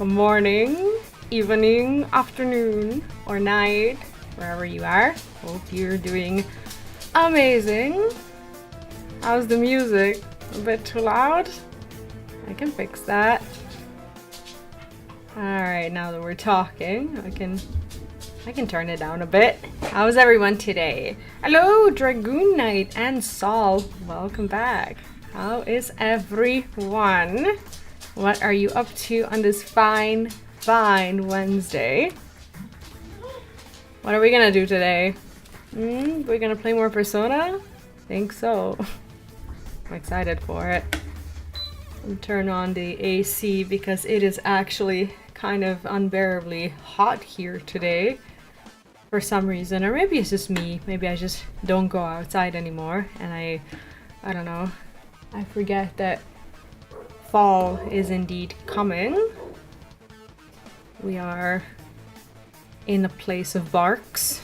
Good morning, evening, afternoon, or night, wherever you are. Hope you're doing amazing. How's the music? A bit too loud? I can fix that. Alright, now that we're talking, I can turn it down a bit. How's everyone today? Hello, Dragoon Knight and Saul. Welcome back. How is everyone? What are you up to on this fine Wednesday? What are we gonna do today? We're gonna play more Persona? Think so. I'm excited for it. Turn on the AC because it is actually kind of unbearably hot here today for some reason, or maybe it's just me. Maybe I just don't go outside anymore, and I don't know. I forget that fall is indeed coming. We are in a place of barks.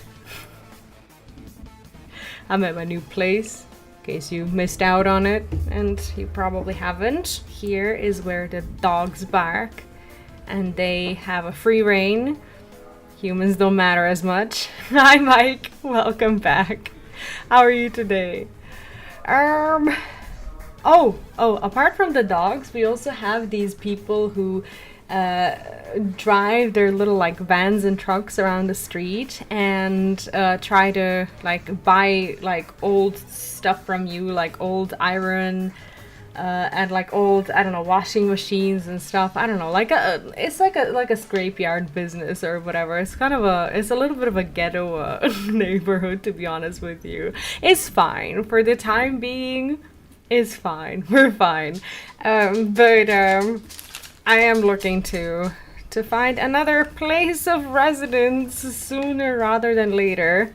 I'm at my new place, in case you missed out on it, and you probably haven't. Here is where the dogs bark, and they have a free reign. Humans don't matter as much. Hi Mike, welcome back. How are you today? Oh, apart from the dogs, we also have these people who drive their little like vans and trucks around the street and try to like buy like old stuff from you, like old iron and like old, I don't know, washing machines and stuff. I don't know, like it's like a scrapyard business or whatever. It's kind of it's a little bit of a ghetto neighborhood, to be honest with you. It's fine for the time being. It's fine. We're fine. But I am looking to find another place of residence sooner rather than later.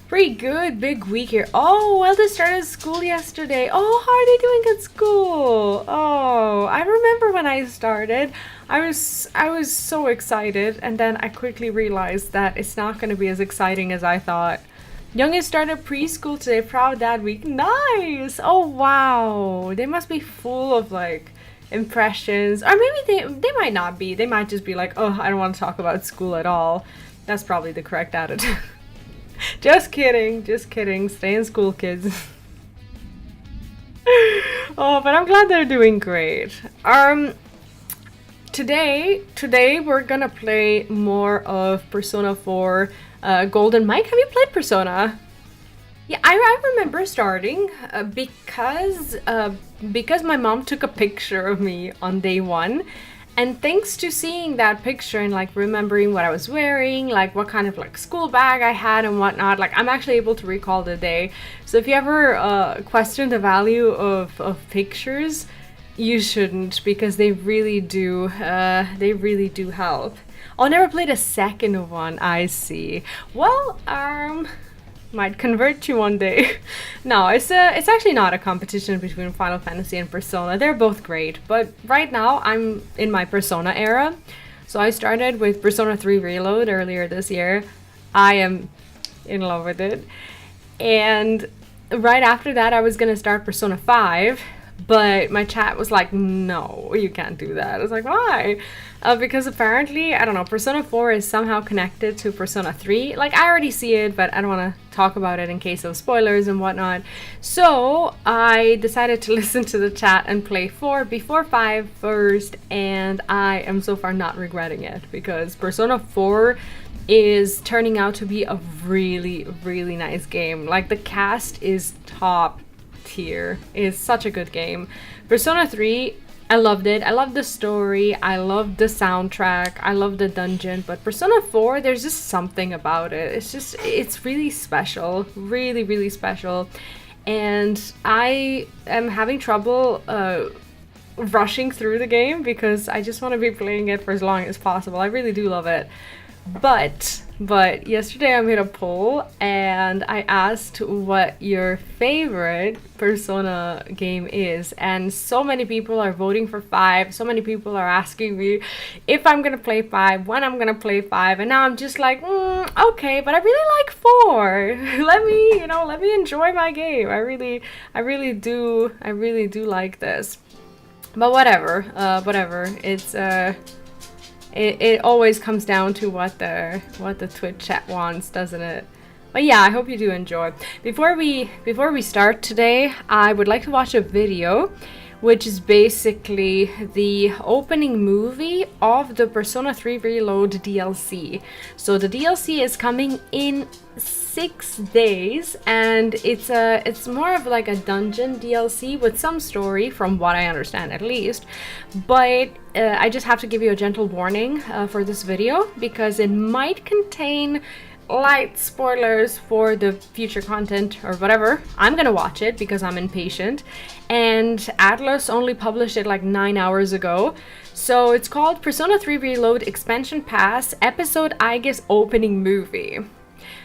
Pretty good, big week here. Oh, well, they started school yesterday. Oh, how are they doing at school? Oh, I remember when I started, I was so excited, and then I quickly realized that it's not going to be as exciting as I thought. Youngest started preschool today. Proud Dad Week. Nice. Oh wow. They must be full of like impressions, or maybe they might not be. They might just be like, oh, I don't want to talk about school at all. That's probably the correct attitude. Just kidding. Stay in school, kids. Oh, but I'm glad they're doing great. Today we're gonna play more of Persona 4 Golden. Mike, have you played Persona? Yeah, I remember starting because my mom took a picture of me on day one, and thanks to seeing that picture and like remembering what I was wearing, like what kind of like school bag I had and whatnot, like I'm actually able to recall the day. So if you ever question the value of pictures, you shouldn't, because they really do help. I'll never play the second one. I see. Well, might convert you one day. No, it's actually not a competition between Final Fantasy and Persona. They're both great, but right now I'm in my Persona era. So I started with Persona 3 Reload earlier this year. I am in love with it. And right after that, I was gonna start Persona 5. But my chat was like, no, you can't do that. I was like, why? Because apparently, I don't know, Persona 4 is somehow connected to Persona 3. Like, I already see it, but I don't want to talk about it in case of spoilers and whatnot. So I decided to listen to the chat and play 4 before 5 first. And I am so far not regretting it, because Persona 4 is turning out to be a really, really nice game. Like, the cast is top tier. It's such a good game. Persona 3, I loved it. I loved the story. I loved the soundtrack. I loved the dungeon. But Persona 4, there's just something about it. It's really special. Really, really special. And I am having trouble rushing through the game because I just want to be playing it for as long as possible. I really do love it. But yesterday I made a poll and I asked what your favorite Persona game is, and so many people are voting for 5. So many people are asking me if I'm gonna play 5, when I'm gonna play 5, and now I'm just like, okay, but I really like 4. let me enjoy my game. I really do like this. But whatever. It's It always comes down to what the Twitch chat wants, doesn't it? But yeah, I hope you do enjoy. Before we start today, I would like to watch a video which is basically the opening movie of the Persona 3 Reload DLC. So the DLC is coming in 6 days, and it's more of like a dungeon DLC with some story, from what I understand at least. But I just have to give you a gentle warning for this video, because it might contain light spoilers for the future content or whatever. I'm gonna watch it because I'm impatient, and Atlus only published it like 9 hours ago. So it's called Persona 3 Reload Expansion Pass Episode I guess Opening Movie.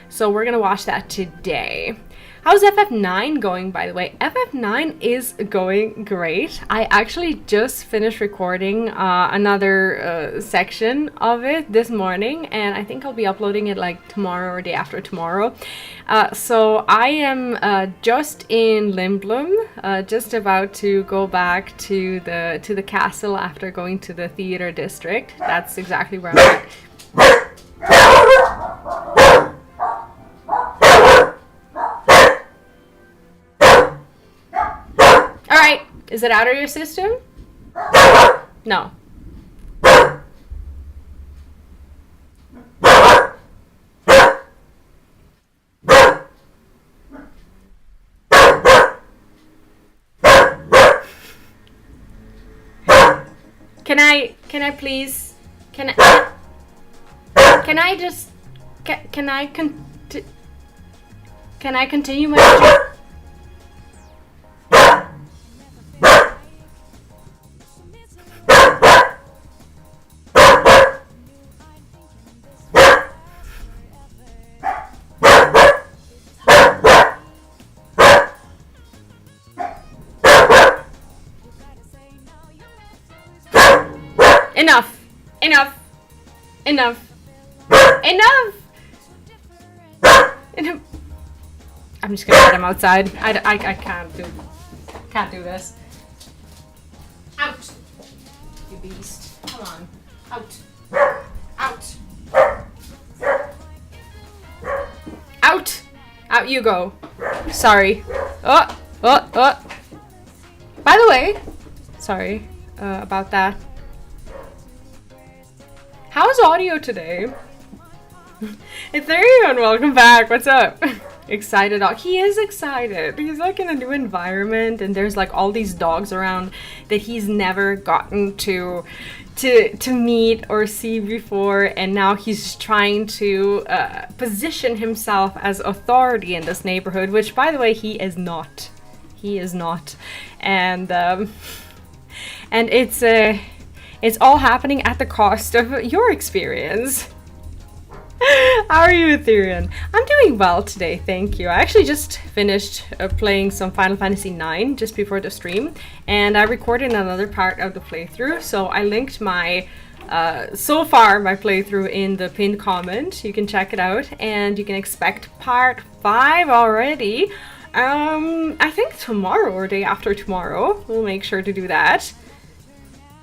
So we're gonna watch that today. How's FF9 going, by the way? FF9 is going great. I actually just finished recording another section of it this morning, and I think I'll be uploading it like tomorrow or day after tomorrow. So I am just in Limblum, just about to go back to the castle after going to the theater district. That's exactly where I'm at. Alright, is it out of your system? No. Can I please, can I just, can I continue my stream? Enough! Enough! Enough! Enough! Enough! I'm just gonna let him outside. I can't do this. Out! You beast. Come on. Out. Out. Out! Out you go. Sorry. Oh! By the way, sorry about that. How's audio today? Ethereum, welcome back. What's up? Excited dog. He is excited. He's like in a new environment, and there's like all these dogs around that he's never gotten to meet or see before, and now he's trying to position himself as authority in this neighborhood, which, by the way, he is not. He is not. And it's all happening at the cost of your experience. How are you, Ethereum? I'm doing well today, thank you. I actually just finished playing some Final Fantasy IX just before the stream, and I recorded another part of the playthrough, so I linked my so far my playthrough in the pinned comment. You can check it out, and you can expect part 5 already. I think tomorrow or day after tomorrow. We'll make sure to do that.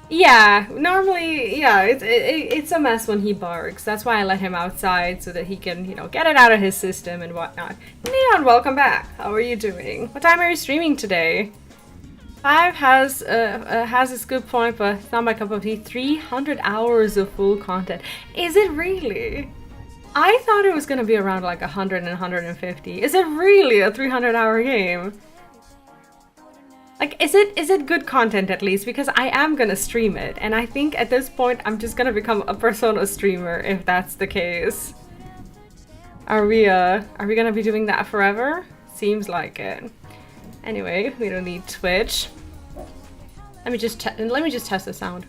Yeah, normally, yeah, it's a mess when he barks. That's why I let him outside, so that he can, you know, get it out of his system and whatnot. Neon, welcome back. How are you doing? What time are you streaming today? 5 has its good point, but it's not my cup of tea. 300 hours of full content. Is it really? I thought it was gonna be around like 100 and 150. Is it really a 300-hour game? Like, is it good content at least? Because I am gonna stream it, and I think at this point I'm just gonna become a Persona streamer if that's the case. Are we gonna be doing that forever? Seems like it. Anyway, we don't need Twitch. Let me just test the sound.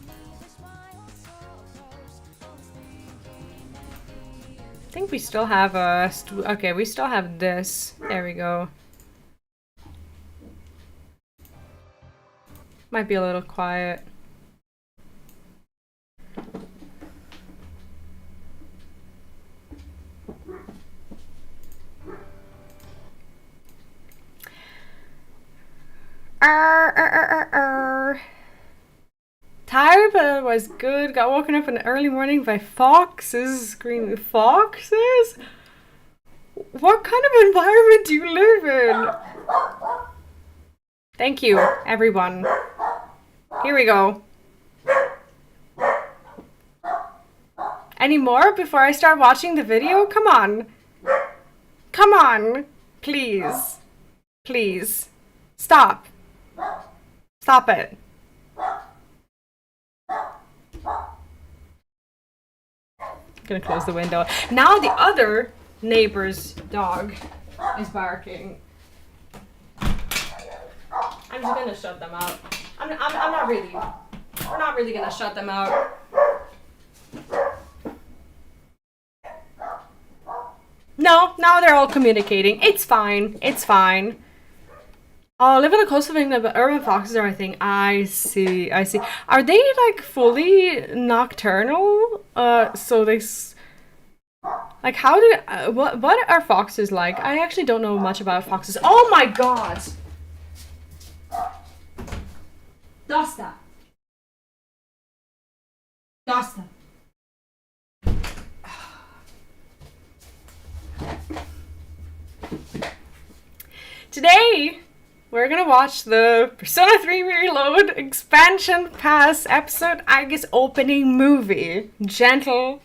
I think we still have okay, we still have this. There we go. Might be a little quiet. Tired, but otherwise good. Got woken up in the early morning by foxes screaming. Foxes? What kind of environment do you live in? Thank you, everyone. Here we go. Any more before I start watching the video? Come on. Come on. Please. Please. Stop. Stop it. I'm gonna close the window. Now the other neighbor's dog is barking. I'm just gonna shut them out. I'm not really. We're not really gonna shut them out. No, now they're all communicating. It's fine. It's fine. Oh, live in a coastal thing that urban foxes are, I think. I see. I see. Are they like fully nocturnal? So they. Like, how do what are foxes like? I actually don't know much about foxes. Oh my god! Dosta. Dosta. Today, we're gonna watch the Persona 3 Reload Expansion Pass episode, I guess, opening movie. Gentle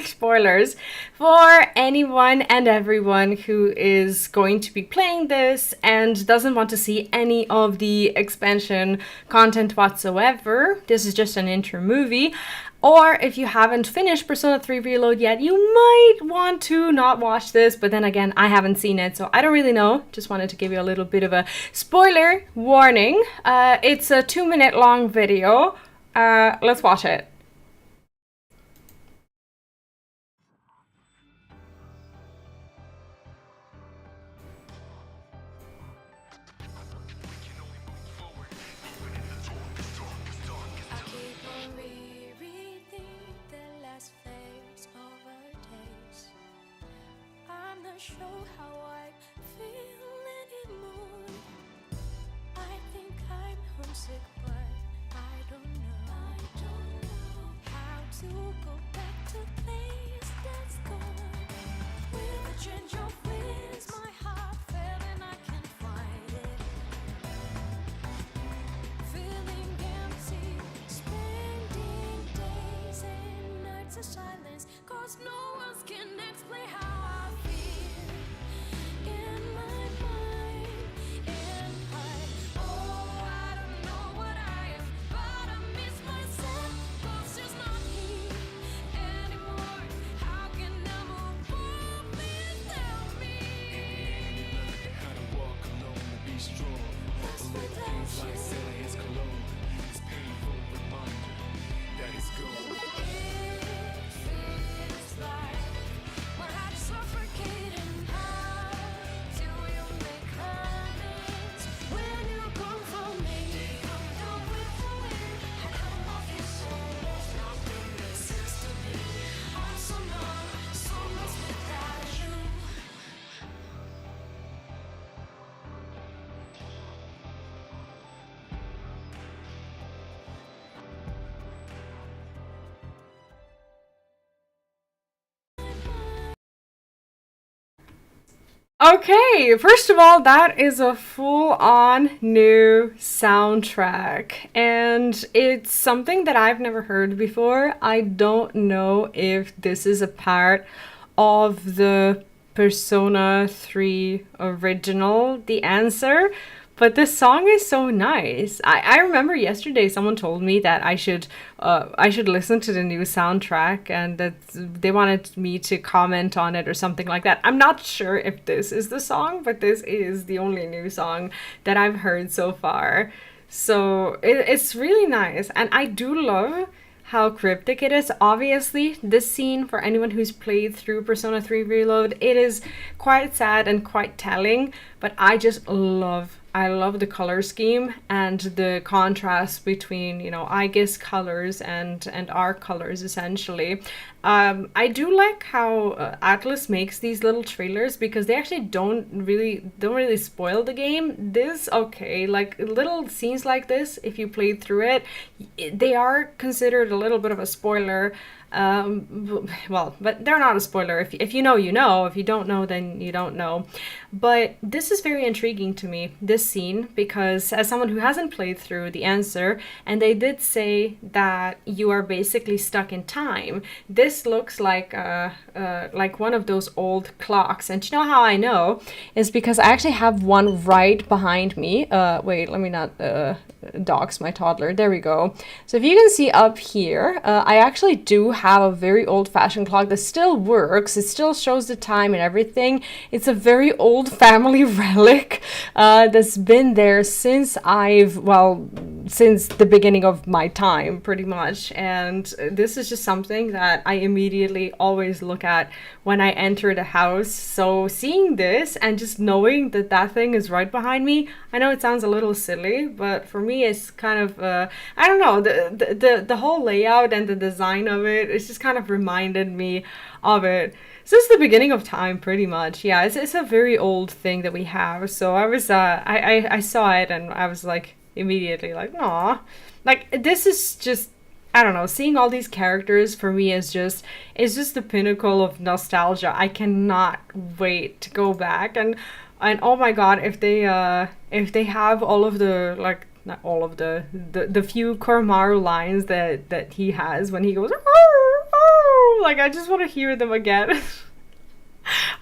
spoilers for anyone and everyone who is going to be playing this and doesn't want to see any of the expansion content whatsoever. This is just an intro movie. Or if you haven't finished Persona 3 Reload yet, you might want to not watch this, but then again, I haven't seen it, so I don't really know. Just wanted to give you a little bit of a spoiler warning. It's a 2-minute long video. Let's watch it. Show how I feel anymore. I think I'm homesick, but I don't know how to go back to a place that's gone. With a change of winds, my heart fell and I can't find it. Feeling empty, spending days and nights of silence, 'cause no one can explain how I feel. Okay, first of all, that is a full-on new soundtrack, and it's something that I've never heard before. I don't know if this is a part of the Persona 3 original, the answer, but this song is so nice. I remember yesterday someone told me that I should listen to the new soundtrack and that they wanted me to comment on it or something like that. I'm not sure if this is the song, but this is the only new song that I've heard so far. So it's really nice, and I do love how cryptic it is. Obviously, this scene, for anyone who's played through Persona 3 Reload, it is quite sad and quite telling, but I just love I love the color scheme and the contrast between, you know, Aigis colors and our colors essentially. I do like how Atlus makes these little trailers because they actually don't really spoil the game. This okay, like little scenes like this, if you played through it, they are considered a little bit of a spoiler. Well, but they're not a spoiler. If you know, you know. If you don't know, then you don't know. But this is very intriguing to me, this scene, because as someone who hasn't played through the answer, and they did say that you are basically stuck in time. This looks like one of those old clocks. And you know how I know? Is because I actually have one right behind me. Wait, let me not dox my toddler. There we go. So if you can see up here, I actually do have a very old-fashioned clock that still works. It still shows the time and everything. It's a very old family relic that's been there since since the beginning of my time, pretty much. And this is just something that I immediately always look at when I enter the house. So seeing this and just knowing that that thing is right behind me, I know it sounds a little silly, but for me it's kind of I don't know, the whole layout and the design of it's just kind of reminded me of it since the beginning of time, pretty much. Yeah, it's a very old thing that we have. So I was I saw it and I was like immediately like, aw, like this is just, I don't know, seeing all these characters for me is just, it's just the pinnacle of nostalgia. I cannot wait to go back and oh my god, if they have all of the, like, not all of the few Koromaru lines that he has when he goes, "Arr, arr," like I just want to hear them again.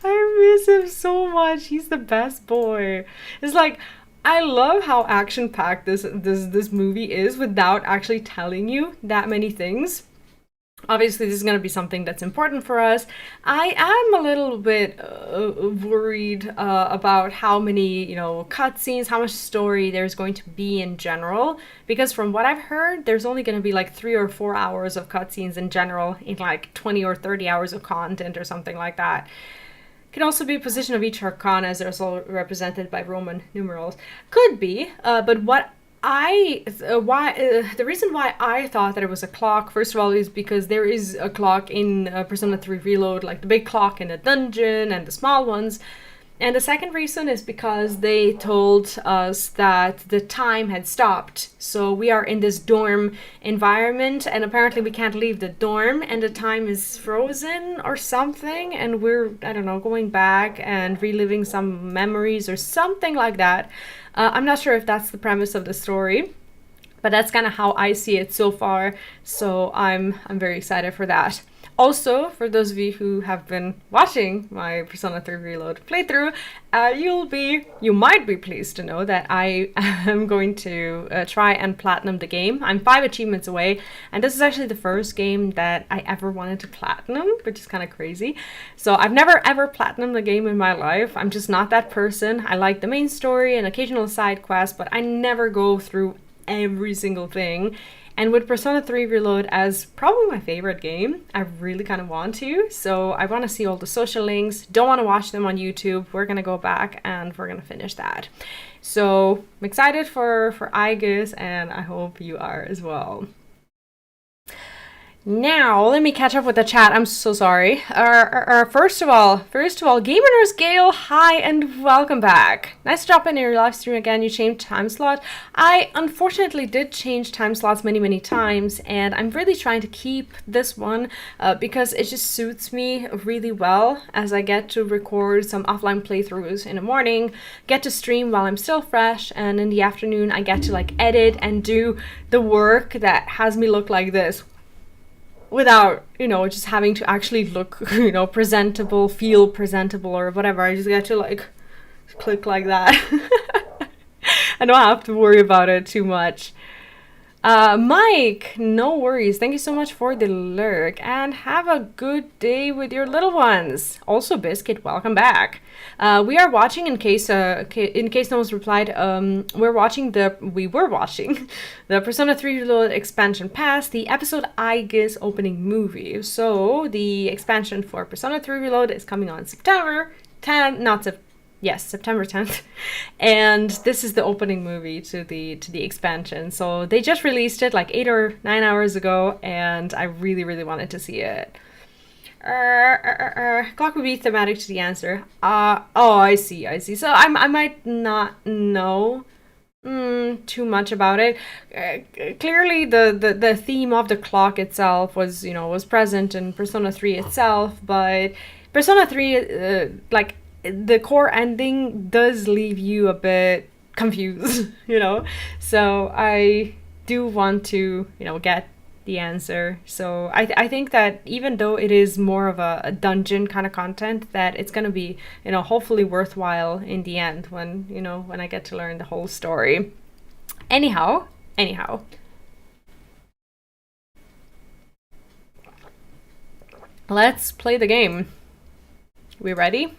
I miss him so much. He's the best boy. It's like, I love how action-packed this movie is without actually telling you that many things. Obviously, this is going to be something that's important for us. I am a little bit worried about how many, you know, cutscenes, how much story there's going to be in general. Because from what I've heard, there's only going to be like 3 or 4 hours of cutscenes in general in like 20 or 30 hours of content or something like that. Can also be a position of each arcana as they're also represented by Roman numerals. Could be, but what the reason why I thought that it was a clock, first of all, is because there is a clock in Persona 3 Reload, like the big clock in a dungeon and the small ones. And the second reason is because they told us that the time had stopped. So we are in this dorm environment and apparently we can't leave the dorm and the time is frozen or something. And we're, I don't know, going back and reliving some memories or something like that. I'm not sure if that's the premise of the story, but that's kind of how I see it so far. So I'm very excited for that. Also, for those of you who have been watching my Persona 3 Reload playthrough, you might be pleased to know that I am going to try and platinum the game. I'm 5 achievements away, and this is actually the first game that I ever wanted to platinum, which is kind of crazy. So I've never ever platinumed a game in my life. I'm just not that person. I like the main story and occasional side quests, but I never go through every single thing. And with Persona 3 Reload as probably my favorite game, I really kind of want to. So I want to see all the social links. Don't want to watch them on YouTube. We're going to go back and we're going to finish that. So I'm excited for Aigis, and I hope you are as well. Now, let me catch up with the chat. I'm so sorry. First of all, Gamers Gale, hi and welcome back. Nice to drop in your live stream again. You changed time slot. I unfortunately did change time slots many times, and I'm really trying to keep this one because it just suits me really well as I get to record some offline playthroughs in the morning, get to stream while I'm still fresh, and in the afternoon I get to like edit and do the work that has me look like this, without, you know, just having to actually look, you know, presentable, feel presentable or whatever. I just get to like click like that. I don't have to worry about it too much. Mike, no worries. Thank you so much for the lurk and have a good day with your little ones. Also, Biscuit, welcome back. We are watching, in case no one's replied, we were watching the Persona 3 Reload expansion pass, the episode Aigis opening movie. So the expansion for Persona 3 Reload is coming on September 10th, not Yes, September 10th. And this is the opening movie to the expansion. So they just released it like 8 or 9 hours ago, and I really, really wanted to see it. Clock would be thematic to the answer. Oh, I see. So I might not know too much about it. Clearly, the theme of the clock itself was present in Persona 3 itself, but Persona 3, like, the core ending does leave you a bit confused, So I do want to, get the answer. So I think that even though it is more of a dungeon kind of content, that it's going to be, hopefully worthwhile in the end when, when I get to learn the whole story. Anyhow. Let's play the game. We ready?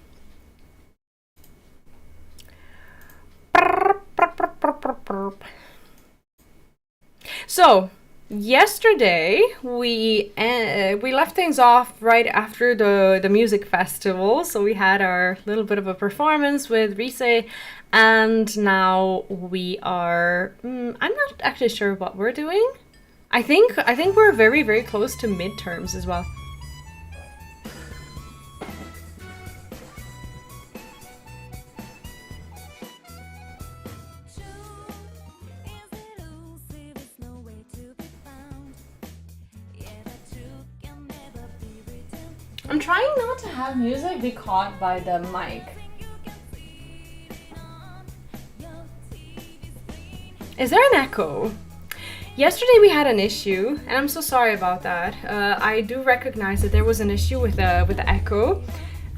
So, yesterday we left things off right after the music festival. So we had our little bit of a performance with Rise, and now we are. I'm not actually sure what we're doing. I think we're very, very close to midterms as well. I'm trying not to have music be caught by the mic. Is there an echo? Yesterday we had an issue, and I'm so sorry about that. I do recognize that there was an issue with the echo,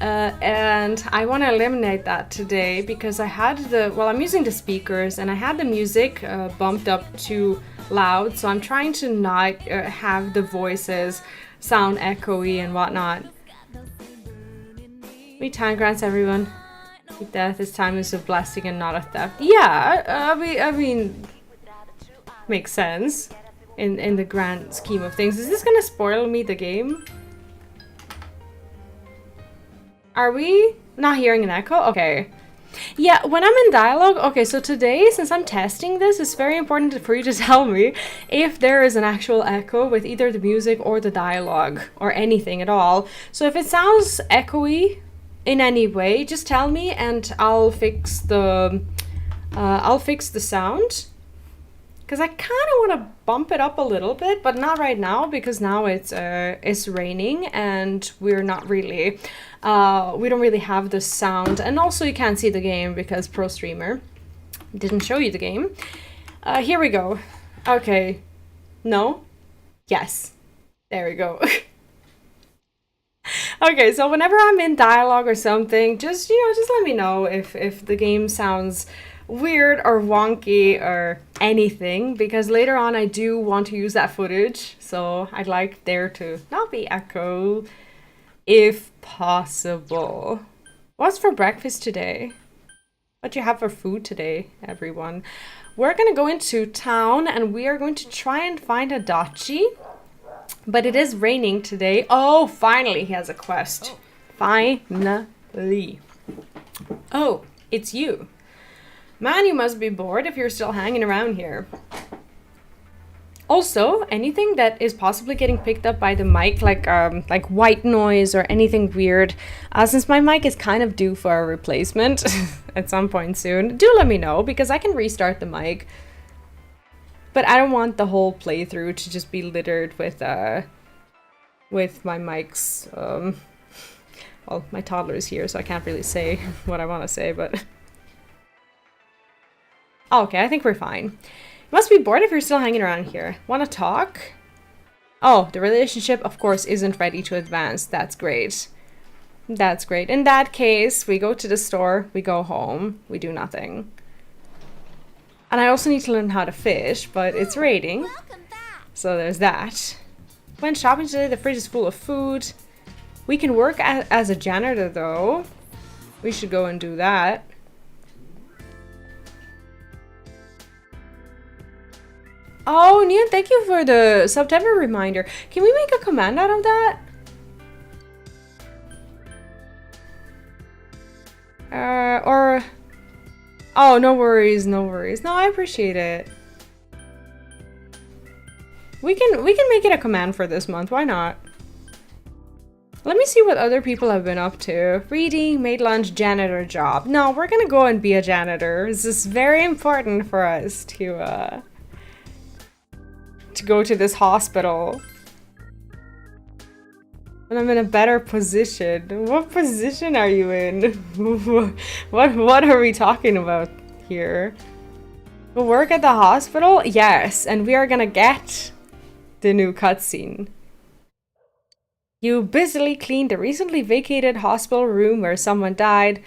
and I want to eliminate that today because I'm using the speakers and I had the music bumped up too loud, so I'm trying to not have the voices sound echoey and whatnot. We time grants everyone. Death this time is a blessing and not a theft. Yeah, I mean, makes sense in the grand scheme of things. Is this gonna spoil me the game? Are we not hearing an echo? Okay. Yeah, when I'm in dialogue, okay, so today, since I'm testing this, it's very important for you to tell me if there is an actual echo with either the music or the dialogue or anything at all. So if it sounds echoey in any way, just tell me and I'll fix the sound. Because I kind of want to bump it up a little bit, but not right now because now it's raining and we're not really, we don't really have the sound. And also you can't see the game because Pro Streamer didn't show you the game. Here we go. Okay. No? Yes. There we go. Okay, so whenever I'm in dialogue or something, just let me know if the game sounds weird or wonky or anything, because later on I do want to use that footage, so I'd like there to not be echo if possible. What's for breakfast today? What do you have for food today, everyone? We're gonna go into town and we are going to try and find a dachi, but it is raining today. Oh, finally he has a quest. Finally. Oh, it's you. Man, you must be bored if you're still hanging around here. Also, anything that is possibly getting picked up by the mic, like white noise or anything weird, since my mic is kind of due for a replacement at some point soon, do let me know because I can restart the mic. But I don't want the whole playthrough to just be littered with my mics. Well, my toddler is here, so I can't really say what I want to say, but... Okay, I think we're fine. You must be bored if you're still hanging around here. Want to talk? Oh, the relationship, of course, isn't ready to advance. That's great. That's great. In that case, we go to the store, we go home, we do nothing. And I also need to learn how to fish, but it's raining. So there's that. Went shopping today, the fridge is full of food. We can work as a janitor, though. We should go and do that. Oh, Nian, thank you for the September reminder. Can we make a command out of that? Or... Oh, no worries, no worries. No, I appreciate it. We can make it a command for this month. Why not? Let me see what other people have been up to. Reading, made lunch, janitor job. No, we're gonna go and be a janitor. This is very important for us to go to this hospital. And I'm in a better position. What position are you in? What are we talking about here? We'll work at the hospital? Yes, and we are gonna get the new cutscene. You busily cleaned the recently vacated hospital room where someone died.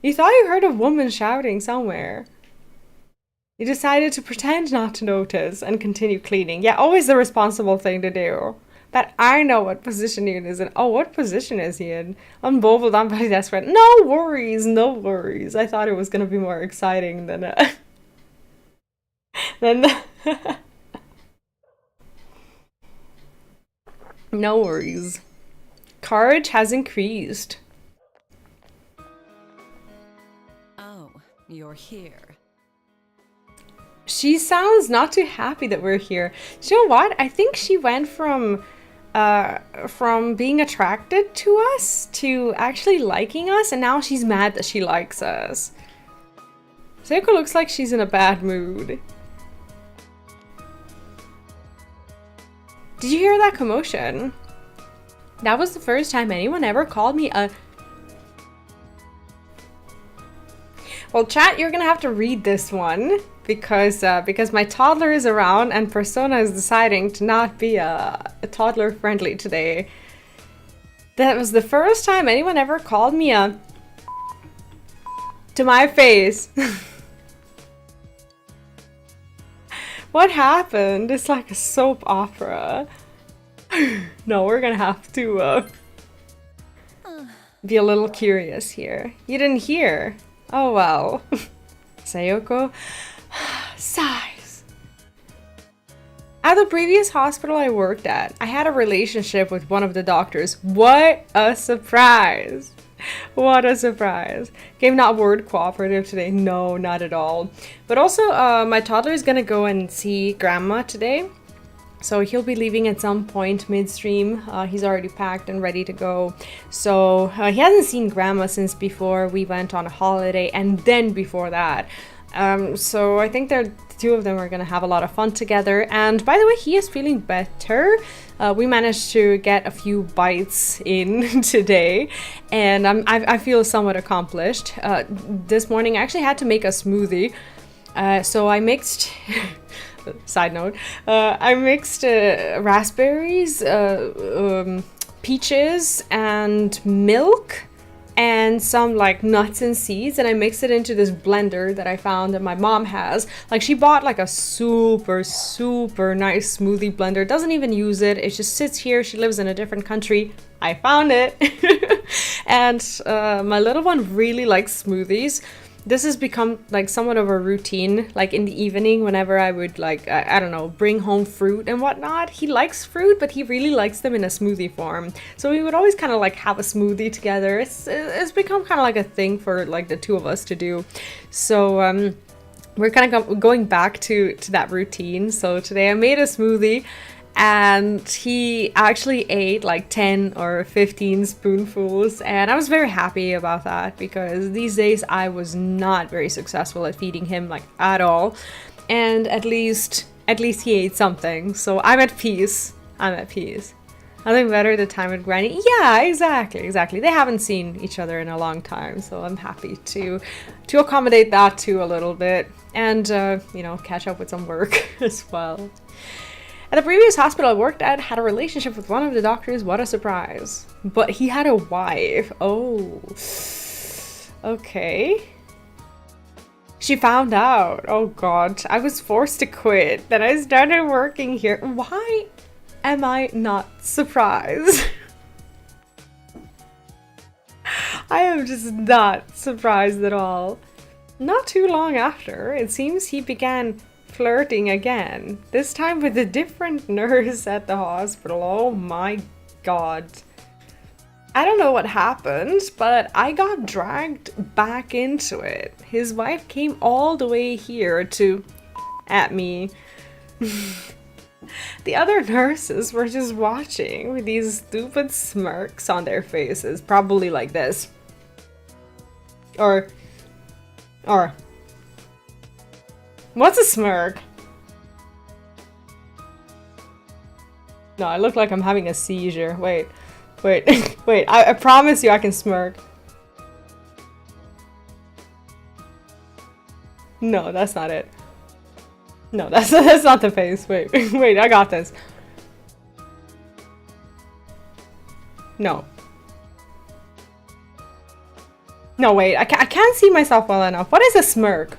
You thought you heard a woman shouting somewhere. You decided to pretend not to notice and continue cleaning. Yeah, always the responsible thing to do. But I know what position he is in. Oh, what position is he in? Unbobbled, I'm very desperate. No worries, no worries. I thought it was gonna be more exciting than No worries. Courage has increased. Oh, you're here. She sounds not too happy that we're here. Do you know what? I think she went from being attracted to us to actually liking us, and now she's mad that she likes us. Seiko looks like she's in a bad mood. Did you hear that commotion? That was the first time anyone ever called me a... Well, chat, you're gonna have to read this one because my toddler is around and Persona is deciding to not be a toddler friendly today. That was the first time anyone ever called me a... to my face. What happened? It's like a soap opera. No, we're gonna have to be a little curious here. You didn't hear? Oh well. Sayoko sighs. At the previous hospital I worked at, I had a relationship with one of the doctors. What a surprise! What a surprise. Game not word cooperative today. No, not at all. But also, my toddler is gonna go and see grandma today. So he'll be leaving at some point midstream. He's already packed and ready to go. So he hasn't seen grandma since before we went on a holiday and then before that. So I think the two of them are gonna have a lot of fun together. And by the way, he is feeling better. We managed to get a few bites in today, and I feel somewhat accomplished. This morning I actually had to make a smoothie. So I mixed... Side note, I mixed raspberries, peaches, and milk, and some like nuts and seeds, and I mixed it into this blender that I found that my mom has. Like, she bought like a super nice smoothie blender, doesn't even use it, it just sits here. She lives in a different country. I found it. And my little one really likes smoothies. This has become like somewhat of a routine, like in the evening whenever I would like, I don't know, bring home fruit and whatnot. He likes fruit, but he really likes them in a smoothie form. So we would always kind of like have a smoothie together. It's become kind of like a thing for like the two of us to do. So we're kind of going back to that routine. So today I made a smoothie, and he actually ate like 10 or 15 spoonfuls, and I was very happy about that because these days I was not very successful at feeding him like at all, and at least he ate something, so I'm at peace. Nothing better than time with Granny. Yeah, exactly. They haven't seen each other in a long time, so I'm happy to accommodate that too a little bit, and you know, catch up with some work as well. At the previous hospital I worked at, had a relationship with one of the doctors. What a surprise. But he had a wife. Oh. Okay. She found out. Oh god. I was forced to quit. Then I started working here. Why am I not surprised? I am just not surprised at all. Not too long after, it seems he began flirting again. This time with a different nurse at the hospital. Oh my god. I don't know what happened, but I got dragged back into it. His wife came all the way here at me. The other nurses were just watching with these stupid smirks on their faces, probably like this. Or what's a smirk? No, I look like I'm having a seizure. Wait. Wait, I promise you I can smirk. No, that's not it. No, that's not the face. Wait, wait, I got this. No. No, wait, I can't see myself well enough. What is a smirk?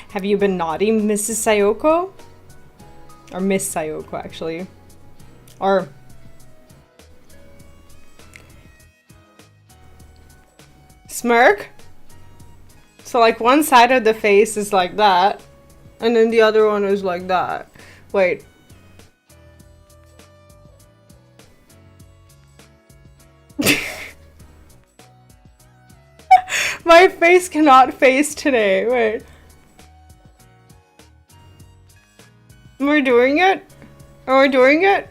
Have you been naughty, Mrs. Sayoko? Or Miss Sayoko, actually. Or... smirk? So like one side of the face is like that. And then the other one is like that. Wait. My face cannot face today. Wait. Am I doing it? Am I doing it?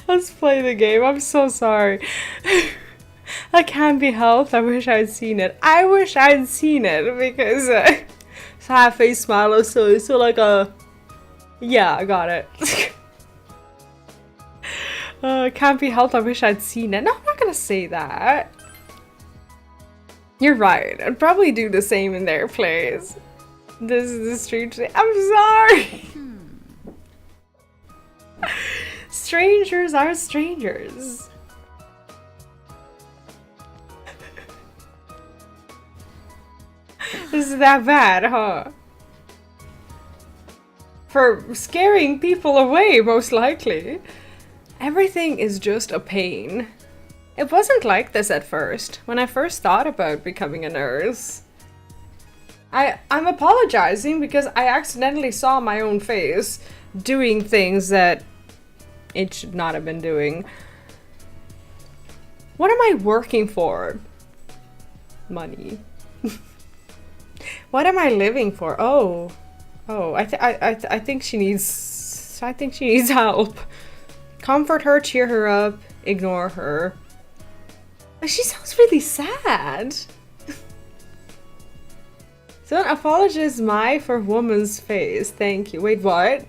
Let's play the game. I'm so sorry. That can't be helped. I wish I'd seen it. I wish I'd seen it because so I have face smile so like a yeah, I got it. Can't be helped. I wish I'd seen it. No, I'm not gonna say that. You're right. I'd probably do the same in their place. This is the strange thing. I'm sorry. Strangers are strangers. This is that bad, huh? For scaring people away, most likely. Everything is just a pain. It wasn't like this at first, when I first thought about becoming a nurse. I'm apologizing because I accidentally saw my own face doing things that it should not have been doing. What am I working for? Money. What am I living for? Oh, I think she needs help. Comfort her, cheer her up, ignore her. She sounds really sad. So an apology is my for woman's face. Thank you. Wait, what?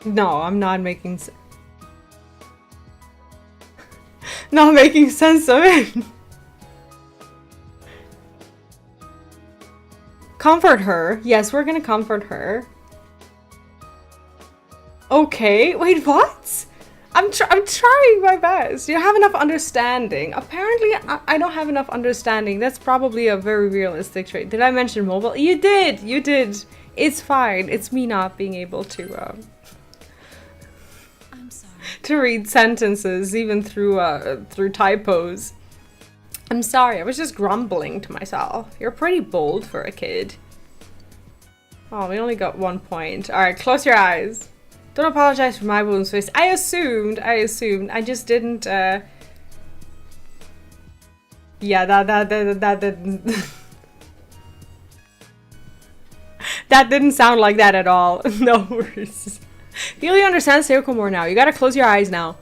No, I'm not making not making sense of it. Comfort her. Yes, we're gonna comfort her. Okay, wait, what? I'm trying my best. You don't have enough understanding. Apparently, I don't have enough understanding. That's probably a very realistic trait. Did I mention mobile? You did. You did. It's fine. It's me not being able to I'm sorry. to read sentences even through typos. I'm sorry, I was just grumbling to myself. You're pretty bold for a kid. Oh, we only got 1 point. Alright, close your eyes. Don't apologize for my woman's face. I assumed. I just didn't, yeah, that didn't... that didn't sound like that at all. No worries. You really understand Sayoko more now. You gotta close your eyes now.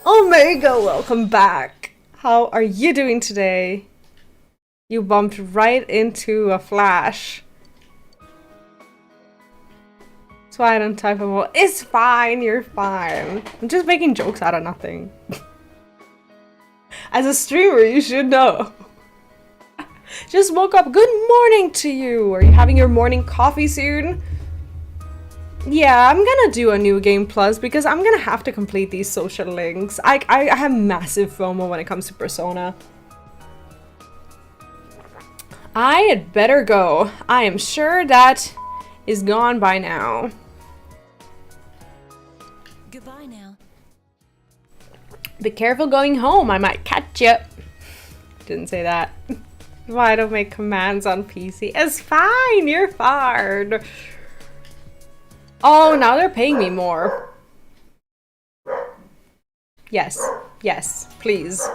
Omega, welcome back. How are you doing today? You bumped right into a flash. That's why I don't type about. It's fine, you're fine. I'm just making jokes out of nothing. As a streamer, you should know. Just woke up. Good morning to you. Are you having your morning coffee soon? Yeah, I'm gonna do a new game plus because I'm gonna have to complete these social links. I have massive FOMO when it comes to Persona. I had better go. I am sure that is gone by now. Goodbye now. Be careful going home, I might catch you. Didn't say that. Why don't make commands on PC? It's fine, you're fired. Oh, now they're paying me more. Yes, yes, please.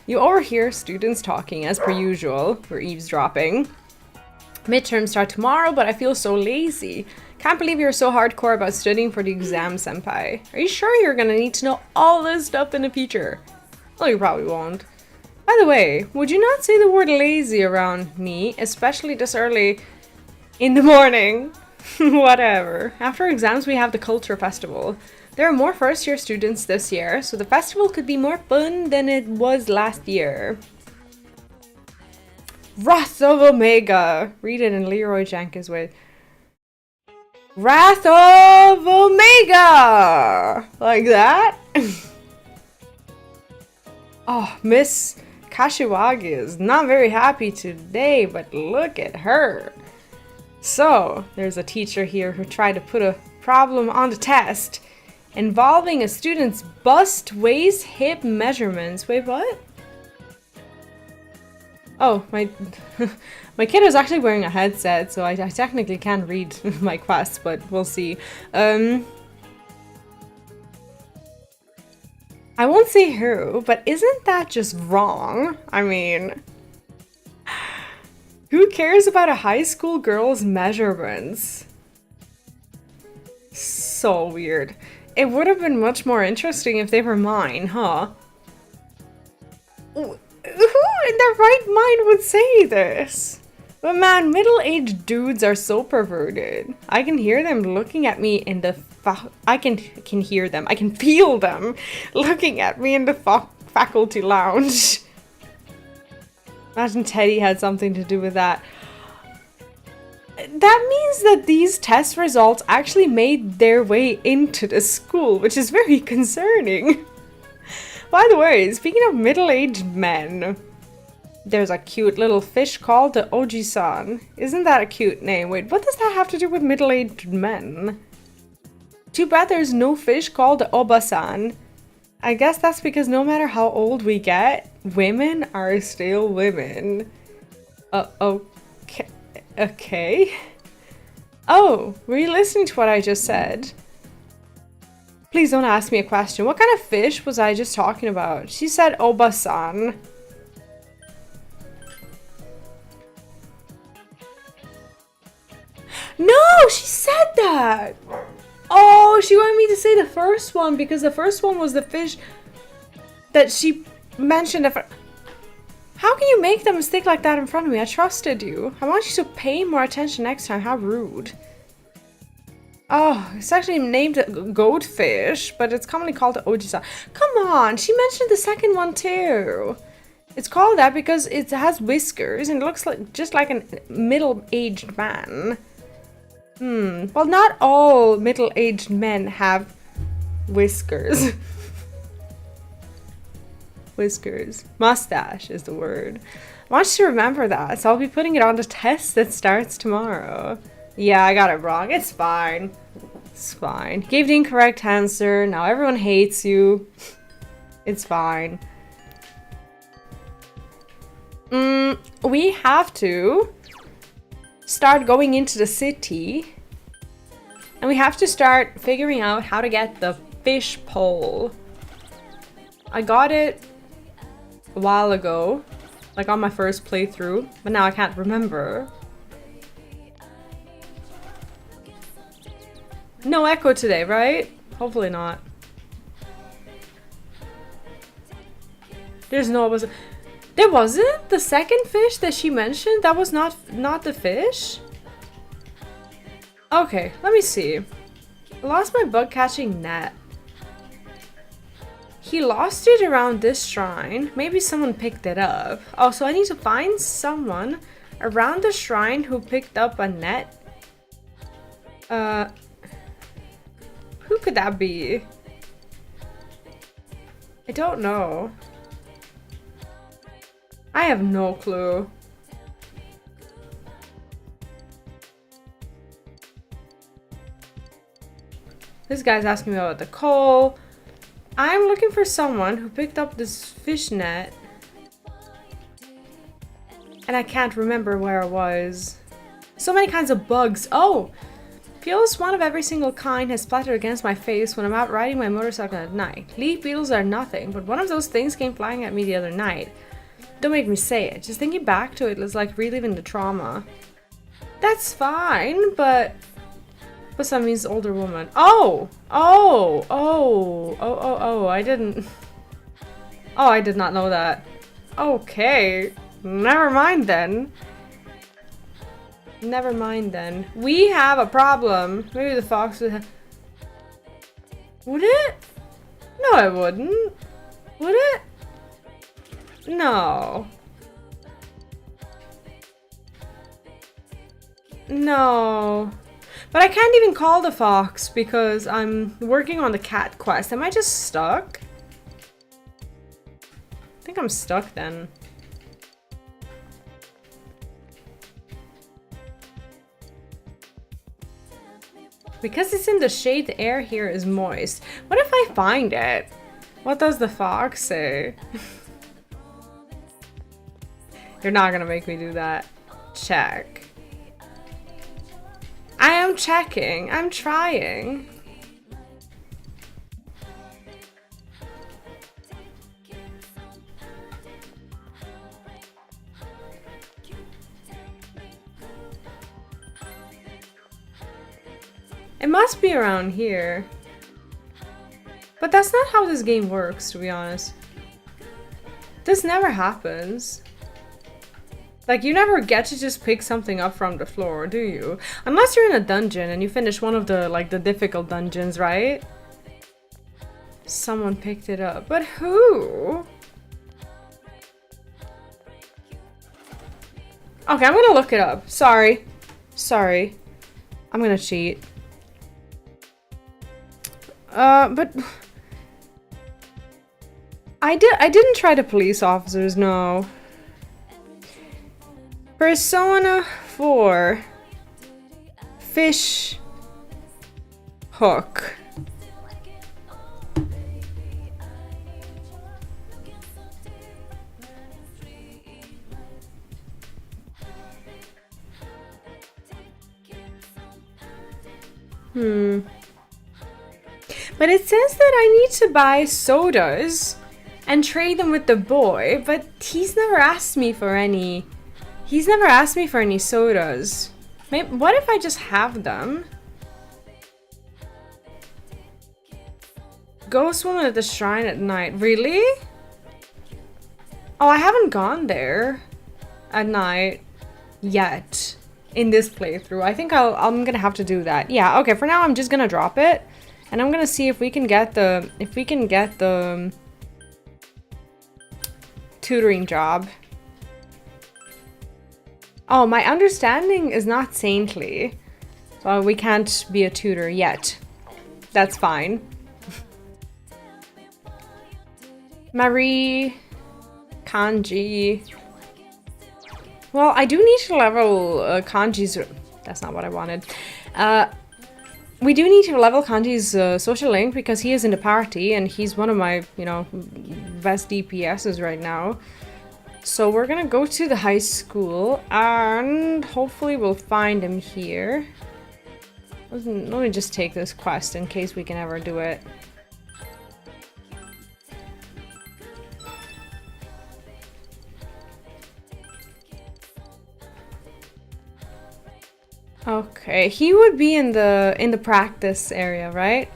You overhear students talking as per usual. We're eavesdropping. Midterms start tomorrow, but I feel so lazy. Can't believe you're so hardcore about studying for the exam, senpai. Are you sure you're gonna need to know all this stuff in the future? Well, you probably won't. By the way, would you not say the word lazy around me, especially this early in the morning? Whatever. After exams, we have the culture festival. There are more first-year students this year, so the festival could be more fun than it was last year. Wrath of Omega. Read it in Leroy Jenkins' way. Wrath of Omega! Like that? Oh, Miss Kashiwagi is not very happy today, but look at her. So, there's a teacher here who tried to put a problem on the test involving a student's bust, waist, hip measurements. Wait, what? Oh, my my kid is actually wearing a headset, so I technically can't read my quest, but we'll see. I won't say who, but isn't that just wrong? I mean, who cares about a high school girl's measurements? So weird. It would have been much more interesting if they were mine, huh? Who in their right mind would say this? But man, middle-aged dudes are so perverted. I can hear them looking at me in the I can hear them. I can feel them looking at me in the faculty lounge. Imagine Teddy had something to do with that. That means that these test results actually made their way into the school, which is very concerning. By the way, speaking of middle-aged men, there's a cute little fish called the Oji-san. Isn't that a cute name? Wait, what does that have to do with middle-aged men? Too bad there's no fish called the Oba-san. I guess that's because no matter how old we get, women are still women. Okay. Okay. Oh, were you listening to what I just said? Please don't ask me a question. What kind of fish was I just talking about? She said Oba-san. No, she said that! Oh, she wanted me to say the first one because the first one was the fish that she mentioned. How can you make that mistake like that in front of me? I trusted you. I want you to pay more attention next time. How rude. Oh, it's actually named goatfish, but it's commonly called the Oji-san. Come on, she mentioned the second one too. It's called that because it has whiskers and it looks like just like a middle-aged man. Well, not all middle-aged men have whiskers. Whiskers. Mustache is the word. I want you to remember that, so I'll be putting it on the test that starts tomorrow. Yeah, I got it wrong. It's fine. It's fine. Gave the incorrect answer. Now everyone hates you. It's fine. We have to start going into the city. And we have to start figuring out how to get the fish pole. I got it a while ago, like on my first playthrough, but now I can't remember. No echo today, right? Hopefully not. There's no there wasn't the second fish that she mentioned. That was not the fish. Okay, let me see. I lost my bug catching net. He lost it around this shrine. Maybe someone picked it up. Oh, so I need to find someone around the shrine who picked up a net Uh, who could that be? I don't know. I have no clue. This guy's asking me about the coal. I'm looking for someone who picked up this fish net. And I can't remember where it was. So many kinds of bugs. Oh! Feels one of every single kind has splattered against my face when I'm out riding my motorcycle at night. Leaf beetles are nothing, but one of those things came flying at me the other night. Don't make me say it. Just thinking back to it is like reliving the trauma. That's fine, but that means older woman. Oh! Oh! Oh! Oh, oh, oh, I didn't... Oh, I did not know that. Okay. Never mind then. Never mind then. We have a problem. Maybe the fox would have... Would it? No, it wouldn't. Would it? No. No. But I can't even call the fox because I'm working on the cat quest. Am I just stuck? I think I'm stuck then. Because it's in the shade, the air here is moist. What if I find it? What does the fox say? You're not gonna make me do that. Check. I am checking. I'm trying. It must be around here. But that's not how this game works, to be honest. This never happens. Like, you never get to just pick something up from the floor, do you? Unless you're in a dungeon and you finish one of the, like, the difficult dungeons, right? Someone picked it up. But who? Okay, I'm gonna look it up. Sorry. Sorry. I'm gonna cheat. But... I didn't try the police officers, no. Persona 4 Fish Hook. But it says that I need to buy sodas and trade them with the boy, but he's never asked me for any. He's never asked me for any sodas. Maybe, what if I just have them? Ghost woman at the shrine at night. Really? Oh, I haven't gone there at night yet in this playthrough. I think I'm gonna have to do that. Yeah, okay, for now I'm just gonna drop it. And I'm gonna see if we can get the tutoring job. Oh, my understanding is not saintly. So we can't be a tutor yet. That's fine. Marie, kanji. Well, I do need to level kanji's. That's not what I wanted. We do need to level Kanji's social link because he is in the party and he's one of my, you know, best DPSs right now. So we're gonna go to the high school and hopefully we'll find him here. Let me just take this quest in case we can ever do it. Okay, he would be in the practice area, right?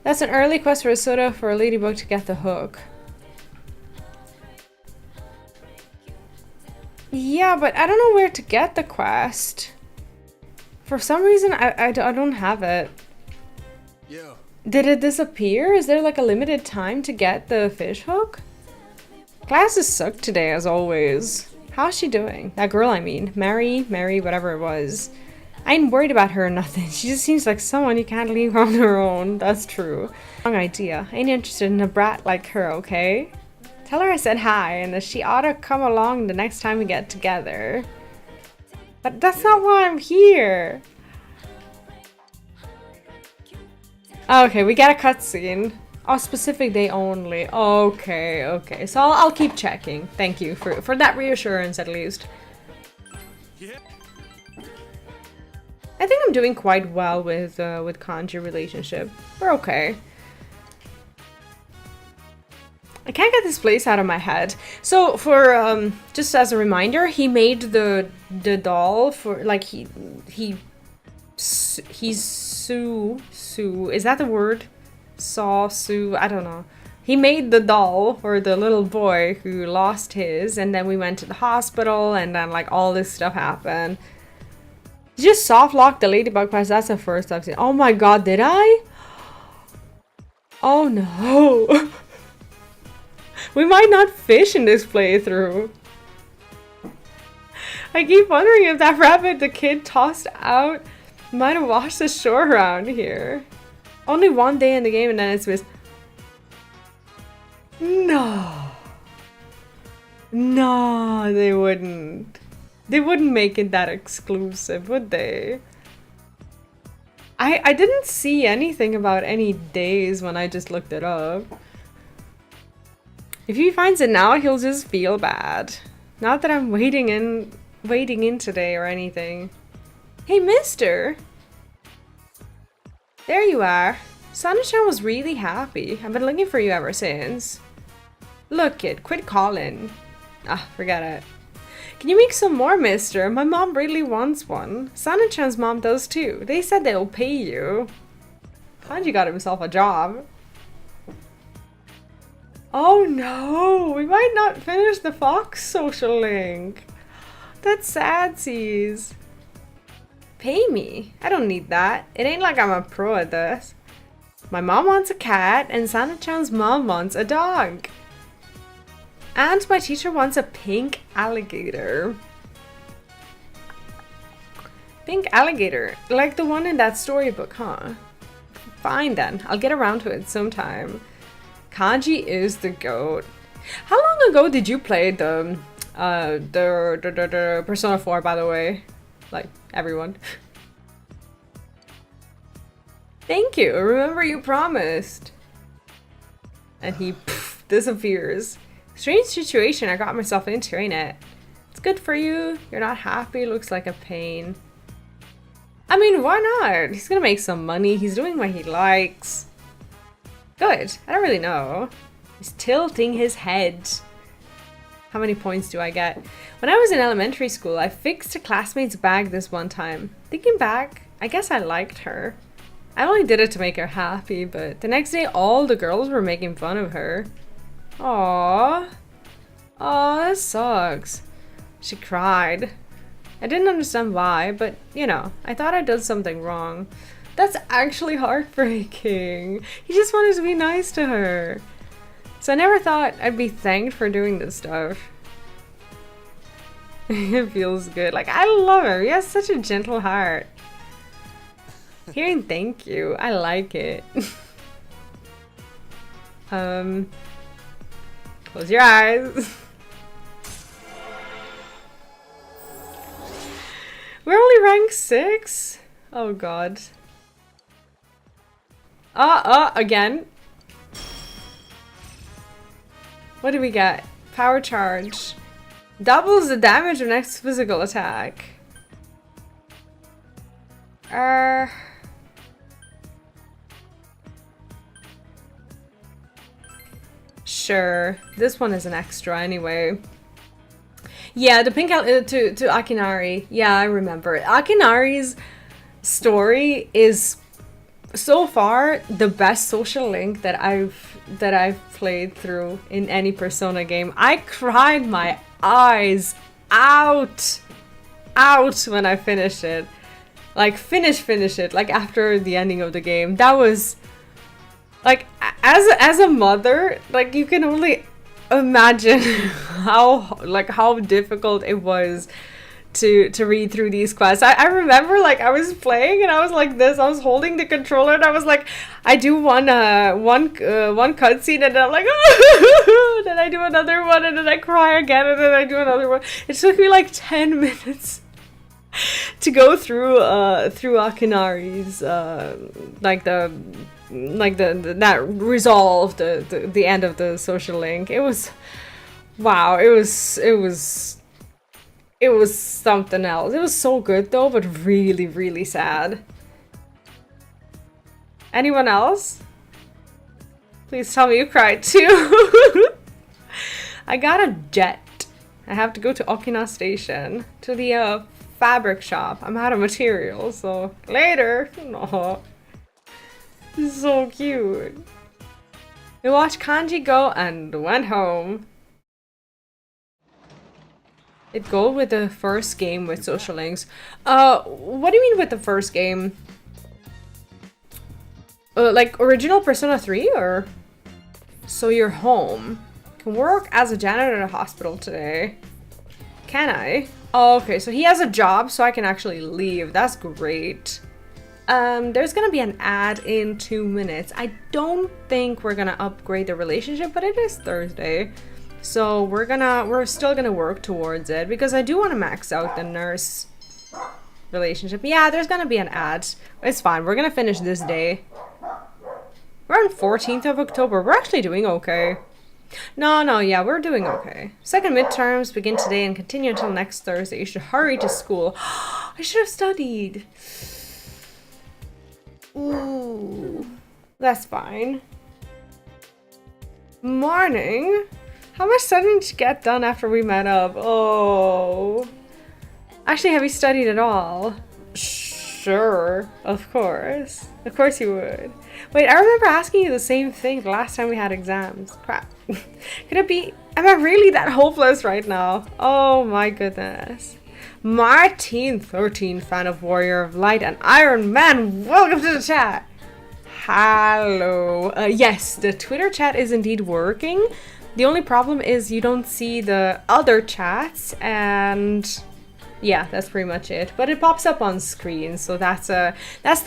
That's an early quest for a soda for a ladybug to get the hook. Yeah, but I don't know where to get the quest. For some reason, I don't have it. Yeah. Did it disappear? Is there like a limited time to get the fish hook? Classes sucked today, as always. How's she doing? That girl, I mean. Mary, whatever it was. I ain't worried about her or nothing. She just seems like someone you can't leave on her own. That's true. Wrong idea. I ain't interested in a brat like her, okay? Tell her I said hi and that she ought to come along the next time we get together. But that's not why I'm here. Okay, we got a cutscene. Oh, specific day only. Okay, okay. So I'll keep checking. Thank you for that reassurance at least. I think I'm doing quite well with Kanji relationship. We're okay. I can't get this place out of my head. So for just as a reminder, he made the doll for like he's Sue. Is that the word? Sue. I don't know. He made the doll for the little boy who lost his, and then we went to the hospital, and then like all this stuff happened. You just soft locked the ladybug prize. That's the first I've seen. Oh my god, did I? Oh no. We might not fish in this playthrough. I keep wondering if that rabbit the kid tossed out might have washed ashore around here. Only one day in the game and then it's missed. No. No, they wouldn't. They wouldn't make it that exclusive, would they? I didn't see anything about any days when I just looked it up. If he finds it now, he'll just feel bad. Not that I'm waiting in today or anything. Hey, mister! There you are. Sana-chan was really happy. I've been looking for you ever since. Look, kid, quit calling. Ah, forget it. Can you make some more, mister? My mom really wants one. Sana-chan's mom does too. They said they'll pay you. Kanji got himself a job. Oh no! We might not finish the Fox social link. That's sadsies. Pay me? I don't need that. It ain't like I'm a pro at this. My mom wants a cat and Sana-chan's mom wants a dog. And my teacher wants a pink alligator. Pink alligator? Like the one in that storybook, huh? Fine then. I'll get around to it sometime. Kanji is the GOAT. How long ago did you play the Persona 4, by the way? Like, everyone. Thank you. Remember you promised. And he disappears. Strange situation I got myself into, ain't it? It's good for you. You're not happy. Looks like a pain. I mean, why not? He's gonna make some money. He's doing what he likes. Good. I don't really know. He's tilting his head. How many points do I get? When I was in elementary school, I fixed a classmate's bag this one time. Thinking back, I guess I liked her. I only did it to make her happy, but the next day all the girls were making fun of her. Aww. Aww, that sucks. She cried. I didn't understand why, but you know, I thought I did something wrong. That's actually heartbreaking. He just wanted to be nice to her. So I never thought I'd be thanked for doing this stuff. It feels good. Like, I love him. He has such a gentle heart. Hearing thank you, I like it. Close your eyes. We're only rank 6? Oh god. Again. What do we get? Power charge. Doubles the damage of next physical attack. Sure. This one is an extra anyway. Yeah, the pink to Akinari. Yeah, I remember. Akinari's story is so far the best social link that I've played through in any Persona game. I cried my eyes out when I finished it. Like finish it, like after the ending of the game. That was like, as a mother, like you can only imagine how difficult it was to read through these quests. I remember like I was playing and I was like this. I was holding the controller and I was like, I do one cutscene and then I'm like, then I do another one and then I cry again and then I do another one. It took me like 10 minutes to go through Akinari's that resolve the end of the social link. It was wow. It was something else. It was so good though, but really, really sad. Anyone else? Please tell me you cried too. I got a jet. I have to go to Okina Station to the fabric shop. I'm out of material, so later. No. So cute. We watched Kanji go and went home. It go with the first game with social links. What do you mean with the first game? Like original Persona 3 or? So you're home. Can work as a janitor at a hospital today. Can I? Oh, okay, so he has a job so I can actually leave. That's great. There's gonna be an ad in 2 minutes. I don't think we're gonna upgrade the relationship, but it is Thursday. So we're still gonna work towards it because I do want to max out the nurse relationship. Yeah, there's gonna be an ad. It's fine. We're gonna finish this day. We're on 14th of October. We're actually doing okay. No, yeah, we're doing okay. Second midterms begin today and continue until next Thursday. You should hurry to school. I should have studied. Ooh, that's fine. Morning. How much studying did you get done after we met up? Oh. Actually, have you studied at all? Sure, of course. Of course you would. Wait, I remember asking you the same thing the last time we had exams. Crap. Could it be... Am I really that hopeless right now? Oh my goodness. Martine13, fan of Warrior of Light and Iron Man, welcome to the chat. Hello. Yes, the Twitter chat is indeed working. The only problem is you don't see the other chats, and yeah, that's pretty much it. But it pops up on screen, so that's the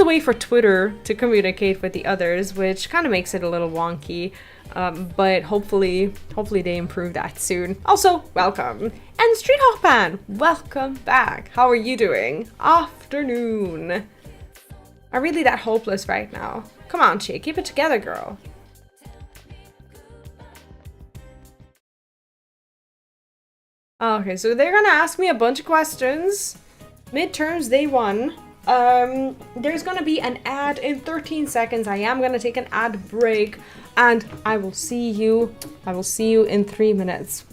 way for Twitter to communicate with the others, which kind of makes it a little wonky. But hopefully they improve that soon. Also, welcome. And Street Hawkpan, welcome back. How are you doing? Afternoon. I'm really that hopeless right now. Come on, Chi, keep it together, girl. Okay, so they're gonna ask me a bunch of questions. Midterms day 1. There's gonna be an ad in 13 seconds. I am gonna take an ad break, and I will see you in 3 minutes.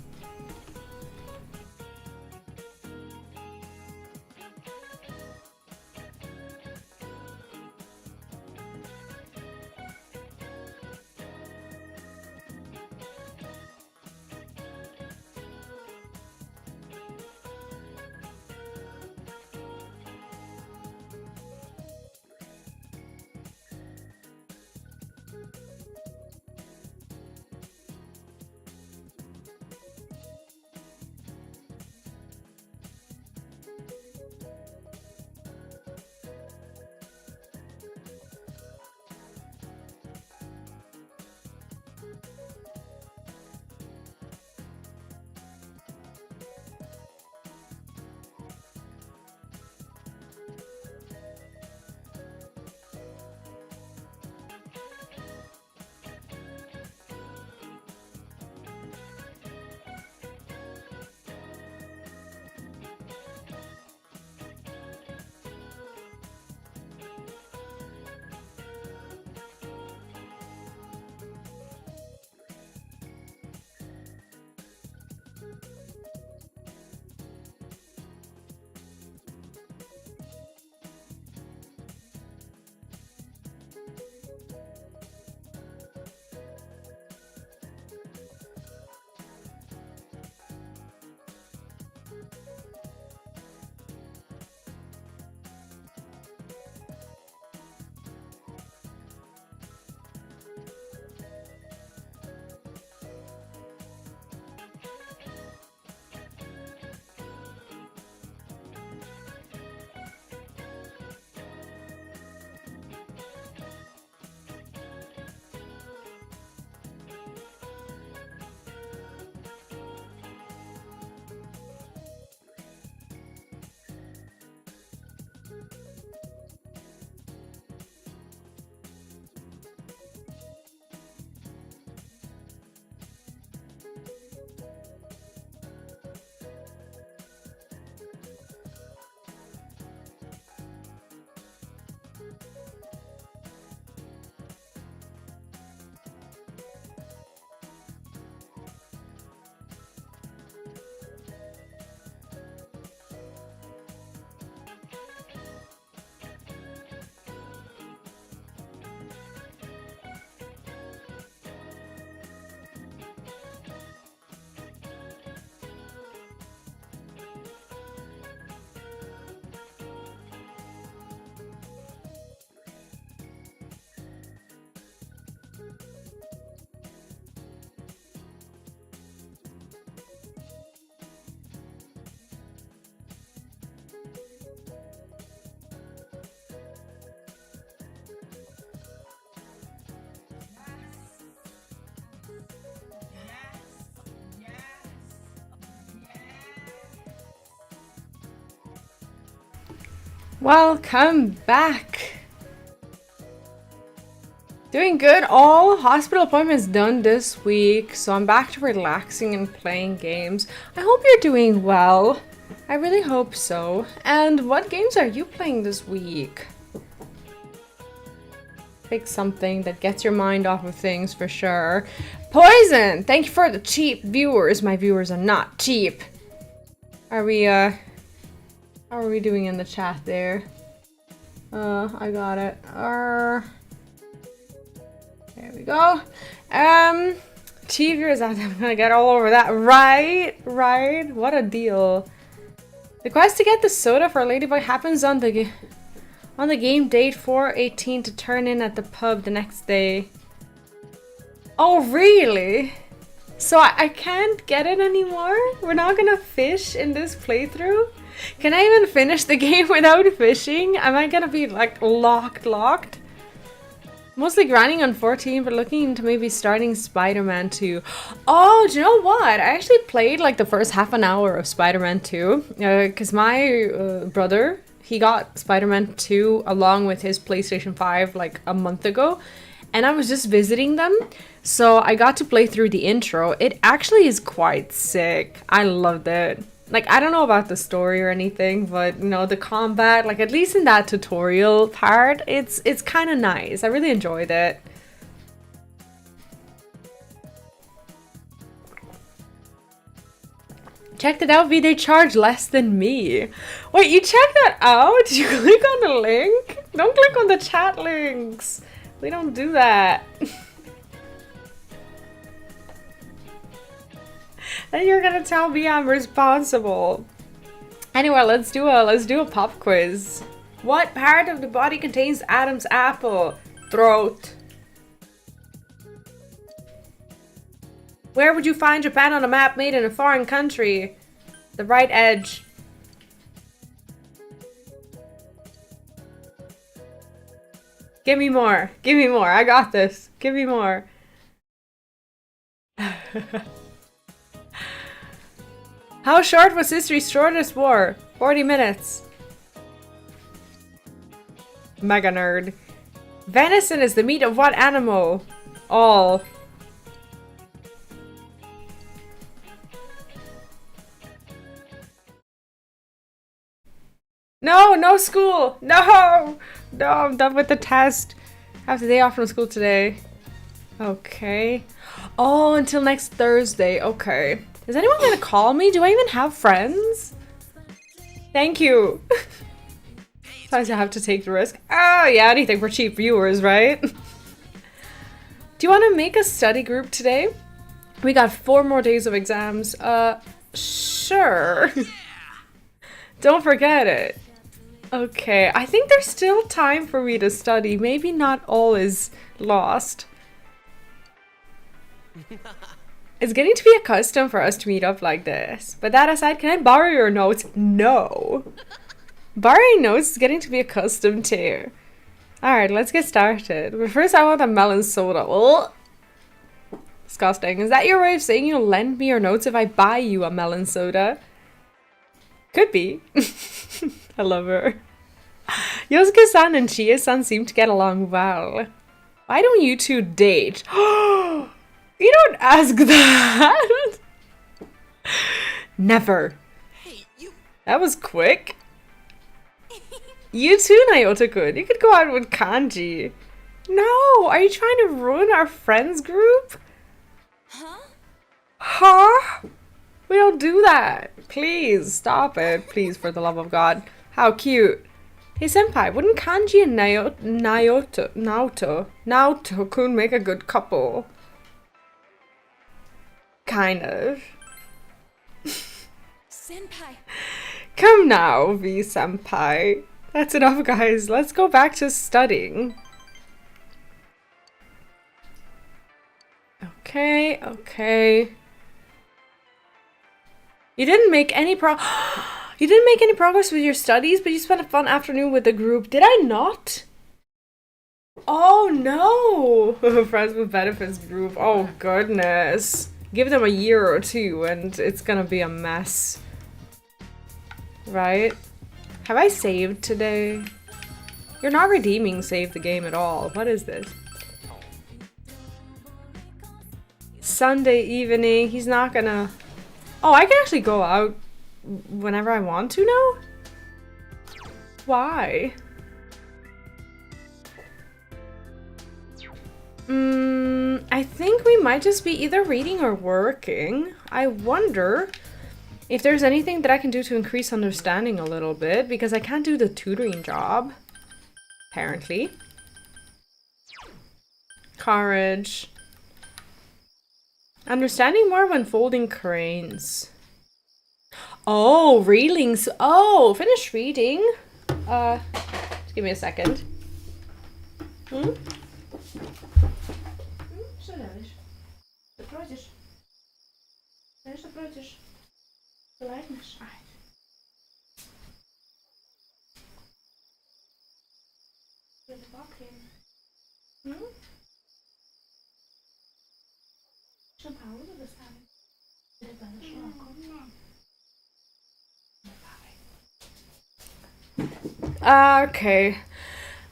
Welcome back. Doing good. All hospital appointments done this week, so I'm back to relaxing and playing games. I hope you're doing well. I really hope so. And what games are you playing this week? Pick something that gets your mind off of things for sure. Poison! Thank you for the cheap viewers. My viewers are not cheap. How are we doing in the chat there? I got it. There we go. Cheap viewers, I'm gonna get all over that. Right? What a deal. The quest to get the soda for Ladyboy happens on the game date 4/18 to turn in at the pub the next day. Oh, really? So I can't get it anymore? We're not gonna fish in this playthrough? Can I even finish the game without fishing? Am I gonna be like locked? Mostly grinding on 14, but looking into maybe starting Spider-Man 2. Oh, do you know what? I actually played like the first half an hour of Spider-Man 2. Because my brother, he got Spider-Man 2 along with his PlayStation 5 like a month ago. And I was just visiting them. So I got to play through the intro. It actually is quite sick. I loved it. Like, I don't know about the story or anything, but, you know, the combat, like, at least in that tutorial part, it's kind of nice. I really enjoyed it. Checked it out, V. They charge less than me. Wait, you checked that out? Did you click on the link? Don't click on the chat links. We don't do that. Then you're gonna tell me I'm responsible. Anyway, let's do a pop quiz. What part of the body contains Adam's apple? Throat. Where would you find Japan on a map made in a foreign country? The right edge. Give me more. Give me more. I got this. Give me more. How short was history's shortest war? 40 minutes. Mega nerd. Venison is the meat of what animal? All. No, no school. No, I'm done with the test. I have the day off from school today. Okay. Oh, until next Thursday. Okay. Is anyone gonna call me? Do I even have friends? Thank you. Sometimes I have to take the risk. Oh, yeah, anything for cheap viewers, right? Do you want to make a study group today? We got 4 more days of exams. Sure. Don't forget it. Okay, I think there's still time for me to study. Maybe not all is lost. It's getting to be a custom for us to meet up like this. But that aside, can I borrow your notes? No. Borrowing notes is getting to be a custom too. Alright, let's get started. But first I want a melon soda. Oh. Disgusting. Is that your way of saying you'll lend me your notes if I buy you a melon soda? Could be. I love her. Yosuke-san and Chie-san seem to get along well. Why don't you two date? You don't ask that! Never. Hey, you. That was quick. You too, Naota-kun. You could go out with Kanji. No! Are you trying to ruin our friends group? Huh? Huh? We don't do that. Please, stop it. Please, for the love of God. How cute. Hey, senpai, wouldn't Kanji and Naoto-kun make a good couple? Kind of. Senpai. Come now, V-senpai. That's enough, guys. Let's go back to studying. Okay, okay. You didn't make any You didn't make any progress with your studies, but you spent a fun afternoon with the group. Did I not? Oh no! Friends with benefits group. Oh goodness. Give them a year or two and it's gonna be a mess. Right? Have I saved today? You're not redeeming save the game at all. What is this? Sunday evening. He's not gonna... Oh, I can actually go out whenever I want to now? Why? I think we might just be either reading or working. I wonder if there's anything that I can do to increase understanding a little bit, because I can't do the tutoring job, apparently. Courage. Understanding more when folding cranes. Oh, reelings. Oh, finish reading. Just give me a second. Okay.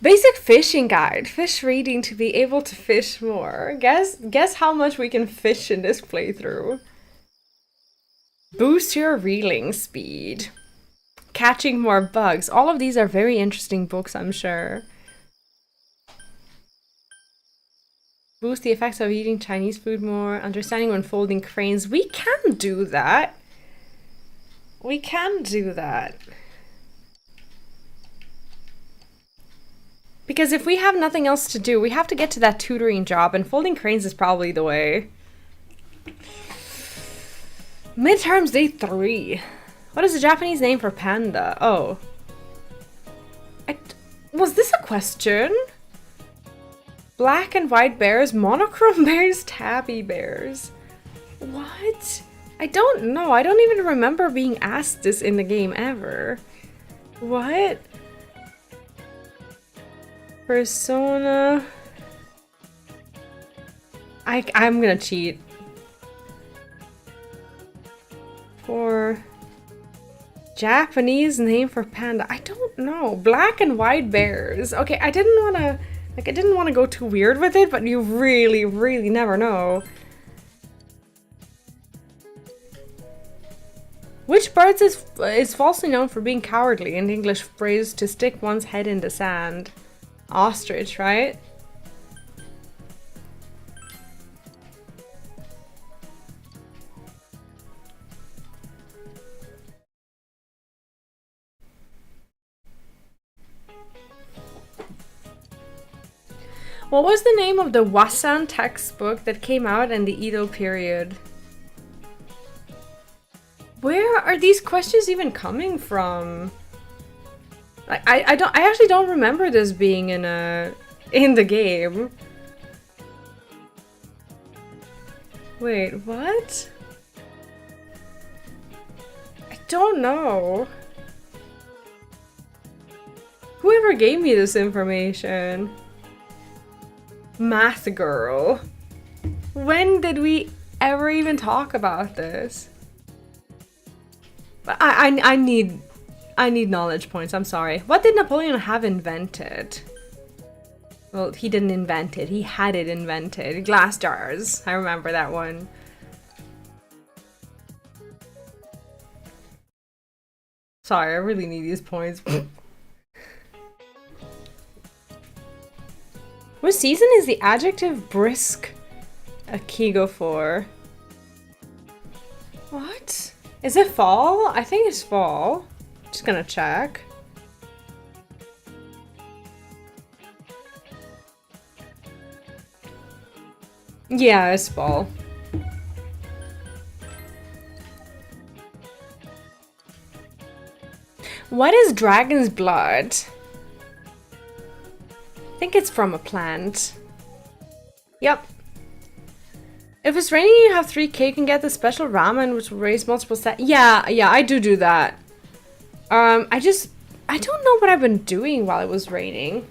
Basic fishing guide. Fish reading to be able to fish more. Guess how much we can fish in this playthrough. Boost your reeling speed. Catching more bugs. All of these are very interesting books, I'm sure. Boost the effects of eating Chinese food more. Understanding when folding cranes. We can do that. We can do that. Because if we have nothing else to do, we have to get to that tutoring job, and folding cranes is probably the way. Midterms day 3. What is the Japanese name for panda? Oh. Was this a question? Black and white bears, monochrome bears, tabby bears. What? I don't know. I don't even remember being asked this in the game ever. What? Persona. I'm gonna cheat. For Japanese name for panda. I don't know. Black and white bears. Okay, I didn't wanna go too weird with it, but you really, really never know. Which bird is falsely known for being cowardly in the English phrase to stick one's head in the sand? Ostrich, right? What was the name of the Wasan textbook that came out in the Edo period? Where are these questions even coming from? I actually don't remember this being in the game. Wait, what? I don't know. Whoever gave me this information? Math girl. When did we ever even talk about this? I need knowledge points, I'm sorry. What did Napoleon have invented? Well, he didn't invent it, he had it invented. Glass jars, I remember that one. Sorry, I really need these points. What season is the adjective brisk Akigo for? What? Is it fall? I think it's fall. Just gonna check. Yeah, it's fall. What is dragon's blood? I think it's from a plant. Yep. If it's raining, you have 3K, you can get the special ramen, which will raise multiple stats. Yeah, I do that. I don't know what I've been doing while it was raining.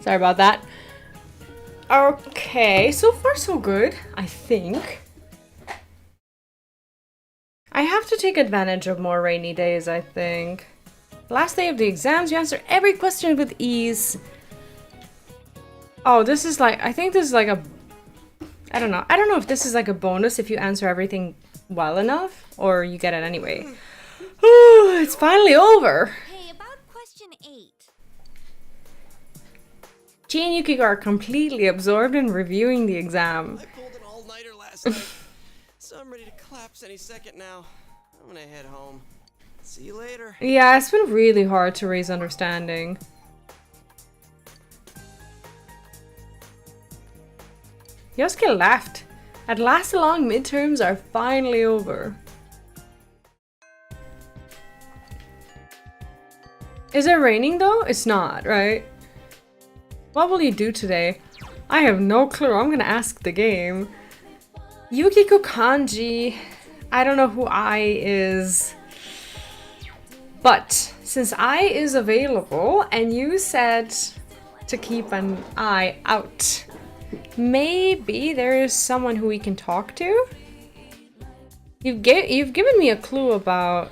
Sorry about that. Okay, so far so good, I think. I have to take advantage of more rainy days, I think. Last day of the exams, you answer every question with ease. Oh, this is like, I think this is like a, I don't know. I don't know if this is like a bonus if you answer everything well enough, or you get it anyway. Ooh, it's finally over. Hey, about question 8. Chi and Yukiko are completely absorbed in reviewing the exam. I pulled an all-nighter last night, so I'm ready to collapse any second now. I'm gonna head home. See you later. Yeah, it's been really hard to raise understanding. Yosuke left. At last, the long midterms are finally over. Is it raining though? It's not, right? What will you do today? I have no clue. I'm gonna ask the game. Yukiko Kanji. I don't know who I is. But since I is available and you said to keep an eye out, maybe there is someone who we can talk to? You've given me a clue about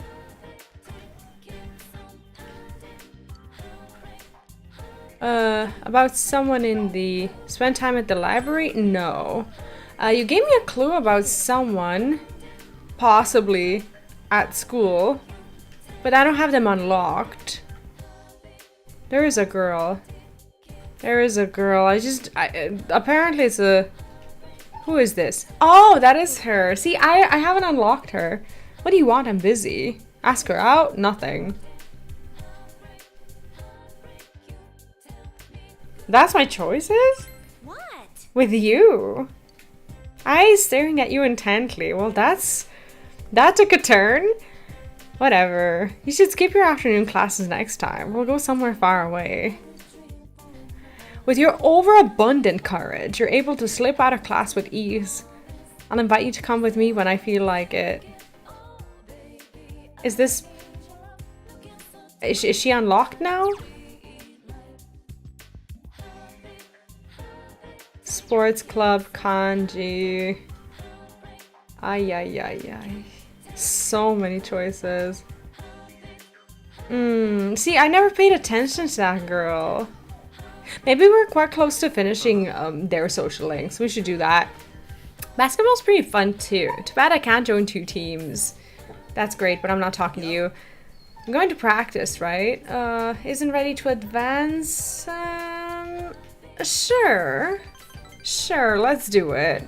someone in the spend time at the library? No. You gave me a clue about someone possibly at school, but I don't have them unlocked. There is a girl. There is a girl. Apparently it's a... Who is this? Oh, that is her. See, I haven't unlocked her. What do you want? I'm busy. Ask her out? Nothing. That's my choices? What? With you. I staring at you intently. Well, that took a turn. Whatever. You should skip your afternoon classes next time. We'll go somewhere far away. With your overabundant courage, you're able to slip out of class with ease. I'll invite you to come with me when I feel like it. Is this... Is she unlocked now? Sports club, kanji. Ay, ay, ay, ay. So many choices. See, I never paid attention to that girl. Maybe we're quite close to finishing their social links. We should do that. Basketball's pretty fun too. Too bad I can't join 2 teams. That's great, but I'm not talking to you. I'm going to practice, right? Isn't ready to advance? Sure. Sure, let's do it.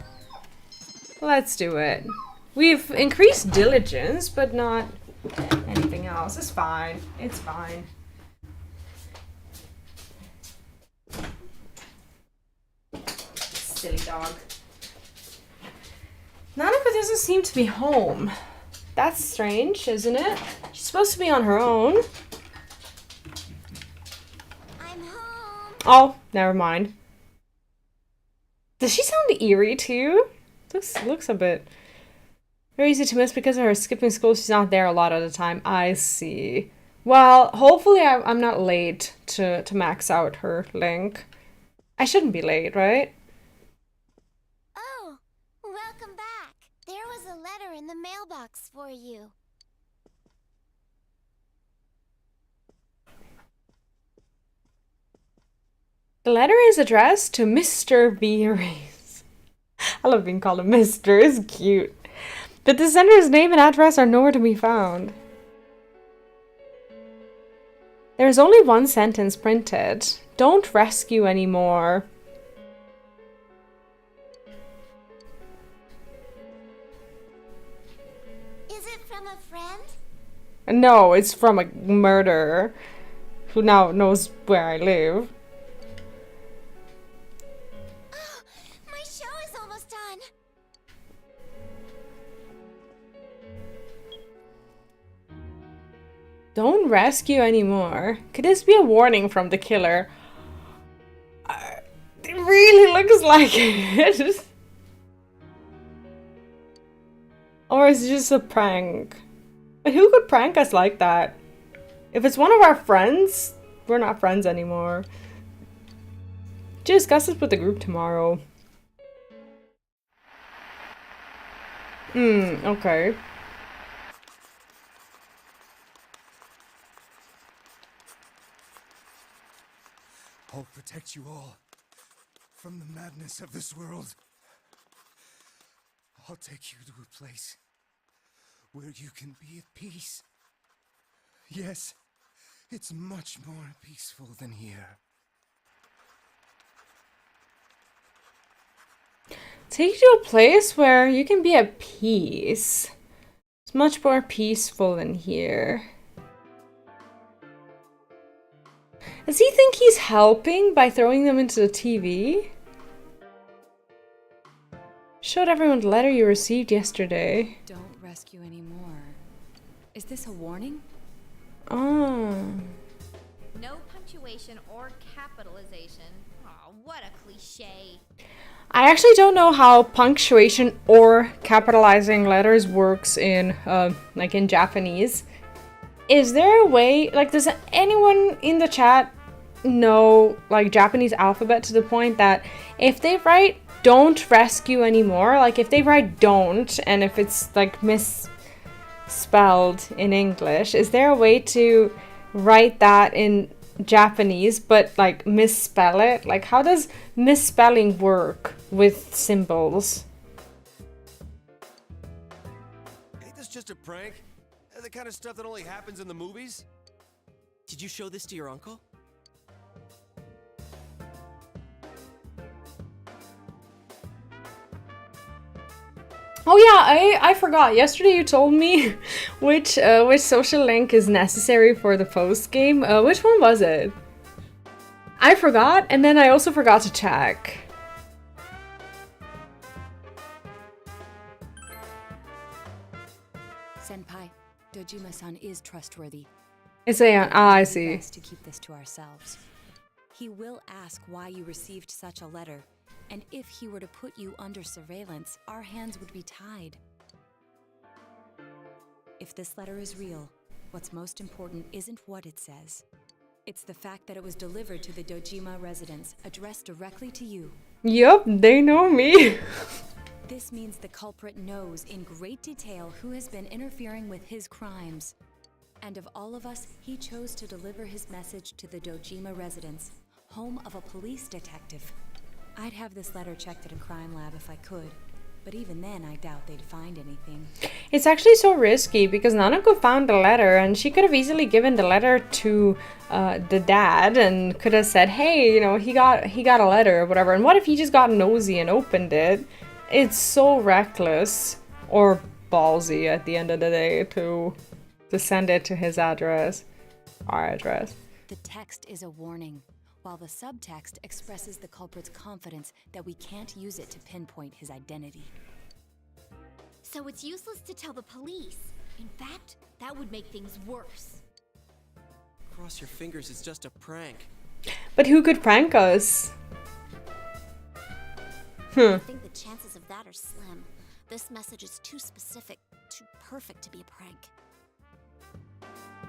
Let's do it. We've increased diligence, but not anything else. It's fine. It's fine. Silly dog. Nanako doesn't seem to be home. That's strange, isn't it? She's supposed to be on her own. I'm home. Oh, never mind. Does she sound eerie too? Looks a bit very easy to miss because of her skipping school. She's not there a lot of the time. I see. Well, hopefully I'm not late to max out her link. I shouldn't be late, right? Oh, welcome back. There was a letter in the mailbox for you. The letter is addressed to Mr. Beeries. I love being called a Mr. It's cute. But the sender's name and address are nowhere to be found. There's only one sentence printed. Don't rescue anymore. Is it from a friend? No, it's from a murderer who now knows where I live. Oh, my show is almost done. Don't rescue anymore. Could this be a warning from the killer? It really looks like it. Or is it just a prank? But who could prank us like that? If it's one of our friends, we're not friends anymore. discuss this with the group tomorrow. Okay. I'll protect you all from the madness of this world. I'll take you to a place where you can be at peace. Yes, it's much more peaceful than here. Take you to a place where you can be at peace. It's much more peaceful than here. Does he think he's helping by throwing them into the TV? Showed everyone the letter you received yesterday. Don't rescue anymore. Is this a warning? Oh. No punctuation or capitalization. Aw, what a cliche. I actually don't know how punctuation or capitalizing letters works in, like in Japanese. Is there a way, like, does anyone in the chat know, like, Japanese alphabet to the point that if they write don't rescue anymore, like, if they write don't, and if it's, like, misspelled in English, is there a way to write that in Japanese, but, like, misspell it? Like, how does misspelling work with symbols? Ain't this just a prank? The kind of stuff that only happens in the movies? Did you show this to your uncle? Oh yeah, I forgot. Yesterday you told me which social link is necessary for the post game. Which one was it? I forgot, and then I also forgot to check. Senpai, Dojima-san is trustworthy. It's a I It would be see. best to keep this to ourselves. He will ask why you received such a letter, and if he were to put you under surveillance, our hands would be tied. If this letter is real, what's most important isn't what it says. It's the fact that it was delivered to the Dojima residence, addressed directly to you. Yup, they know me. This means the culprit knows in great detail who has been interfering with his crimes. And of all of us, he chose to deliver his message to the Dojima residence, home of a police detective. I'd have this letter checked at a crime lab if I could, but even then I doubt they'd find anything. It's actually so risky because Nanako found the letter and she could have easily given the letter to the dad and could have said, hey, you know, he got a letter or whatever. And what if he just got nosy and opened it? It's so reckless or ballsy at the end of the day to send it to his address, our address. The text is a warning, while the subtext expresses the culprit's confidence that we can't use it to pinpoint his identity. So it's useless to tell the police. In fact, that would make things worse. Cross your fingers, it's just a prank. But who could prank us? I think the chances of that are slim. This message is too specific, too perfect to be a prank.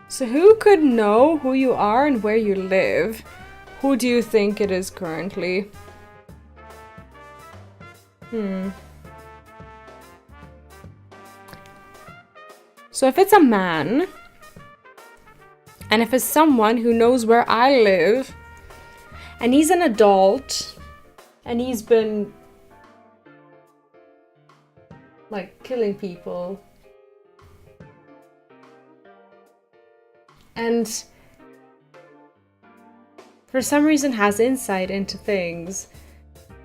So who could know who you are and where you live? Who do you think it is currently? So if it's a man, and if it's someone who knows where I live, and he's an adult, and he's been like killing people, and for some reason has insight into things.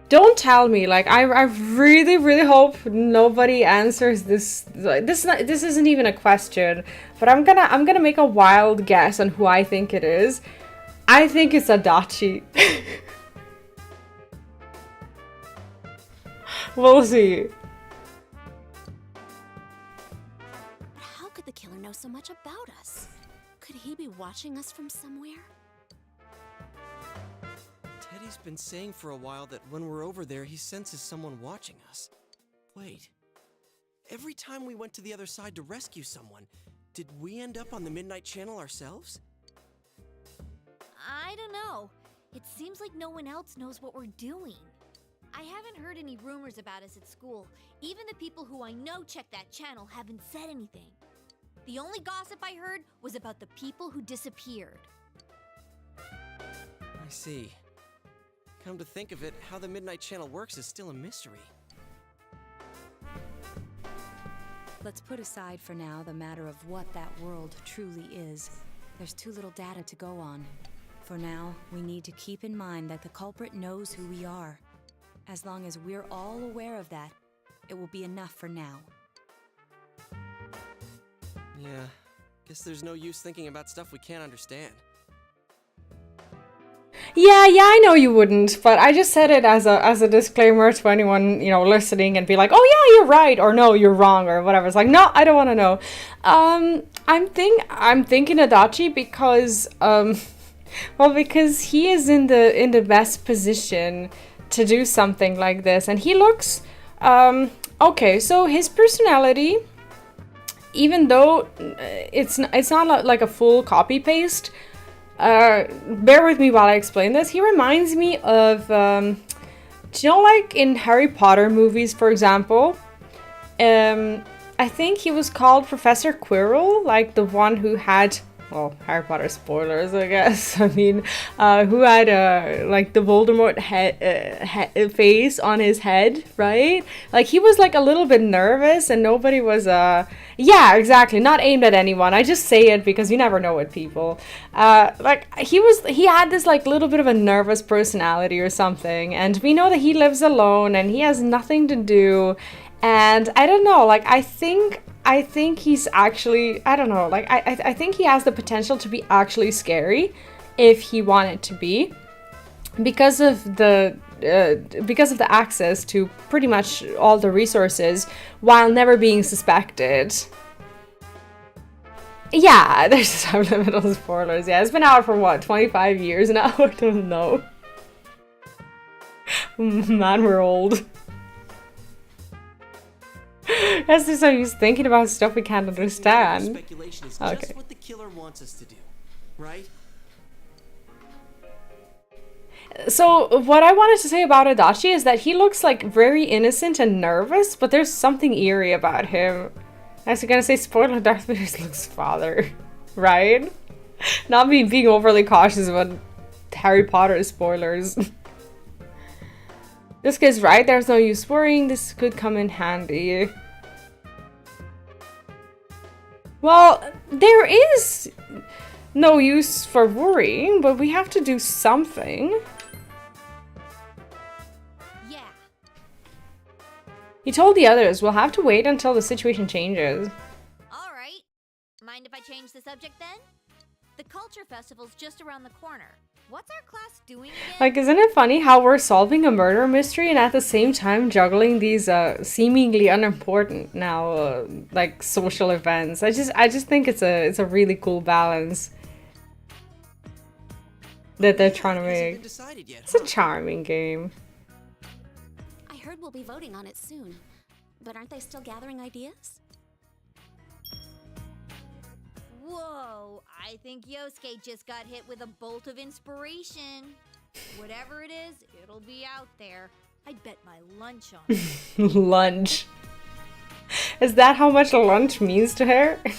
Don't tell me, like, I really, really hope nobody answers this. This isn't even a question, but I'm gonna make a wild guess on who I think it is. I think it's Adachi. We'll see. But how could the killer know so much about us? Could he be watching us from somewhere? Teddy's been saying for a while that when we're over there, he senses someone watching us. Wait. Every time we went to the other side to rescue someone, did we end up on the Midnight Channel ourselves? I don't know. It seems like no one else knows what we're doing. I haven't heard any rumors about us at school. Even the people who I know check that channel haven't said anything. The only gossip I heard was about the people who disappeared. I see. Come to think of it, how the Midnight Channel works is still a mystery. Let's put aside for now the matter of what that world truly is. There's too little data to go on. For now, we need to keep in mind that the culprit knows who we are. As long as we're all aware of that, it will be enough for now. Yeah, guess there's no use thinking about stuff we can't understand. Yeah, I know you wouldn't, but I just said it as a disclaimer to anyone, listening and be like, oh yeah, you're right, or no, you're wrong, or whatever. It's like, no, I don't want to know. I'm thinking Adachi because, because he is in the best position to do something like this, and he looks, okay, so his personality, even though it's not like a full copy paste, bear with me while I explain this. He reminds me of, like in Harry Potter movies, for example, I think he was called Professor Quirrell, like the one who had, well, Harry Potter spoilers, I guess. I mean, who had like the Voldemort head face on his head, right? Like he was like a little bit nervous, and nobody was yeah, exactly, not aimed at anyone. I just say it because you never know with people. Like he had this like little bit of a nervous personality or something, and we know that he lives alone and he has nothing to do. And I don't know, like I think he's actually, I don't know, like I think he has the potential to be actually scary if he wanted to be, because of the access to pretty much all the resources while never being suspected. Yeah, there's time limit on spoilers. Yeah, it's been out for what, 25 years now? I don't know. Man, we're old. That's just so he's thinking about stuff we can't understand. Speculation is just what the killer wants us to do, right? So what I wanted to say about Adachi is that he looks like very innocent and nervous, but there's something eerie about him. I was gonna say spoiler, Darth Vader's Luke's father, right? Not me being overly cautious about Harry Potter spoilers. This kid's right, there's no use worrying, this could come in handy. Well, there is no use for worrying, but we have to do something. Yeah. He told the others, we'll have to wait until the situation changes. Alright. Mind if I change the subject then? The Culture Festival's just around the corner. What's our class doing again? Like, isn't it funny how we're solving a murder mystery and at the same time juggling these seemingly unimportant now like social events? I just think it's a really cool balance that they're trying to make. It's a charming game. I heard we'll be voting on it soon, but aren't they still gathering ideas? Whoa, I think Yosuke just got hit with a bolt of inspiration. Whatever it is, it'll be out there. I'd bet my lunch on it. Lunch. Is that how much lunch means to her? Hey,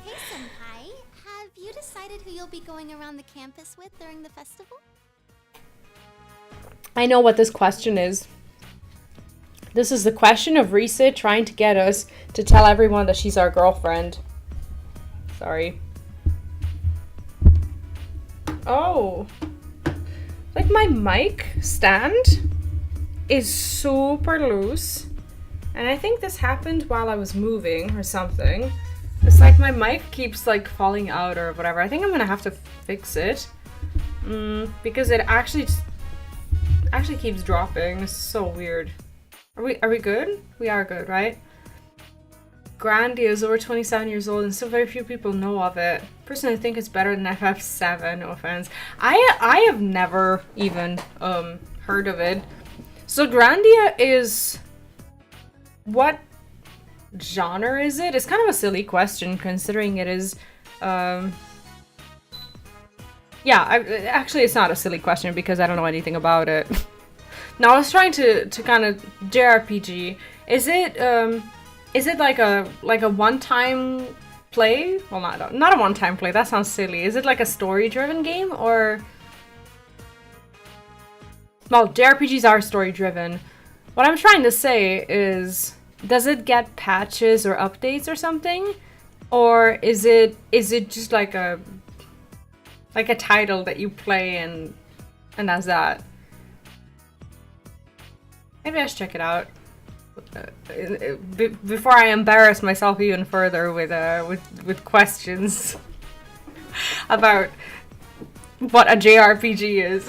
Senpai, have you decided who you'll be going around the campus with during the festival? I know what this question is. This is the question of Risa trying to get us to tell everyone that she's our girlfriend. Sorry. Oh. Like my mic stand is super loose. And I think this happened while I was moving or something. It's like my mic keeps like falling out or whatever. I think I'm gonna have to fix it. Because it actually keeps dropping. It's so weird. Are we good? We are good, right? Grandia is over 27 years old and still very few people know of it. Personally, I think it's better than FF7, no offense. I have never even heard of it. So Grandia is... what genre is it? It's kind of a silly question considering it is... Yeah, actually, it's not a silly question because I don't know anything about it. Now, I was trying to kind of JRPG. Is it like a one-time play? Well, not a one-time play. That sounds silly. Is it like a story-driven game or? Well, JRPGs are story-driven. What I'm trying to say is, does it get patches or updates or something, or is it just like a title that you play and that's that? Maybe I should check it out before I embarrass myself even further with questions about what a JRPG is.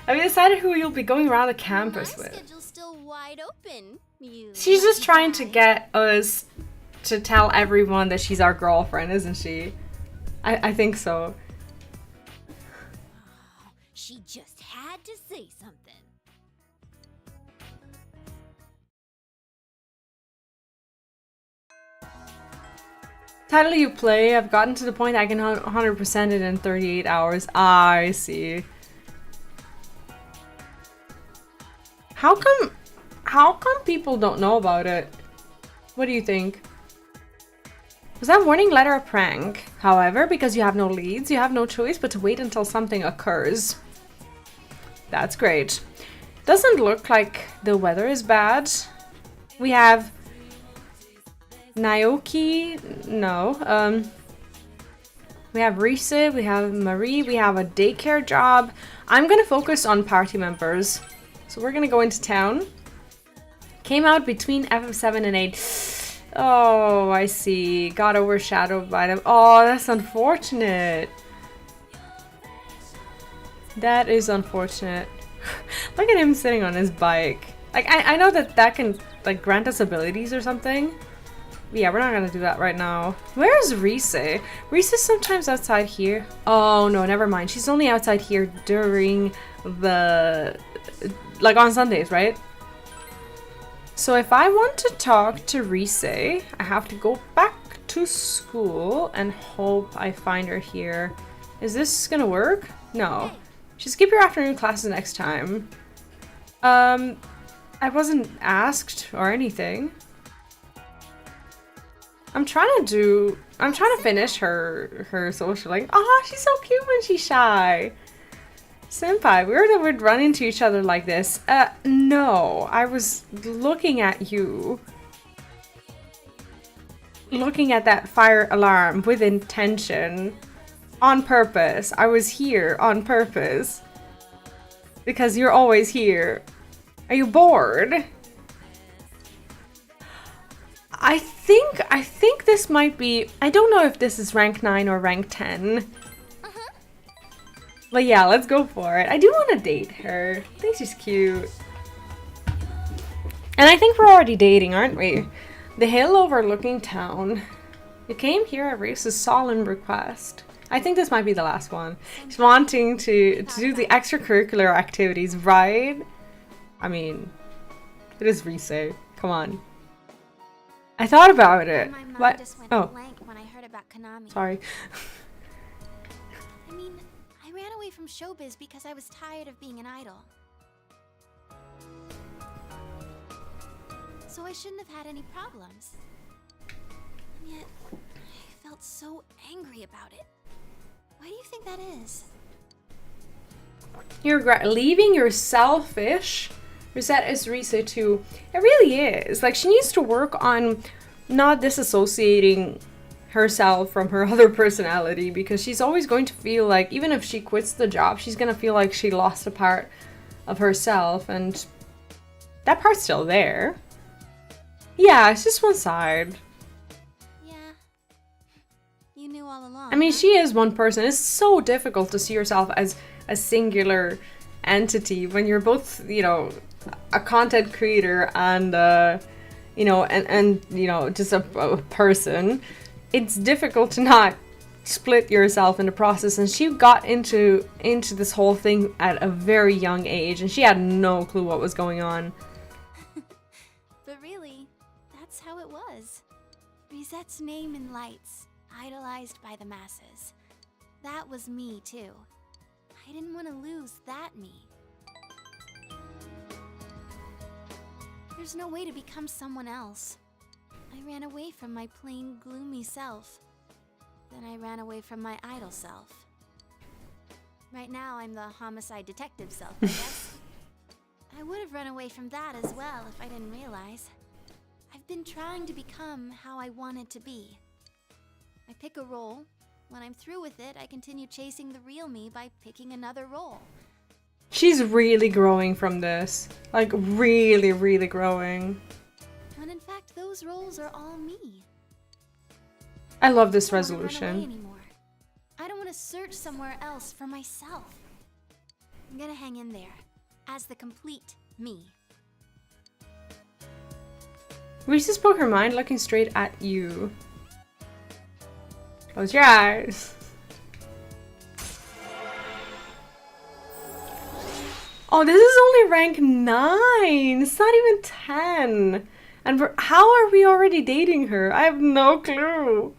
Have you decided who you'll be going around the campus My with? schedule's still wide open. You She's just lucky trying to guy. get us to tell everyone that she's our girlfriend, isn't she? I think so. She just had to say something. Title you play, I've gotten to the point I can 100% it in 38 hours. I see. How come people don't know about it? What do you think? Was that warning letter a prank? However, because you have no leads, you have no choice but to wait until something occurs. That's great. Doesn't look like the weather is bad. We have Naoki, no. We have Risa, we have Marie, we have a daycare job. I'm gonna focus on party members. So we're gonna go into town. Came out between FF7 and 8. Oh, I see. Got overshadowed by them. Oh, that's unfortunate. That is unfortunate. Look at him sitting on his bike. Like, I know that can, like, grant us abilities or something. But yeah, we're not gonna do that right now. Where's Risa? Risa's sometimes outside here. Oh, no, never mind. She's only outside here during the... like, on Sundays, right? So if I want to talk to Risa, I have to go back to school and hope I find her here. Is this gonna work? No. Just skip your afternoon classes next time. I wasn't asked or anything. I'm trying to finish her socialing. Oh, she's so cute when she's shy. Senpai, weird that we'd run into each other like this. No. I was looking at you. Looking at that fire alarm with intention. On purpose. I was here on purpose. Because you're always here. Are you bored? I think this might be... I don't know if this is rank 9 or rank 10. But yeah, let's go for it. I do want to date her. I think she's cute. And I think we're already dating, aren't we? The hill overlooking town. You came here at Race's solemn request. I think this might be the last one. She's wanting to do the extracurricular activities, right? I mean, it is Rise. Come on. I thought about it. My mind What? just went Oh, blank when I heard about Konami. sorry. I mean, I ran away from showbiz because I was tired of being an idol. So I shouldn't have had any problems. And yet, I felt so angry about it. Why do you think that is? You regret leaving, you're selfish. Rosette is Risa too. It really is. Like, she needs to work on not disassociating herself from her other personality, because she's always going to feel like, even if she quits the job, she's gonna feel like she lost a part of herself, and that part's still there. Yeah, it's just one side. Yeah. You knew all along. I mean, huh? she is one person. It's so difficult to see yourself as a singular entity when you're both, you know, a content creator and you know, and you know, just a person. It's difficult to not split yourself in the process, and she got into this whole thing at a very young age, and she had no clue what was going on. But really, that's how it was. Risette's name in lights, idolized by the masses. that was me too. I didn't want to lose that me. There's no way to become someone else. I ran away from my plain, gloomy self. Then I ran away from my idol self. Right now, I'm the homicide detective self, I guess. I would have run away from that as well if I didn't realize. I've been trying to become how I wanted to be. I pick a role. When I'm through with it, I continue chasing the real me by picking another role. She's really growing from this. Like, really, really growing. When in fact, those roles are all me. I love this I don't wanna run away resolution. anymore. I don't want to search somewhere else for myself. I'm gonna hang in there as the complete me. Reese spoke her mind, looking straight at you. Close your eyes. Oh, this is only rank 9. It's not even 10. And how are we already dating her? I have no clue.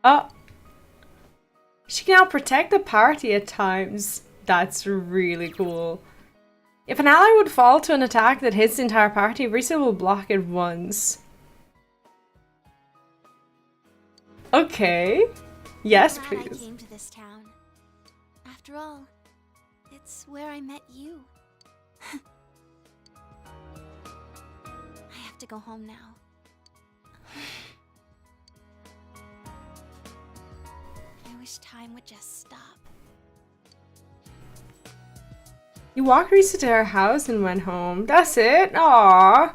Oh. She can now protect the party at times. That's really cool. If an ally would fall to an attack that hits the entire party, Risa will block it once. Okay. Yes, Glad please. I came to this town. After all, it's where I met you. I have to go home now. I wish time would just stop. You walked Risa to her house and went home. That's it? Aww.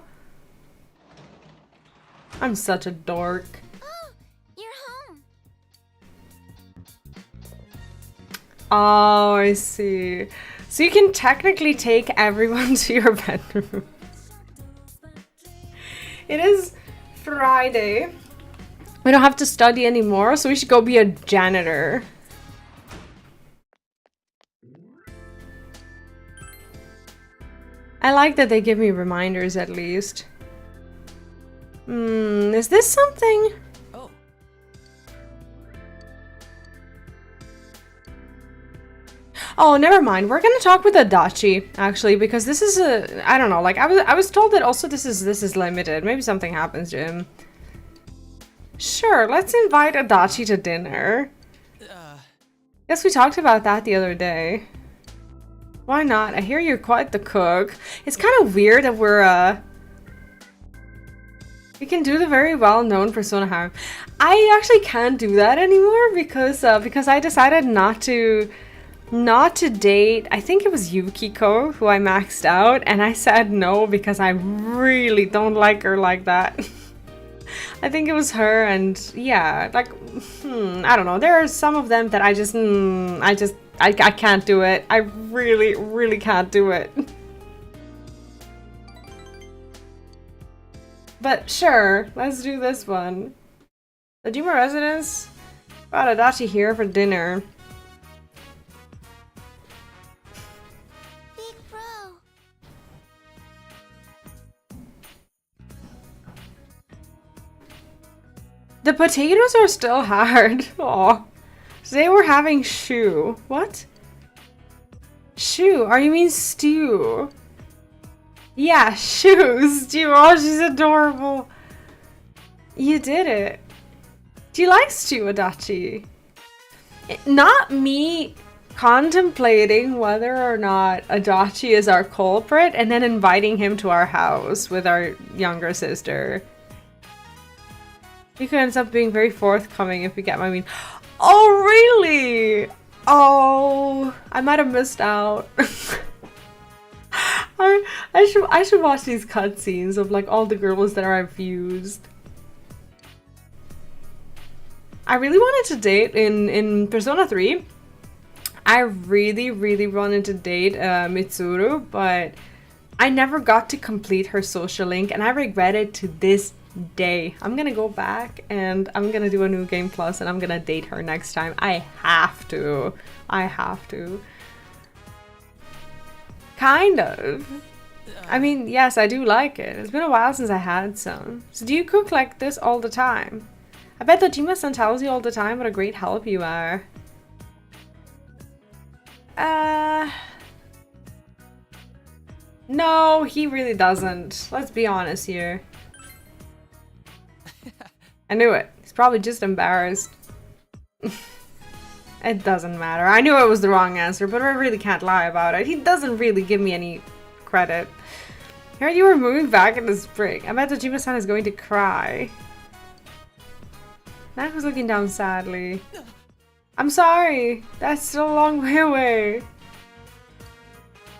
I'm such a dork. Oh, you're home. Oh, I see. So you can technically take everyone to your bedroom. It is Friday. We don't have to study anymore, so we should go be a janitor. I like that they give me reminders at least. Is this something? Oh, Oh, never mind. We're gonna talk with Adachi actually, because this is I don't know. Like I was told that also this is limited. Maybe something happens to him. Sure, let's invite Adachi to dinner. Guess we talked about that the other day. Why not? I hear you're quite the cook. It's kind of weird that we can do the very well-known Persona harem. I actually can't do that anymore because I decided not to date. I think it was Yukiko who I maxed out, and I said no because I really don't like her like that. I think it was her, and yeah, like I don't know. There are some of them that I can't do it. I really can't do it. But sure, let's do this one. The Dojima residence brought Adachi here for dinner. Big bro. The potatoes are still hard. Aw. Today we're having shu. What? Shu? Or you mean stew? Yeah, shu, stew. Oh, she's adorable. You did it. Do you like stew, Adachi? Not me contemplating whether or not Adachi is our culprit and then inviting him to our house with our younger sister. You could end up being very forthcoming if you get my mean. Oh, really? Oh, I might have missed out. I should watch these cutscenes of like all the girls that are abused. I really wanted to date in Persona 3. I really wanted to date Mitsuru, but I never got to complete her social link, and I regret it to this day. I'm gonna go back and I'm gonna do a new game plus and I'm gonna date her next time. I have to. Kind of. I mean, yes, I do like it. It's been a while since I had some. So do you cook like this all the time? I bet Dojima-san tells you all the time what a great help you are. No, he really doesn't. Let's be honest here. I knew it. He's probably just embarrassed. It doesn't matter. I knew it was the wrong answer, but I really can't lie about it. He doesn't really give me any credit. I heard you were moving back in the spring. I bet Dojima-san is going to cry. Nako's looking down sadly. I'm sorry. That's still a long way away.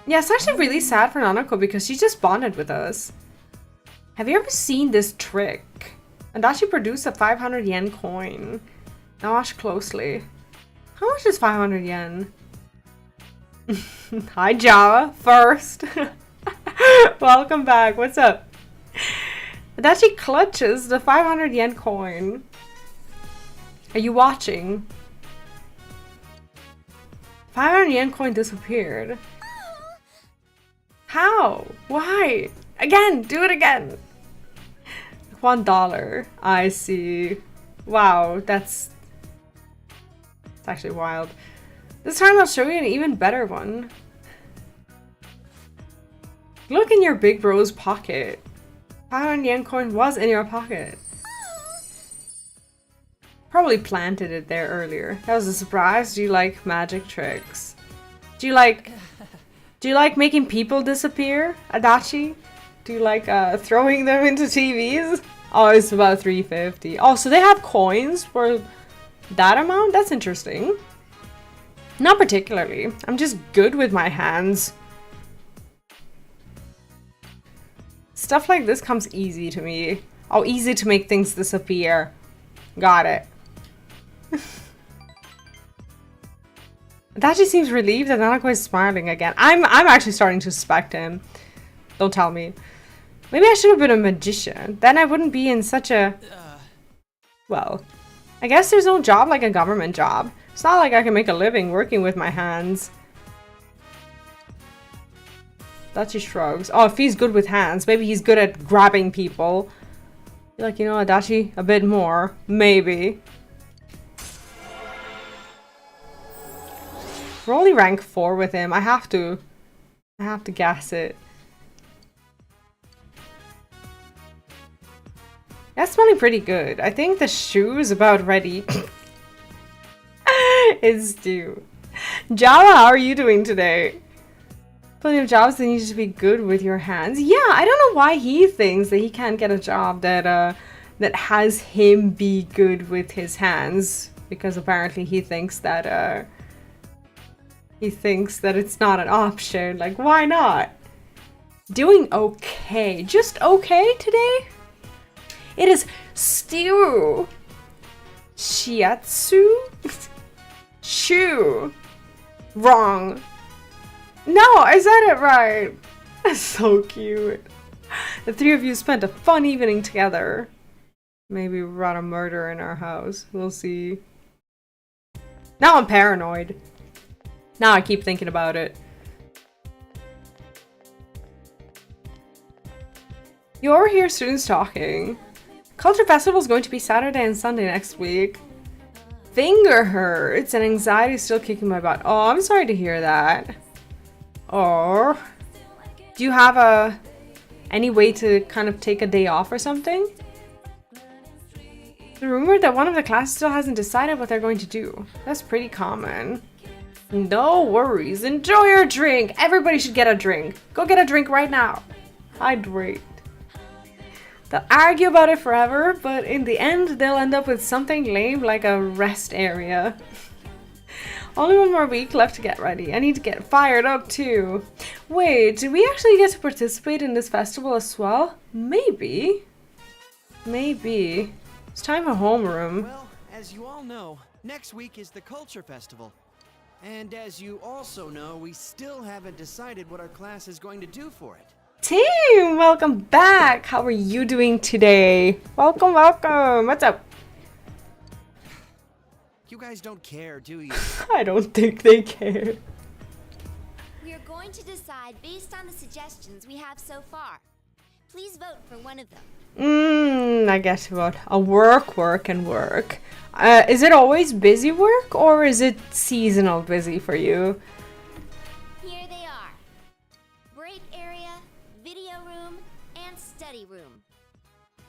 Yeah, it's actually really sad for Nanako because she just bonded with us. Have you ever seen this trick? And actually produced a 500 yen coin. Now watch closely. How much is 500 yen? Hi Java, first. Welcome back, what's up? Adachi clutches the 500 yen coin. Are you watching? 500 yen coin disappeared. How? Why? Again, do it again. $1. I see. Wow, that's actually wild. This time I'll show you an even better one. Look in your big bro's pocket. 500 yen coin was in your pocket. Probably planted it there earlier. That was a surprise. Do you like magic tricks? Do you like making people disappear, Adachi? Do you like throwing them into TVs? Oh, it's about 350. Oh, so they have coins for that amount? That's interesting. Not particularly. I'm just good with my hands. Stuff like this comes easy to me. Oh, easy to make things disappear. Got it. Adachi seems relieved that Nanako is smiling again. I'm actually starting to suspect him. Don't tell me. Maybe I should have been a magician. Then I wouldn't be in such a... Well, I guess there's no job like a government job. It's not like I can make a living working with my hands. Adachi shrugs. Oh, if he's good with hands, maybe he's good at grabbing people. You're like, you know, Adachi, a bit more. Maybe. We're only rank 4 with him. I have to guess it. That's smelling pretty good. I think the shoe is about ready. It's due. Java, how are you doing today? Plenty of jobs that need to be good with your hands. Yeah, I don't know why he thinks that he can't get a job that that has him be good with his hands. Because apparently he thinks that it's not an option. Like, why not? Doing okay. Just okay today? It is stew. Shiatsu? Shoe. Wrong. No, I said it right. That's so cute. The three of you spent a fun evening together. Maybe we brought a murder in our house. We'll see. Now I'm paranoid. Now I keep thinking about it. You overhear students talking. Culture Festival is going to be Saturday and Sunday next week. Finger hurts and anxiety is still kicking my butt. Oh, I'm sorry to hear that. Or do you have any way to kind of take a day off or something? The rumor that one of the classes still hasn't decided what they're going to do. That's pretty common. No worries. Enjoy your drink. Everybody should get a drink. Go get a drink right now. Hydrate. They'll argue about it forever, but in the end, they'll end up with something lame like a rest area. Only one more week left to get ready. I need to get fired up too. Wait, do we actually get to participate in this festival as well? Maybe. Maybe. It's time for homeroom. Well, as you all know, next week is the Culture Festival. And as you also know, we still haven't decided what our class is going to do for it. Team, welcome back. How are you doing today? Welcome, welcome. What's up? You guys don't care, do you? I don't think they care. We are going going to decide based on the suggestions we have so far. Please vote for one of them. I guess what? A work. Is it always busy work or is it seasonal busy for you? Here they are. Break area, video room, and study room.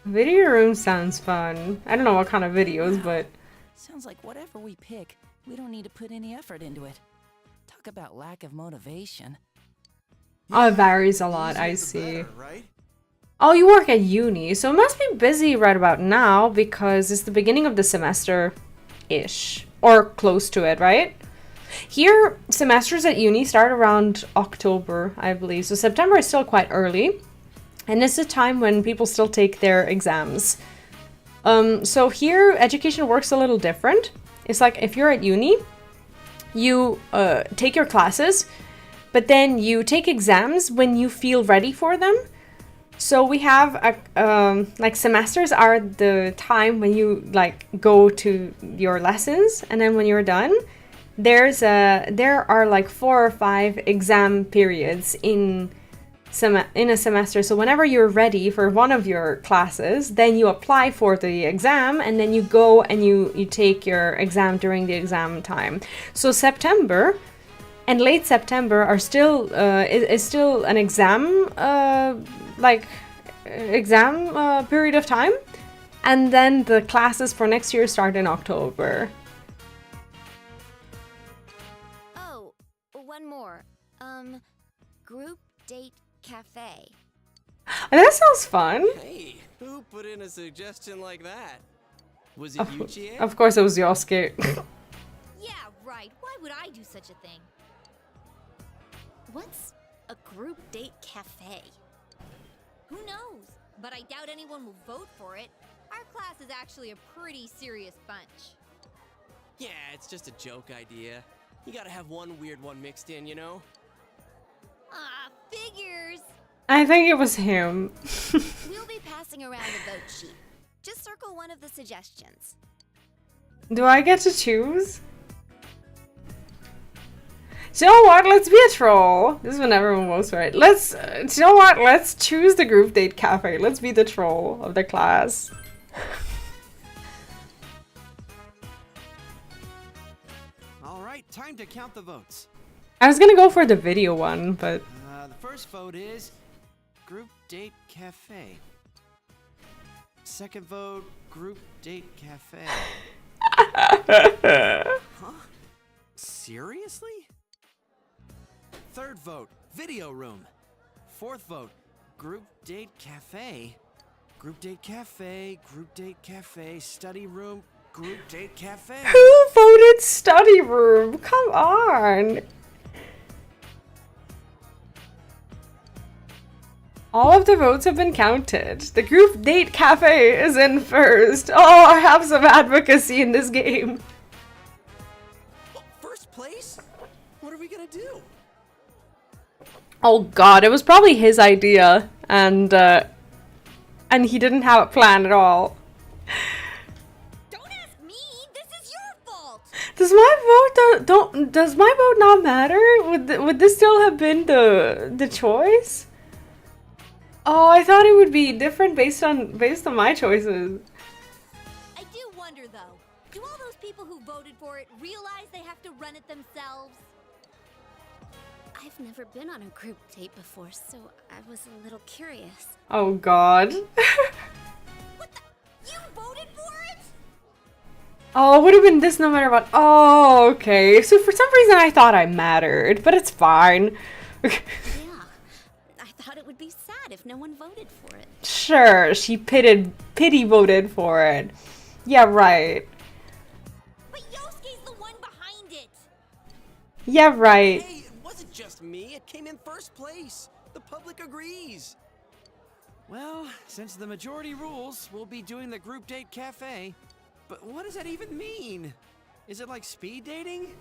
Video room sounds fun. I don't know what kind of videos, but Sounds like whatever we pick, we don't need to put any effort into it. Talk about lack of motivation. oh, it varies a lot. Easier I the see. better, right? Oh, you work at uni, so it must be busy right about now because it's the beginning of the semester-ish, or close to it, right? Here, semesters at uni start around October, I believe, so September is still quite early, and it's a time when people still take their exams. So here, education works a little different. It's like if you're at uni, you take your classes, but then you take exams when you feel ready for them. So we have like semesters are the time when you like go to your lessons, and then when you're done, there are like 4 or 5 exam periods in a semester. So whenever you're ready for one of your classes, then you apply for the exam, and then you go and you take your exam during the exam time. So September and late September are still is still an exam period of time, and then the classes for next year start in October. Oh, one more. Group date cafe. That sounds fun. Hey, who put in a suggestion like that? Was it you, Chie? Of course it was Yosuke. Yeah, right. Why would I do such a thing? What's a group date cafe? Who knows? But I doubt anyone will vote for it. Our class is actually a pretty serious bunch. Yeah, it's just a joke idea. You gotta have one weird one mixed in, you know? Ah, figures! I think it was him. We'll be passing around a vote sheet. Just circle one of the suggestions. Do I get to choose? So you know what? Let's be a troll. This is when everyone votes for it. Let's. You know what? Let's choose the group date cafe. Let's be the troll of the class. All right, time to count the votes. I was gonna go for the video one, but The first vote is Group Date Cafe. Second vote, Group Date Cafe. Huh? Seriously? Third vote, Video Room. Fourth vote, Group Date Cafe. Group Date Cafe, Group Date Cafe, Study Room, Group Date Cafe. who voted study room? Come on. All of the votes have been counted. The group date cafe is in first. Oh, I have some advocacy in this game. Oh, first place? What are we gonna do? Oh god, it was probably his idea, and he didn't have a plan at all. Don't ask me! This is your fault! Does my vote not matter? Would this still have been the choice? Oh, I thought it would be different based on my choices. I do wonder though, do all those people who voted for it realize they have to run it themselves? I've never been on a group date before, so I was a little curious. Oh god. What the? You voted for it? Oh, it would have been this no matter what. Oh, okay. So for some reason I thought I mattered, but it's fine. Yeah, I thought it would be sad if no one voted for it. Sure, she pity voted for it. Yeah, right. But Yosuke's the one behind it! Yeah, right. Hey, it wasn't just me. It came in first place. The public agrees. Well, since the majority rules, we'll be doing the Group Date Cafe. But what does that even mean? Is it like speed dating?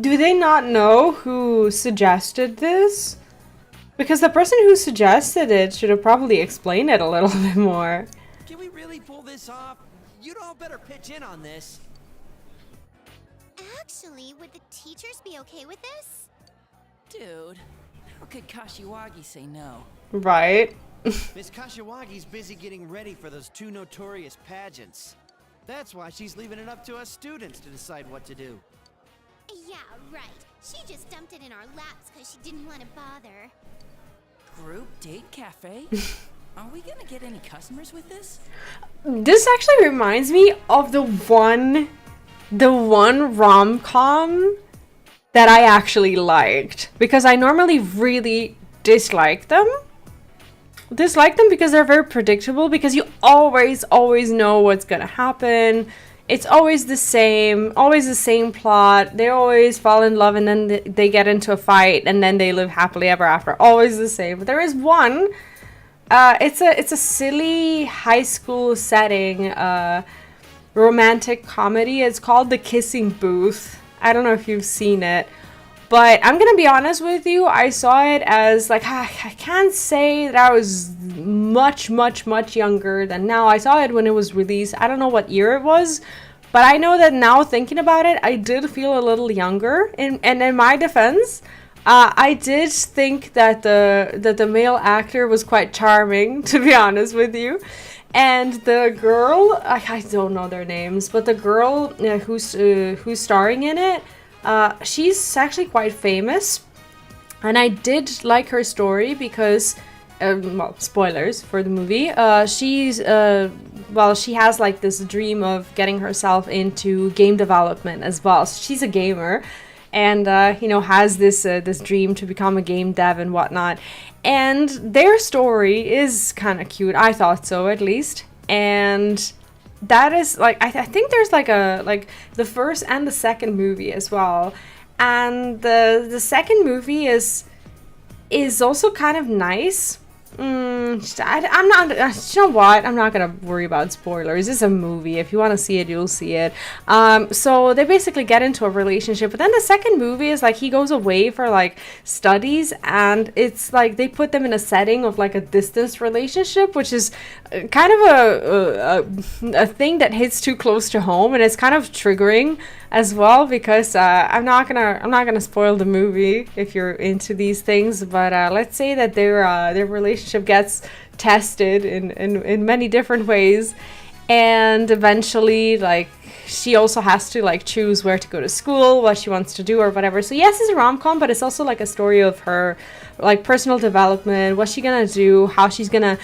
Do they not know who suggested this? Because the person who suggested it should have probably explained it a little bit more. Can we really pull this off? You'd all better pitch in on this. Actually, would the teachers be okay with this? Dude, how could Kashiwagi say no? Right? Miss Kashiwagi's busy getting ready for those 2 notorious pageants. That's why she's leaving it up to us students to decide what to do. Yeah, right. She just dumped it in our laps because she didn't want to bother. Group date cafe? Are we gonna get any customers with this? This actually reminds me of the one rom-com that I actually liked, because I normally really dislike them. Because they're very predictable, because you always know what's gonna happen. It's always the same plot. They always fall in love and then they get into a fight and then they live happily ever after. Always the same. But there is one. It's a silly high school setting romantic comedy. It's called The Kissing Booth. I don't know if you've seen it. But I'm gonna be honest with you, I saw it as, like, I can't say that I was much younger than now. I saw it when it was released. I don't know what year it was, but I know that now thinking about it, I did feel a little younger. And in my defense, I did think that the male actor was quite charming, to be honest with you. And the girl, I don't know their names, but the girl who's starring in it, she's actually quite famous, and I did like her story because, well, spoilers for the movie. She has like this dream of getting herself into game development as well. So she's a gamer, and has this dream to become a game dev and whatnot. And their story is kind of cute. I thought so, at least. And that is like, I think there's like the first and the second movie as well, and the second movie is also kind of nice. I'm not, you know what, I'm not gonna worry about spoilers. It's a movie. If you want to see it, you'll see it. So they basically get into a relationship, but then the second movie is like he goes away for like studies, and it's like they put them in a setting of like a distance relationship, which is kind of a thing that hits too close to home, and it's kind of triggering as well, because I'm not gonna spoil the movie if you're into these things, but let's say that their relationship gets tested in many different ways, and eventually, like, she also has to like choose where to go to school, what she wants to do, or whatever. So yes, it's a rom-com, but it's also like a story of her like personal development, what she's gonna do, how she's gonna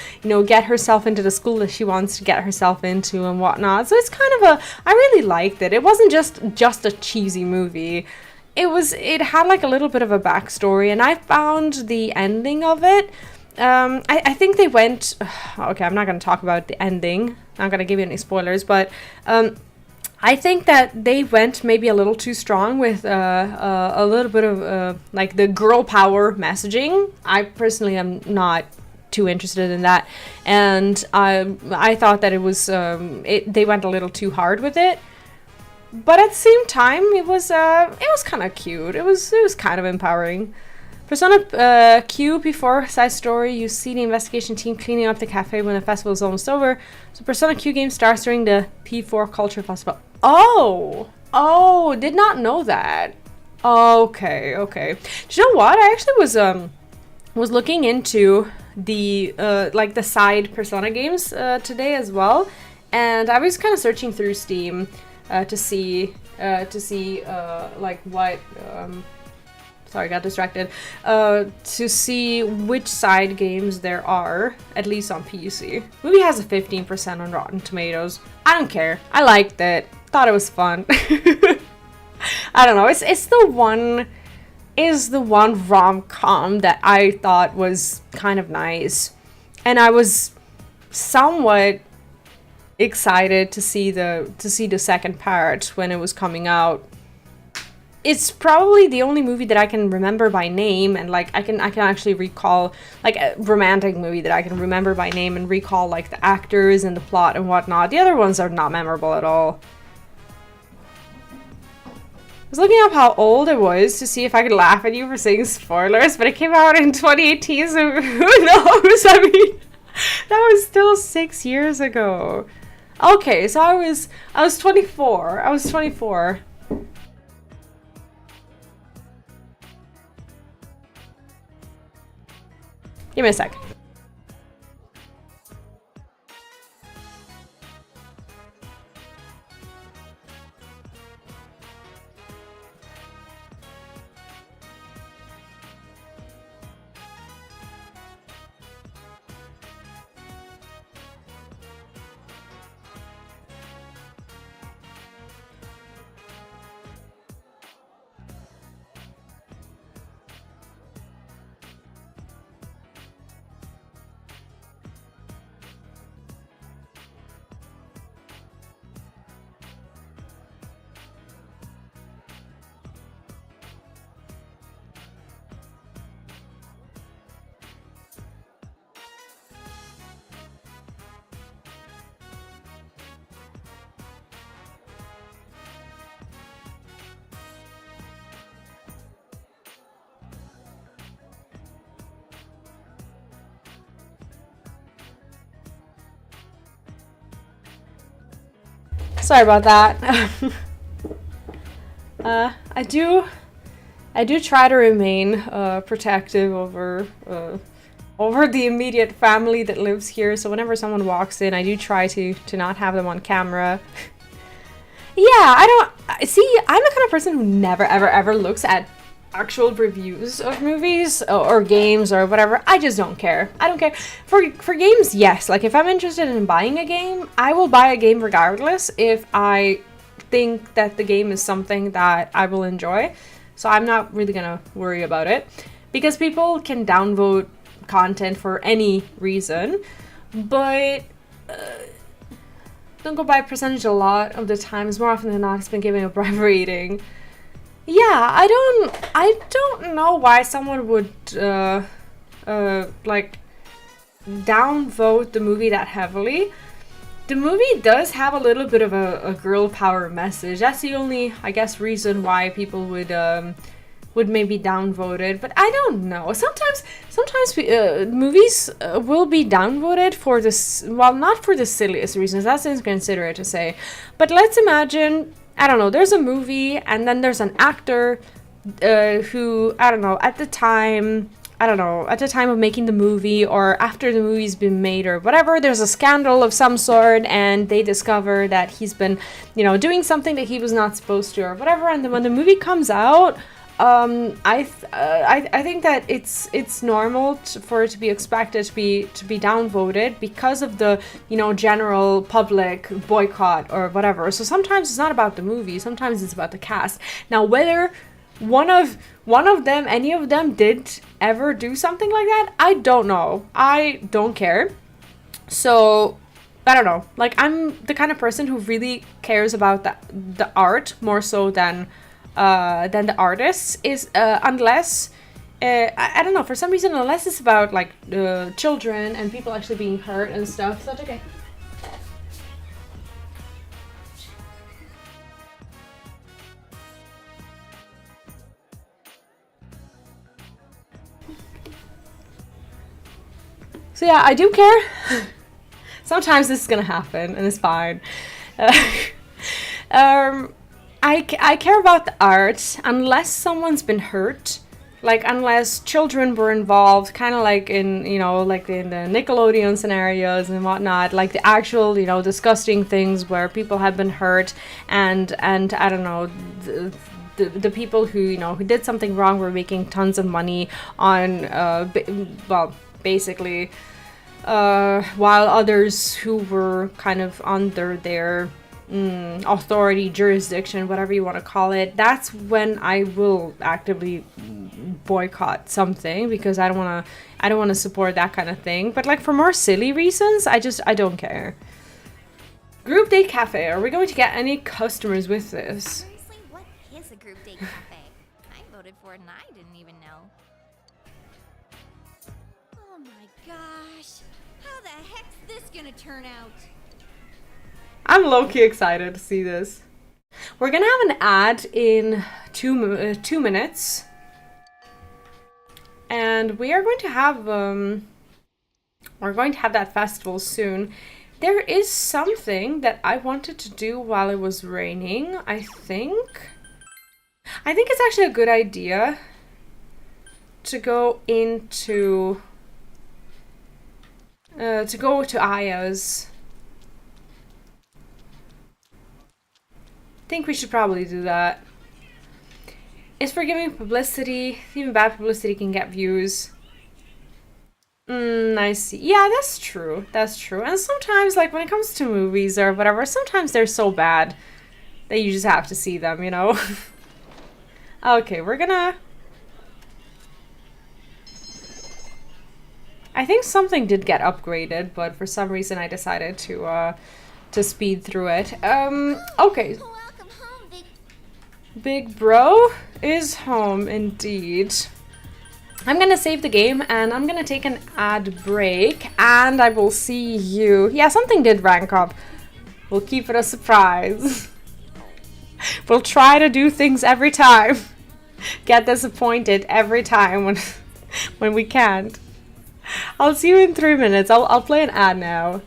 get herself into the school that she wants to get herself into and whatnot. So it's kind of I really liked it. It wasn't just a cheesy movie. It had like a little bit of a backstory, and I found the ending of it, I think they went okay, I'm not going to talk about the ending, not going to give you any spoilers, but I think that they went maybe a little too strong with a little bit of like the girl power messaging. I personally am not too interested in that, and I thought that it was they went a little too hard with it. But at the same time, it was kind of cute. It was kind of empowering. Persona Q, before side story, you see the investigation team cleaning up the cafe when the festival is almost over. So Persona Q game starts during the P4 Culture Festival. Oh, did not know that. Okay. Do you know what? I actually was looking into the like the side Persona games today as well, and I was kind of searching through Steam to see like what. Sorry, got distracted. To see which side games there are, at least on PC. Movie has a 15% on Rotten Tomatoes. I don't care. I liked it. Thought it was fun. I don't know. It's the one rom-com that I thought was kind of nice, and I was somewhat excited to see the second part when it was coming out. It's probably the only movie that I can remember by name, and like I can actually recall, like a romantic movie that I can remember by name and recall like the actors and the plot and whatnot. The other ones are not memorable at all. I was looking up how old it was to see if I could laugh at you for saying spoilers, but it came out in 2018, so who knows? I mean, that was still 6 years ago. Okay, so I was 24. I was 24. Give me a sec. Sorry about that. I do try to remain protective over the immediate family that lives here. So whenever someone walks in, I do try to not have them on camera. Yeah, I don't see. I'm the kind of person who never ever looks at actual reviews of movies or games or whatever. I just don't care. I don't care. For games, yes. Like if I'm interested in buying a game, I will buy a game regardless if I think that the game is something that I will enjoy. So I'm not really gonna worry about it because people can downvote content for any reason, but don't go by percentage a lot of the times. More often than not, it's been giving a bribe rating. Yeah, I don't know why someone would like downvote the movie that heavily. The movie does have a little bit of a girl power message. That's the only, I guess, reason why people would maybe downvote it. But I don't know. Sometimes movies will be downvoted for this. Well, not for the silliest reasons. That's inconsiderate to say. But let's imagine, I don't know, there's a movie and then there's an actor who, I don't know, at the time of making the movie or after the movie's been made or whatever, there's a scandal of some sort and they discover that he's been, doing something that he was not supposed to or whatever. And then when the movie comes out, I think that it's normal for it to be expected to be downvoted because of the general public boycott or whatever. So sometimes it's not about the movie, sometimes it's about the cast. Now whether one of them, any of them, did ever do something like that, I don't know. I don't care. So I don't know. Like I'm the kind of person who really cares about the art more so than the artists is unless I don't know, for some reason, unless it's about like children and people actually being hurt and stuff. So that's okay. So yeah, I do care. Sometimes this is gonna happen and it's fine. I care about the art unless someone's been hurt, like unless children were involved, kind of like in like in the Nickelodeon scenarios and whatnot, like the actual disgusting things where people have been hurt and I don't know, the people who who did something wrong were making tons of money on basically while others who were kind of under their authority, jurisdiction, whatever you want to call it, that's when I will actively boycott something because I don't want to support that kind of thing. But like for more silly reasons, I don't care. Group date cafe. Are we going to get any customers with this? Seriously, what is a group date cafe? I voted for it and I didn't even know. Oh my gosh. How the heck's this gonna turn out? I'm low-key excited to see this. We're gonna have an ad in 2 minutes. And we are going to have that festival soon. There is something that I wanted to do while it was raining, I think it's actually a good idea to go into to go to Aya's. Think we should probably do that. It's for giving publicity. Even bad publicity can get views. I see. Yeah, that's true. That's true. And sometimes, like, when it comes to movies or whatever, sometimes they're so bad that you just have to see them, you know? Okay, we're gonna... I think something did get upgraded, but for some reason I decided to speed through it. Okay. Welcome home, Big bro is home indeed. I'm gonna save the game and I'm gonna take an ad break and I will see you. Yeah, something did rank up. We'll keep it a surprise. We'll try to do things every time. Get disappointed every time when we can't. I'll see you in 3 minutes. I'll play an ad now.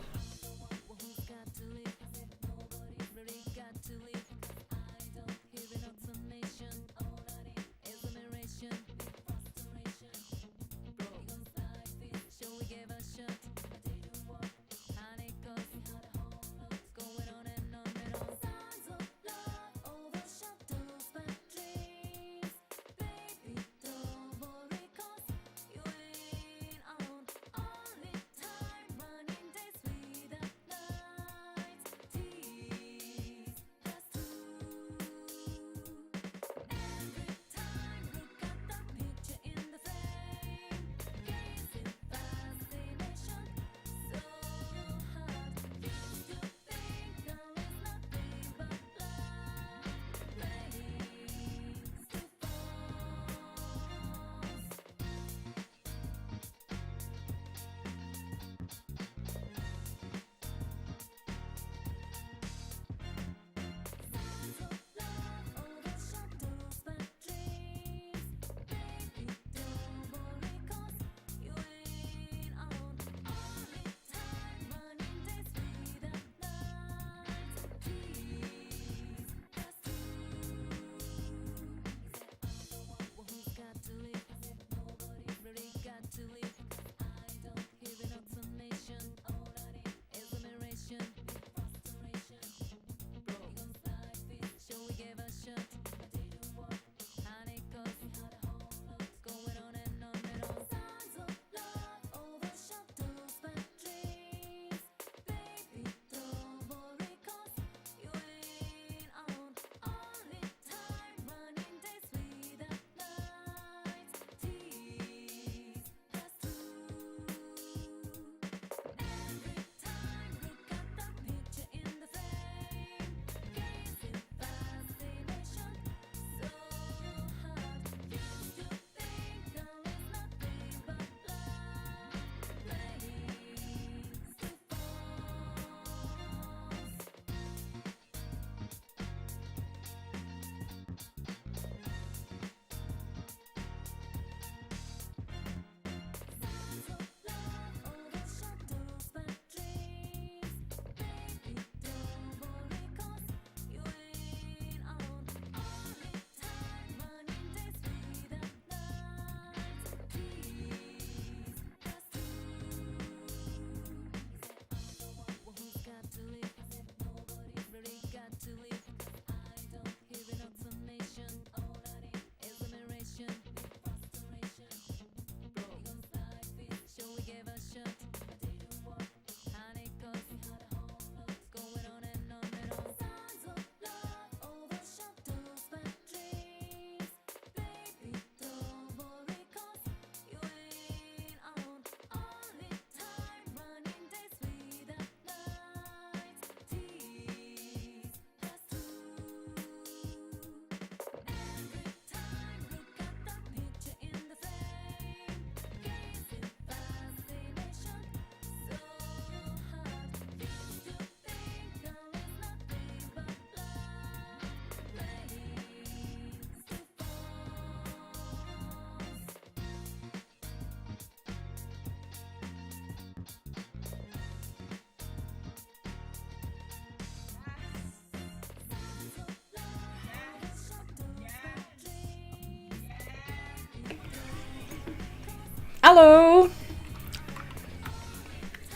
Hello.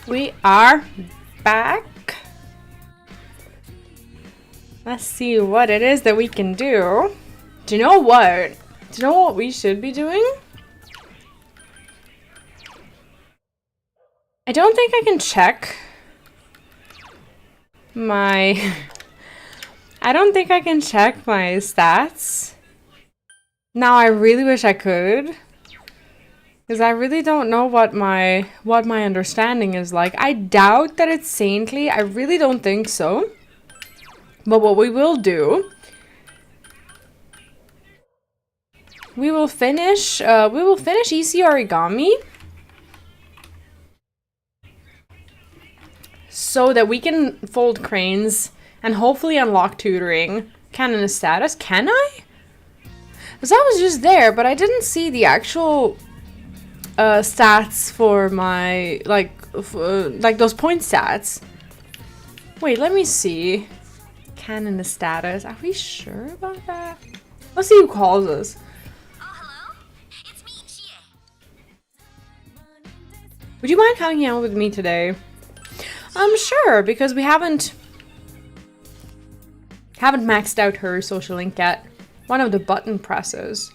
We are back. Let's see what it is that we can do. Do you know what? Do you know what we should be doing? I don't think I can check my... I don't think I can check my stats. Now I really wish I could. Because I really don't know what my understanding is like. I doubt that it's saintly. I really don't think so. But what we will do, we will finish easy origami so that we can fold cranes and hopefully unlock tutoring. Canon status, can I? Because I was just there, but I didn't see the actual stats for my like those point stats. Wait, let me see. Canon status. Are we sure about that? Let's see who calls us. Oh, hello? It's me, Chie. Would you mind hanging out with me today? I'm sure, because we haven't maxed out her social link yet. One of the button presses.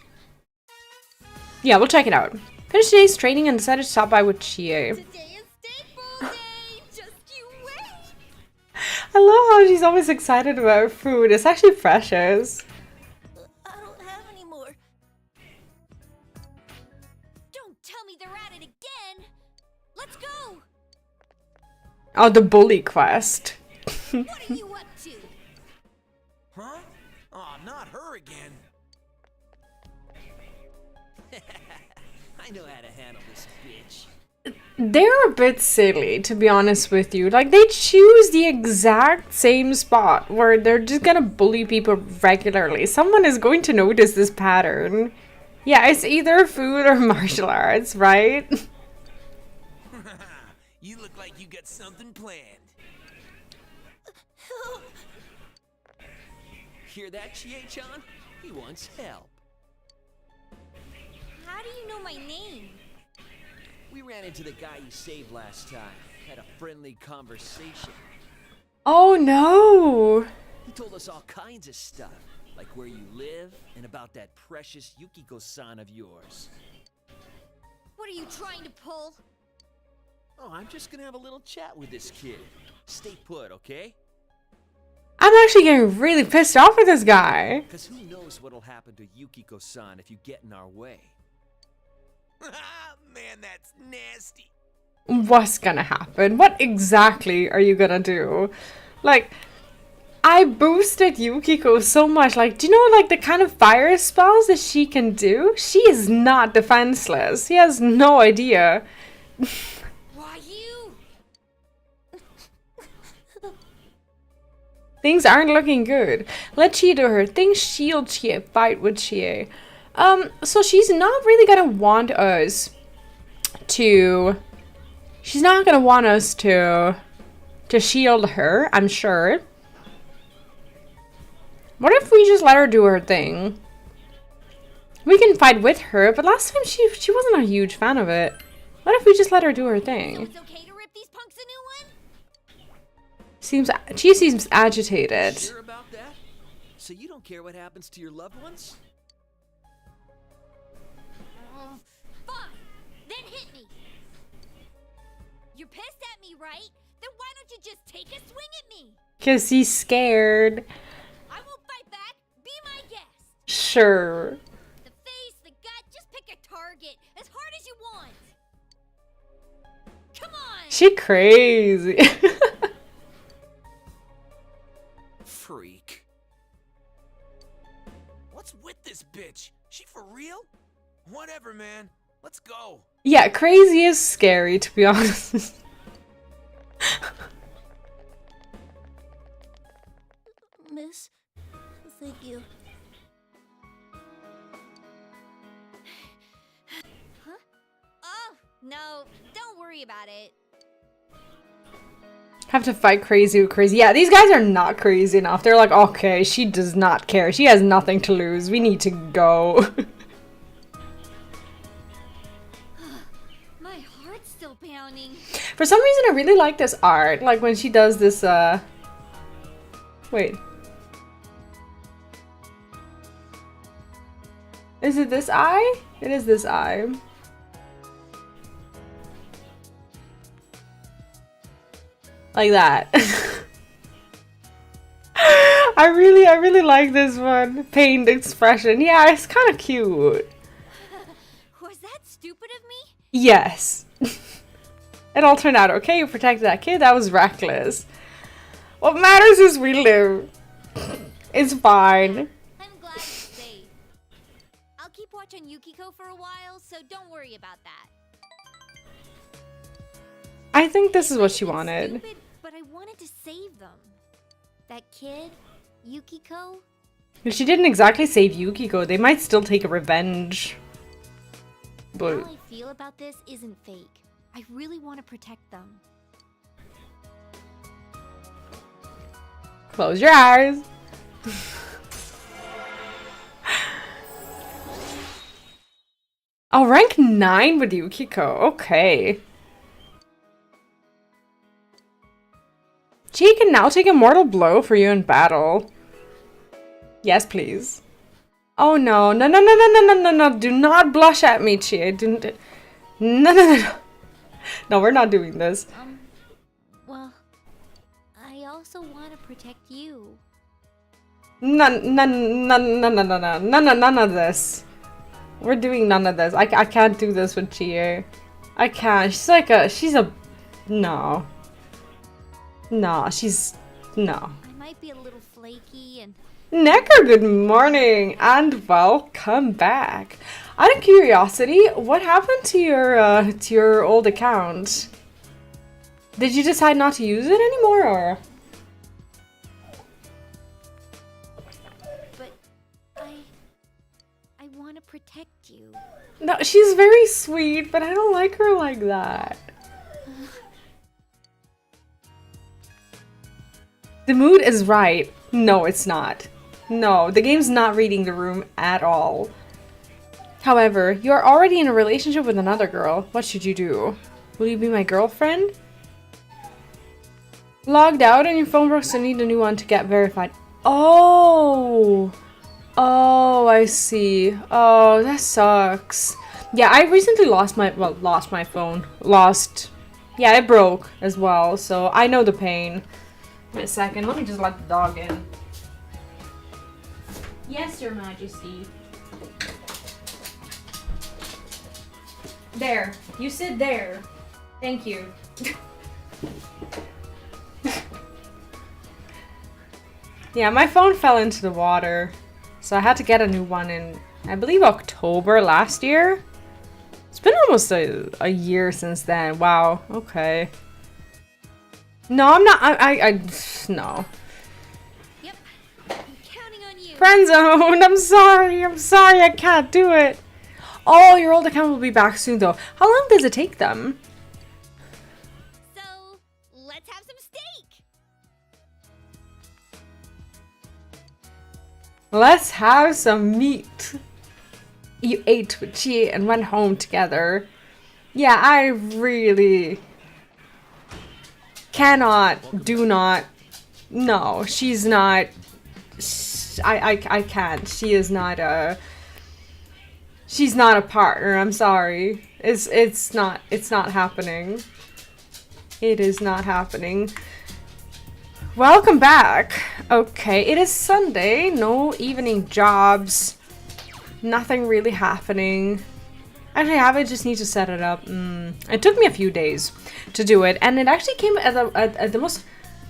Yeah, we'll check it out. Finished today's training and decided to stop by with Chie. Today is staple day. Just you wait. I love how she's always excited about food. It's actually precious. I don't have any more. Don't tell me they're at it again. Let's go. Oh, the bully quest. What are you up to? Huh? Oh, not her again. I know how to handle this bitch. They're a bit silly, to be honest with you. Like, they choose the exact same spot where they're just gonna bully people regularly. Someone is going to notice this pattern. Yeah, it's either food or martial arts, right? You look like you got something planned. Hear that, Chie-chan? He wants help. How do you know my name? We ran into the guy you saved last time. Had a friendly conversation. Oh no! He told us all kinds of stuff, like where you live and about that precious Yukiko-san of yours. What are you trying to pull? Oh, I'm just gonna have a little chat with this kid. Stay put, okay? I'm actually getting really pissed off with this guy. Because who knows what'll happen to Yukiko-san if you get in our way. Man, that's nasty. What's gonna happen? What exactly are you gonna do? Like, I boosted Yukiko so much. Like, do you know, like, the kind of fire spells that she can do? She is not defenseless. He has no idea. Why you? Things aren't looking good. Let Chie do her thing. Shield Chie. Fight with Chie. So she's not really gonna want us to... She's not gonna want us to shield her, I'm sure. What if we just let her do her thing? We can fight with her, but last time she wasn't a huge fan of it. What if we just let her do her So thing? it's okay to rip these punks a new one? She seems agitated. Sure about that? So you don't care what happens to your loved ones? Fine. Then hit me. You're pissed at me, right? Then why don't you just take a swing at me? 'Cause he's scared. I won't fight back. Be my guest. Sure. The face, the gut, just pick a target as hard as you want. Come on. She crazy. Freak. What's with this bitch? She for real? Whatever, man. Let's go. Yeah, crazy is scary, to be honest. Miss, thank you. Huh? Oh, no, don't worry about it. Have to fight crazy with crazy. Yeah, these guys are not crazy enough. They're like, okay, she does not care. She has nothing to lose. We need to go. My heart heart's still pounding. For some reason, I really like this art. Like when she does this, wait. Is it this eye? It is this eye. Like that. I really like this one. Pained expression. Yeah, it's kind of cute. Was that stupid of me? Yes. It all turned out okay. You protected that kid. That was reckless. What matters is we live. It's fine. I'm glad you're safe. I'll keep watch on Yukiko for a while, so don't worry about that. I think this is what she It's wanted. stupid, but I wanted to save them. That kid, Yukiko. She didn't exactly save Yukiko. They might still take a revenge. But How I feel about this isn't fake. I really want to protect them. close your eyes. Oh, rank 9 with Yukiko. Okay. She can now take a mortal blow for you in battle. Yes, please. Oh no, no, no, no, no, no, no, no, no, do not blush at me, Chia. No, no, no, no. No, we're not doing this. Well, I also want to protect you. None of this. We're doing none of this. I can't do this with Chia. I can't. No. No, no. I might be a little flaky and... Necker, good morning and welcome back. Out of curiosity, what happened to your old account? Did you decide not to use it anymore, or? But I want to protect you. No, she's very sweet, but I don't like her like that. The mood is right. No, it's not. No, the game's not reading the room at all. However, you are already in a relationship with another girl. What should you do? Will you be my girlfriend? Logged out and your phone broke, so need a new one to get verified. Oh! Oh, I see. Oh, that sucks. Yeah, I recently lost my phone. Yeah, it broke as well, so I know the pain. Wait a second, let me just let the dog in. Yes, Your Majesty. There. You sit there. Thank you. Yeah, my phone fell into the water. So I had to get a new one in, I believe, October last year. It's been almost a year since then. Wow. Okay. No, I'm not. No. Yep, I'm counting on you. Friend zone. I'm sorry. I can't do it. Oh, your old account will be back soon, though. How long does it take them? So, let's have some steak. Let's have some meat. You ate with Chi and went home together. Yeah, I really cannot, do not. No, she's not. I can't. She is not a. She's not a partner. I'm sorry. It's not happening. It is not happening. Welcome back. Okay, it is Sunday. No evening jobs. Nothing really happening. Actually, I just need to set it up. It took me a few days to do it, and it actually came at the most.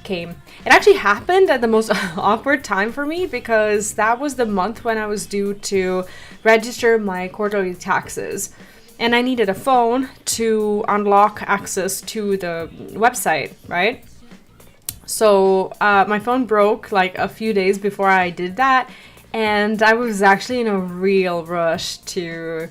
It actually happened at the most awkward time for me, because that was the month when I was due to register my quarterly taxes, and I needed a phone to unlock access to the website, right? So my phone broke like a few days before I did that, and I was actually in a real rush to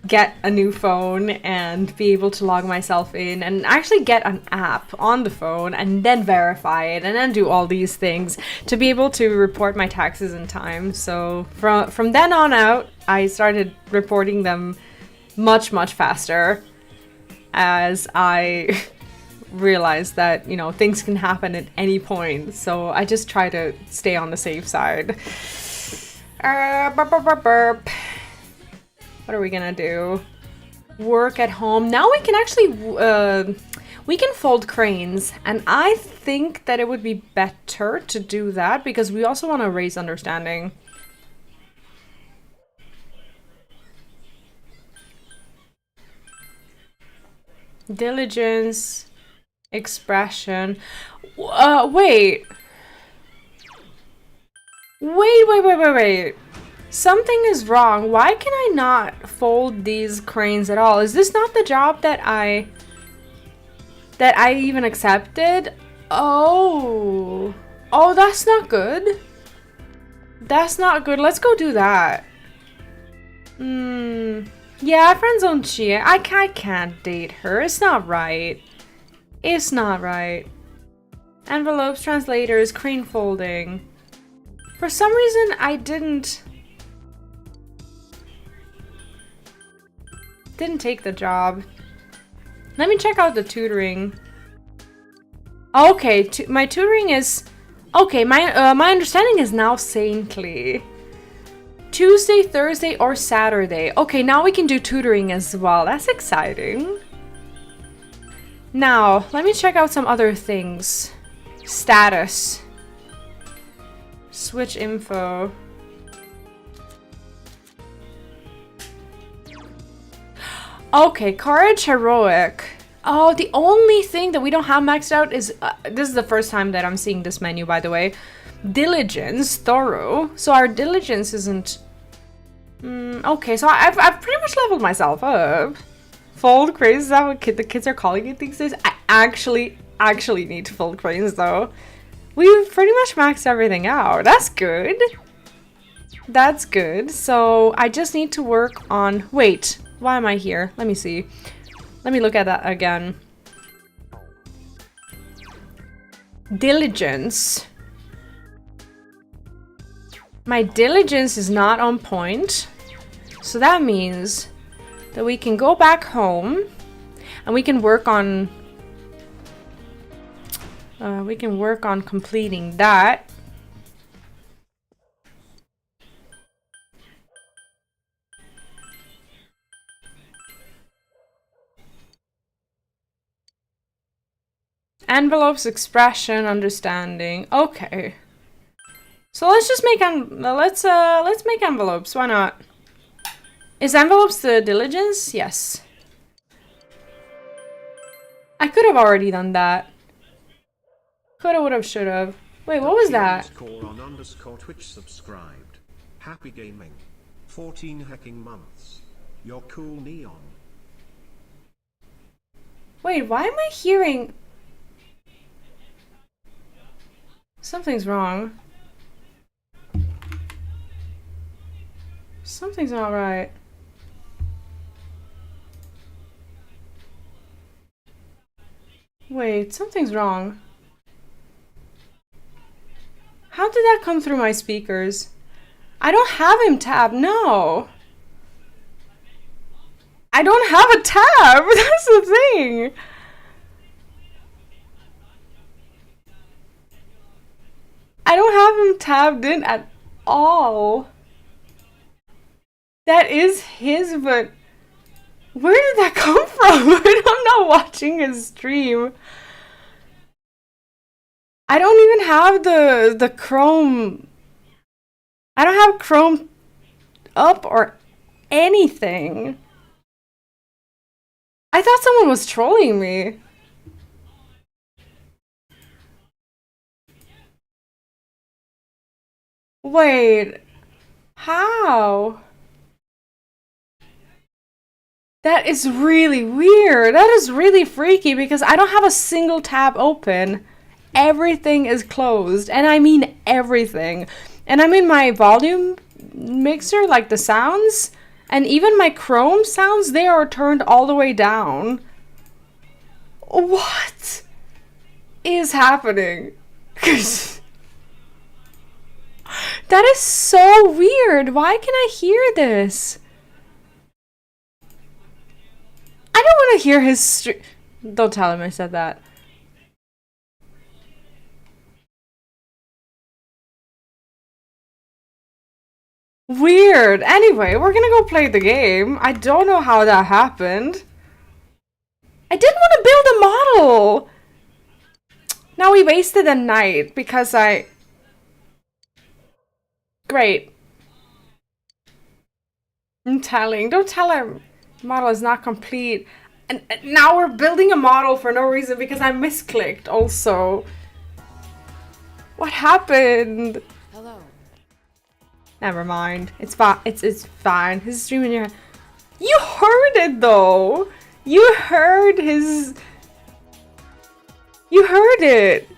get a new phone and be able to log myself in and actually get an app on the phone and then verify it and then do all these things to be able to report my taxes in time. So from then on out, I started reporting them much faster. as I realize that, you know, things can happen at any point. So I just try to stay on the safe side. Burp, burp, burp, burp. What are we gonna do? Work at home. Now we can actually, we can fold cranes. And I think that it would be better to do that because we also want to raise understanding. Diligence, expression. Wait. Wait. Something is wrong. Why can I not fold these cranes at all? Is this not the job that I even accepted? Oh, that's not good. That's not good. Let's go do that. Yeah, friends on Chia. I can't date her. It's not right. It's not right. Envelopes, translators, crane folding. For some reason, I didn't take the job. Let me check out the tutoring. Okay, my tutoring is... Okay, my understanding is now saintly. Tuesday, Thursday, or Saturday. Okay, now we can do tutoring as well. That's exciting. Now, let me check out some other things. Status. Switch info. Okay, courage, heroic. Oh, the only thing that we don't have maxed out is... this is the first time that I'm seeing this menu, by the way. Diligence, thorough. So our diligence isn't... okay, so I've pretty much leveled myself up. Fold cranes, is that what the kids are calling it these days? I actually need to fold cranes, though. We've pretty much maxed everything out. That's good. That's good. So I just need to work on... Wait, why am I here? Let me see. Let me look at that again. Diligence. My diligence is not on point. So that means that we can go back home and we can work on completing that. Envelopes, expression, understanding. Okay. So let's just make let's make envelopes. Why not? Is envelopes the diligence? Yes. I could have already done that. Coulda, woulda, shoulda. Wait, what was that? _on_Twitch subscribed. Happy gaming. 14 hacking months. You're cool, Neon. Wait, why am I hearing... Something's wrong. Something's not right. Wait, something's wrong. How did that come through my speakers? I don't have him tabbed, no. I don't have a tab, that's the thing. I don't have him tabbed in at all. That is his, but where did that come from? I'm not watching his stream. I don't even have the Chrome. I don't have Chrome up or anything. I thought someone was trolling me. Wait, how? That is really weird. That is really freaky because I don't have a single tab open. Everything is closed, and I mean everything. And I'm in my volume mixer, like the sounds, and even my Chrome sounds, they are turned all the way down. What is happening? That is so weird. Why can I hear this? I don't want to hear his Don't tell him I said that. Weird. Anyway, we're gonna go play the game. I don't know how that happened. I didn't want to build a model! Now we wasted a night because Great. Don't tell our model is not complete. And now we're building a model for no reason because I misclicked also. What happened? Hello. Never mind. It's fine. It's fine. His stream in your... You heard it though! You heard his... You heard it!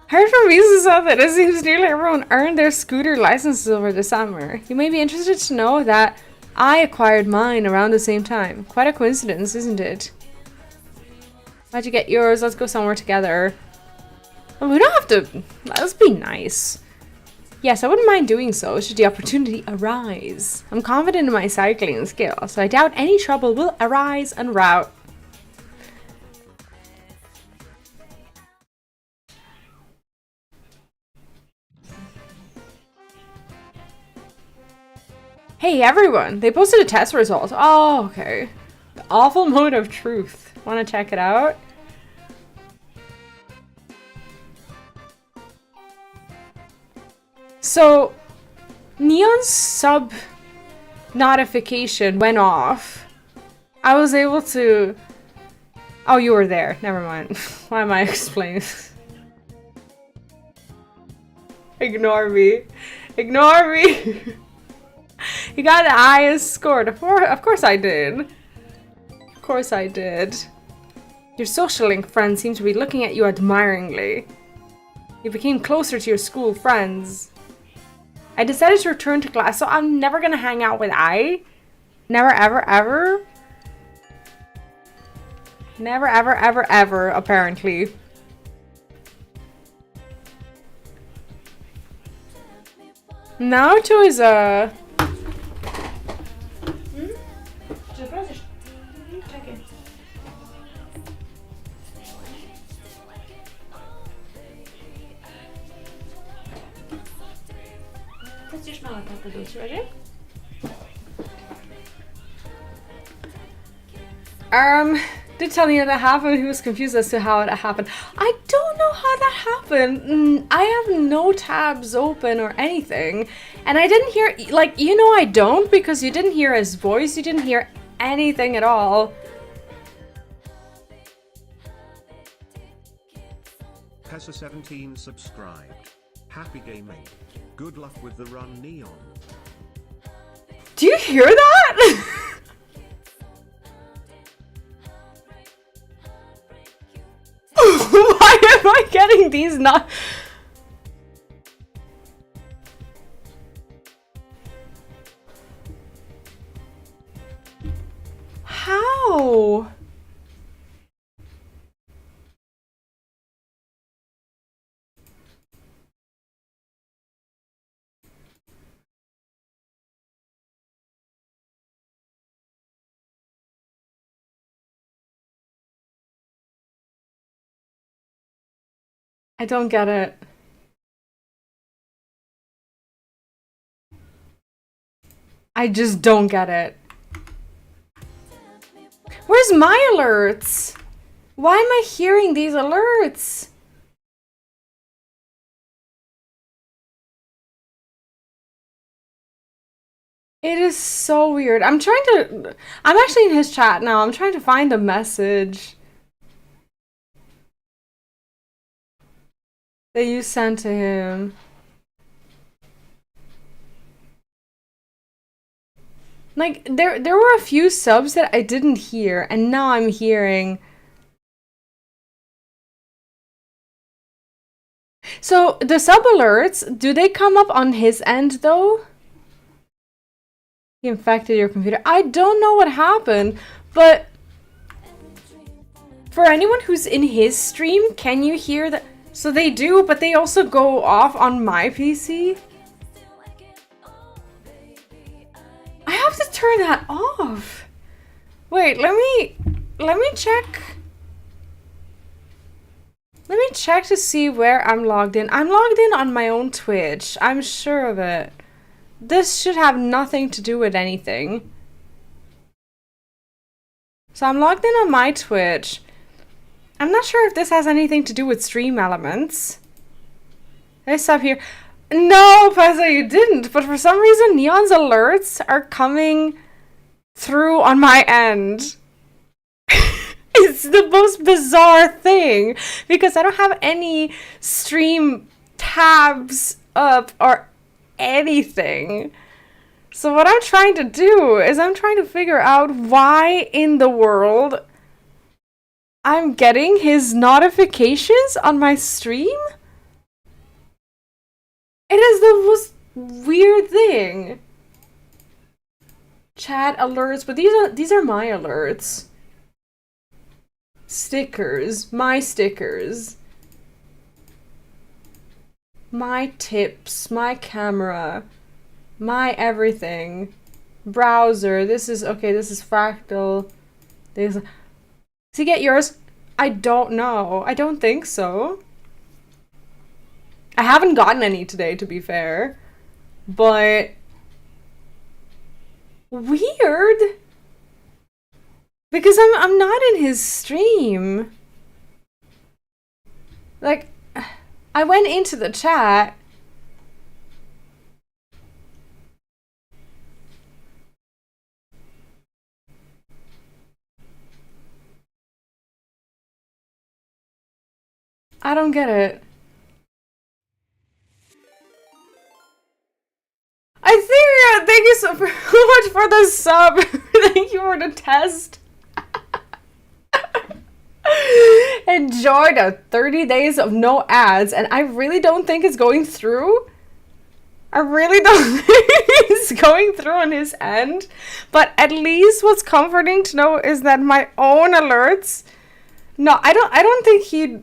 Heard from Visa that it seems nearly everyone earned their scooter licenses over the summer. You may be interested to know that I acquired mine around the same time. Quite a coincidence, isn't it? How'd you get yours? Let's go somewhere together. Well, we don't have to... Let's be nice. Yes, I wouldn't mind doing so should the opportunity arise. I'm confident in my cycling skill, so I doubt any trouble will arise en route. Hey everyone, they posted a test result. Oh, okay. The awful mode of truth. Want to check it out? So, Neon's sub notification went off. I was able to... Oh, you were there. Never mind. Why am I explaining this? Ignore me. Ignore me. You got the highest score. Of course I did. Of course I did. Your social link friends seem to be looking at you admiringly. You became closer to your school friends. I decided to return to class, so I'm never gonna hang out with I. Never, ever, ever. Never, ever, ever, ever, apparently. Naruto is a... Did tell you that happened. He was confused as to how it happened. I don't know how that happened. I have no tabs open or anything. And I didn't hear, like, you know I don't because you didn't hear his voice. You didn't hear anything at all. Pesa17 subscribed. Happy gaming. Good luck with the run, Neon. Do you hear that? Why am I getting these not? How? I don't get it. I just don't get it. Where's my alerts? Why am I hearing these alerts? It is so weird. I'm actually in his chat now. I'm trying to find a message that you sent to him. Like, there were a few subs that I didn't hear, and now I'm hearing. So, the sub alerts, do they come up on his end, though? He infected your computer. I don't know what happened, but for anyone who's in his stream, can you hear that? So they do, but they also go off on my PC. I have to turn that off. Wait, let me check. Let me check to see where I'm logged in. I'm logged in on my own Twitch. I'm sure of it. This should have nothing to do with anything. So I'm logged in on my Twitch. I'm not sure if this has anything to do with stream elements. This up here. No, Pezza, you didn't. But for some reason, Neon's alerts are coming through on my end. It's the most bizarre thing. Because I don't have any stream tabs up or anything. So what I'm trying to do is I'm trying to figure out why in the world I'm getting his notifications on my stream. It is the most weird thing. Chat alerts, but these are my alerts. Stickers, my stickers. My tips, my camera, my everything. Browser, this is Fractal. Does he get yours? I don't know. I don't think so. I haven't gotten any today, to be fair. But weird. Because I'm not in his stream. Like, I went into the chat. I don't get it. Thank you so much for the sub. Thank you for the test. Enjoy the 30 days of no ads, and I really don't think it's going through. I really don't think it's going through on his end. But at least what's comforting to know is that my own alerts. No, I don't think he.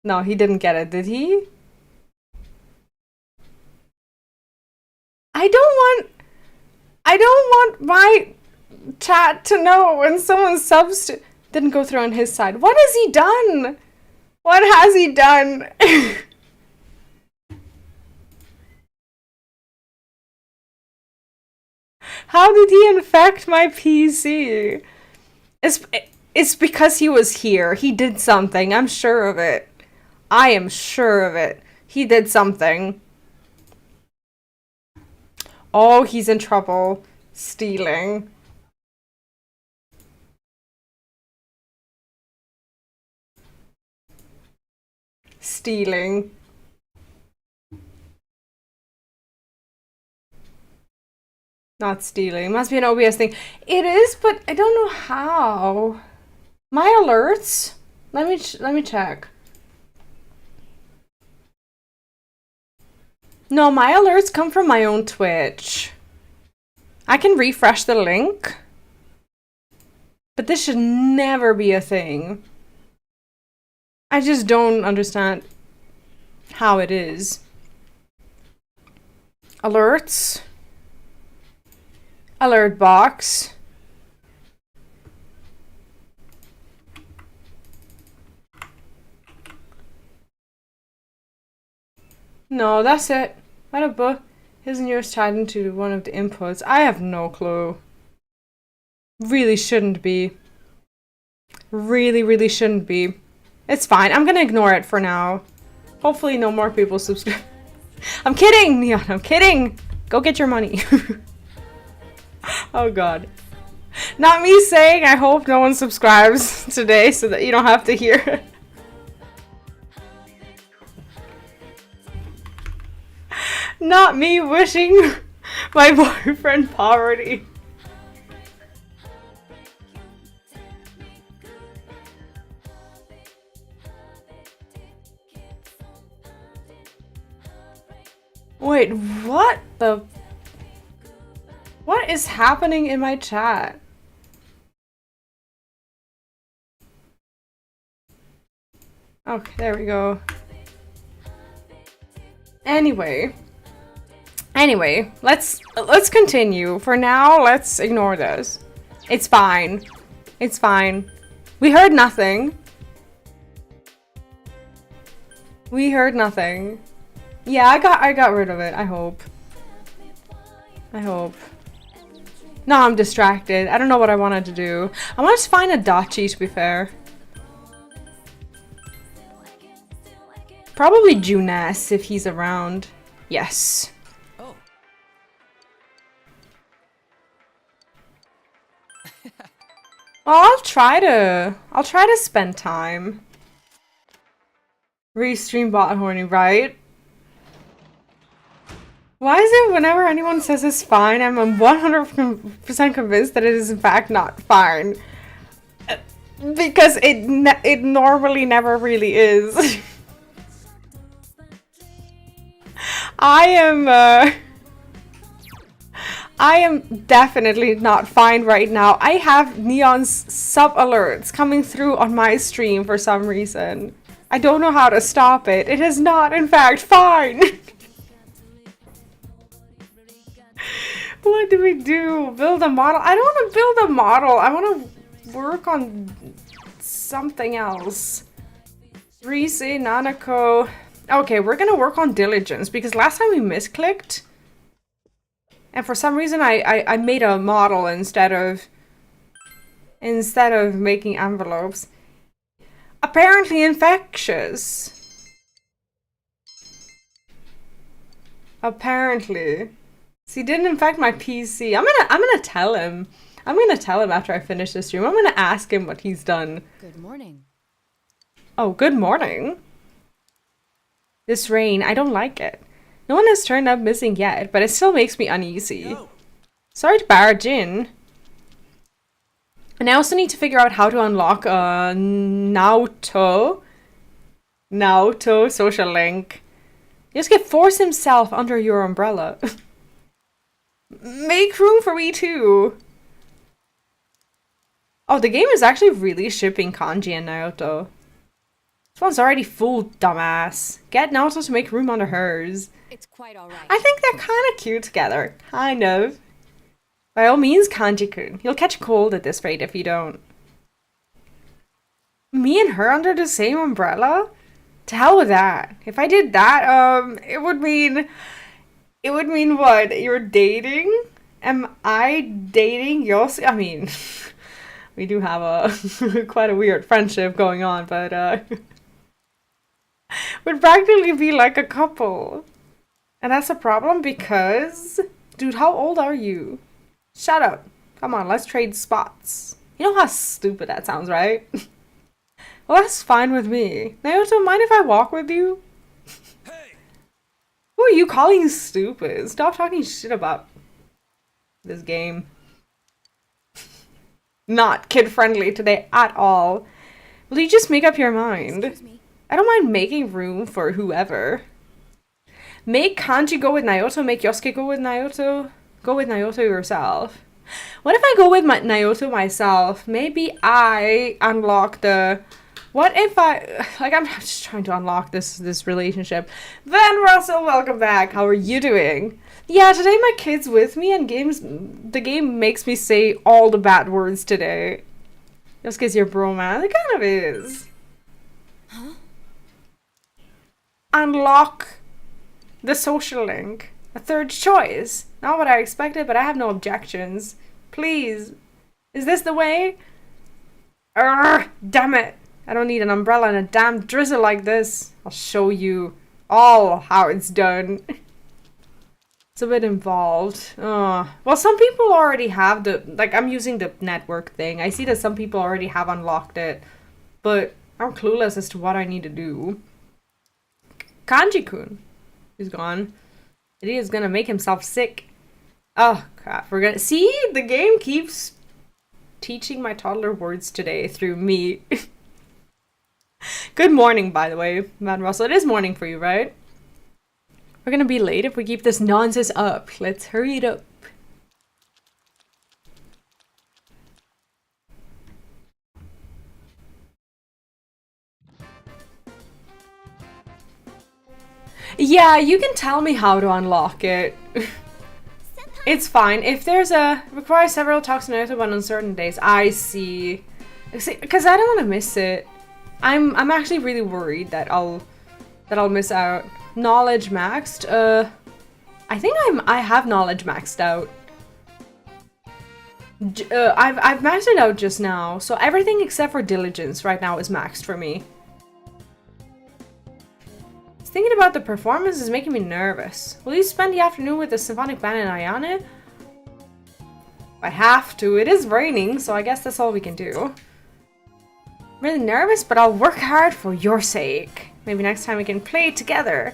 No, he didn't get it, did he? I don't want my chat to know when someone subs didn't go through on his side. What has he done? What has he done? How did he infect my PC? It's because he was here. He did something. I'm sure of it. I am sure of it. He did something. Oh, he's in trouble. Stealing. Stealing. Not stealing. Must be an OBS thing. It is, but I don't know how. My alerts? Let me check. No, my alerts come from my own Twitch. I can refresh the link. But this should never be a thing. I just don't understand how it is. Alerts. Alert box. No, that's it. What a book. His and yours tied into one of the inputs. I have no clue. Really shouldn't be. Really shouldn't be. It's fine. I'm gonna ignore it for now. Hopefully no more people subscribe. I'm kidding, Neon. I'm kidding. Go get your money. Oh god. Not me saying I hope no one subscribes today so that you don't have to hear it. Not me wishing my boyfriend poverty. Wait, what the... What is happening in my chat? Okay, there we go. Anyway. Anyway, let's continue. For now, let's ignore this. It's fine. It's fine. We heard nothing. We heard nothing. Yeah, I got rid of it. I hope. I hope. No, I'm distracted. I don't know what I wanted to do. I wanted to find a Dachi, to be fair. Probably Junas if he's around. Yes. Oh. Well, I'll try to spend time. Restream bot horny, right? Why is it whenever anyone says it's fine, I'm 100% convinced that it is in fact not fine? Because it normally never really is. I am definitely not fine right now. I have Neon's sub alerts coming through on my stream for some reason. I don't know how to stop it. It is not in fact fine. What do we do? Build a model? I don't want to build a model. I want to work on something else. Rise, Nanako. Okay, we're gonna work on diligence because last time we misclicked. And for some reason I made a model instead of making envelopes. Apparently infectious. Apparently. See, didn't infect my PC. I'm gonna tell him. I'm gonna tell him after I finish this stream. I'm gonna ask him what he's done. Good morning. Oh, good morning. This rain, I don't like it. No one has turned up missing yet, but it still makes me uneasy. Sorry to barge in. And I also need to figure out how to unlock Naoto social link. Yosuke force himself under your umbrella. Make room for me too. Oh, the game is actually really shipping Kanji and Naoto. This one's already full, dumbass. Get Naoto to make room under hers. It's quite alright. I think they're kind of cute together. Kind of. By all means, Kanji-kun. You'll catch a cold at this rate if you don't. Me and her under the same umbrella? To hell with that. If I did that, it would mean what? You're dating? Am I dating Yosuke? I mean, we do have a quite a weird friendship going on, but would practically be like a couple. And that's a problem because, dude, how old are you? Shut up. Come on, let's trade spots. You know how stupid that sounds, right? Well, that's fine with me. Naoto, mind if I walk with you? Hey! Who are you calling stupid? Stop talking shit about this game. Not kid-friendly today at all. Will you just make up your mind? Excuse me. I don't mind making room for whoever. Make Kanji go with Naoto, make Yosuke go with Naoto. Go with Naoto yourself. What if I go with Naoto myself? Maybe I unlock the... What if I... Like, I'm just trying to unlock this relationship. Van Russell, welcome back. How are you doing? Yeah, today my kid's with me and the game makes me say all the bad words today. Just because you're bro, man. It kind of is. Huh? Unlock the social link. A third choice. Not what I expected, but I have no objections. Please. Is this the way? Urgh, damn it. I don't need an umbrella and a damn drizzle like this. I'll show you all how it's done. It's a bit involved. Well, some people already have like, I'm using the network thing. I see that some people already have unlocked it, but I'm clueless as to what I need to do. Kanji-kun is gone. He is gonna make himself sick. Oh, crap. We're gonna... See? The game keeps teaching my toddler words today through me. Good morning, by the way, Van Russell. It is morning for you, right? We're gonna be late if we keep this nonsense up. Let's hurry it up. Yeah, you can tell me how to unlock it. It's fine. If there's a requires several talks to everyone on certain days, I see. Because I don't want to miss it. I'm actually really worried that I'll miss out. Knowledge maxed. I think I have knowledge maxed out. I've maxed it out just now, so everything except for diligence right now is maxed for me. Thinking about the performance is making me nervous. Will you spend the afternoon with the symphonic band in Ayane? I have to. It is raining, so I guess that's all we can do. I'm really nervous, but I'll work hard for your sake. Maybe next time we can play together.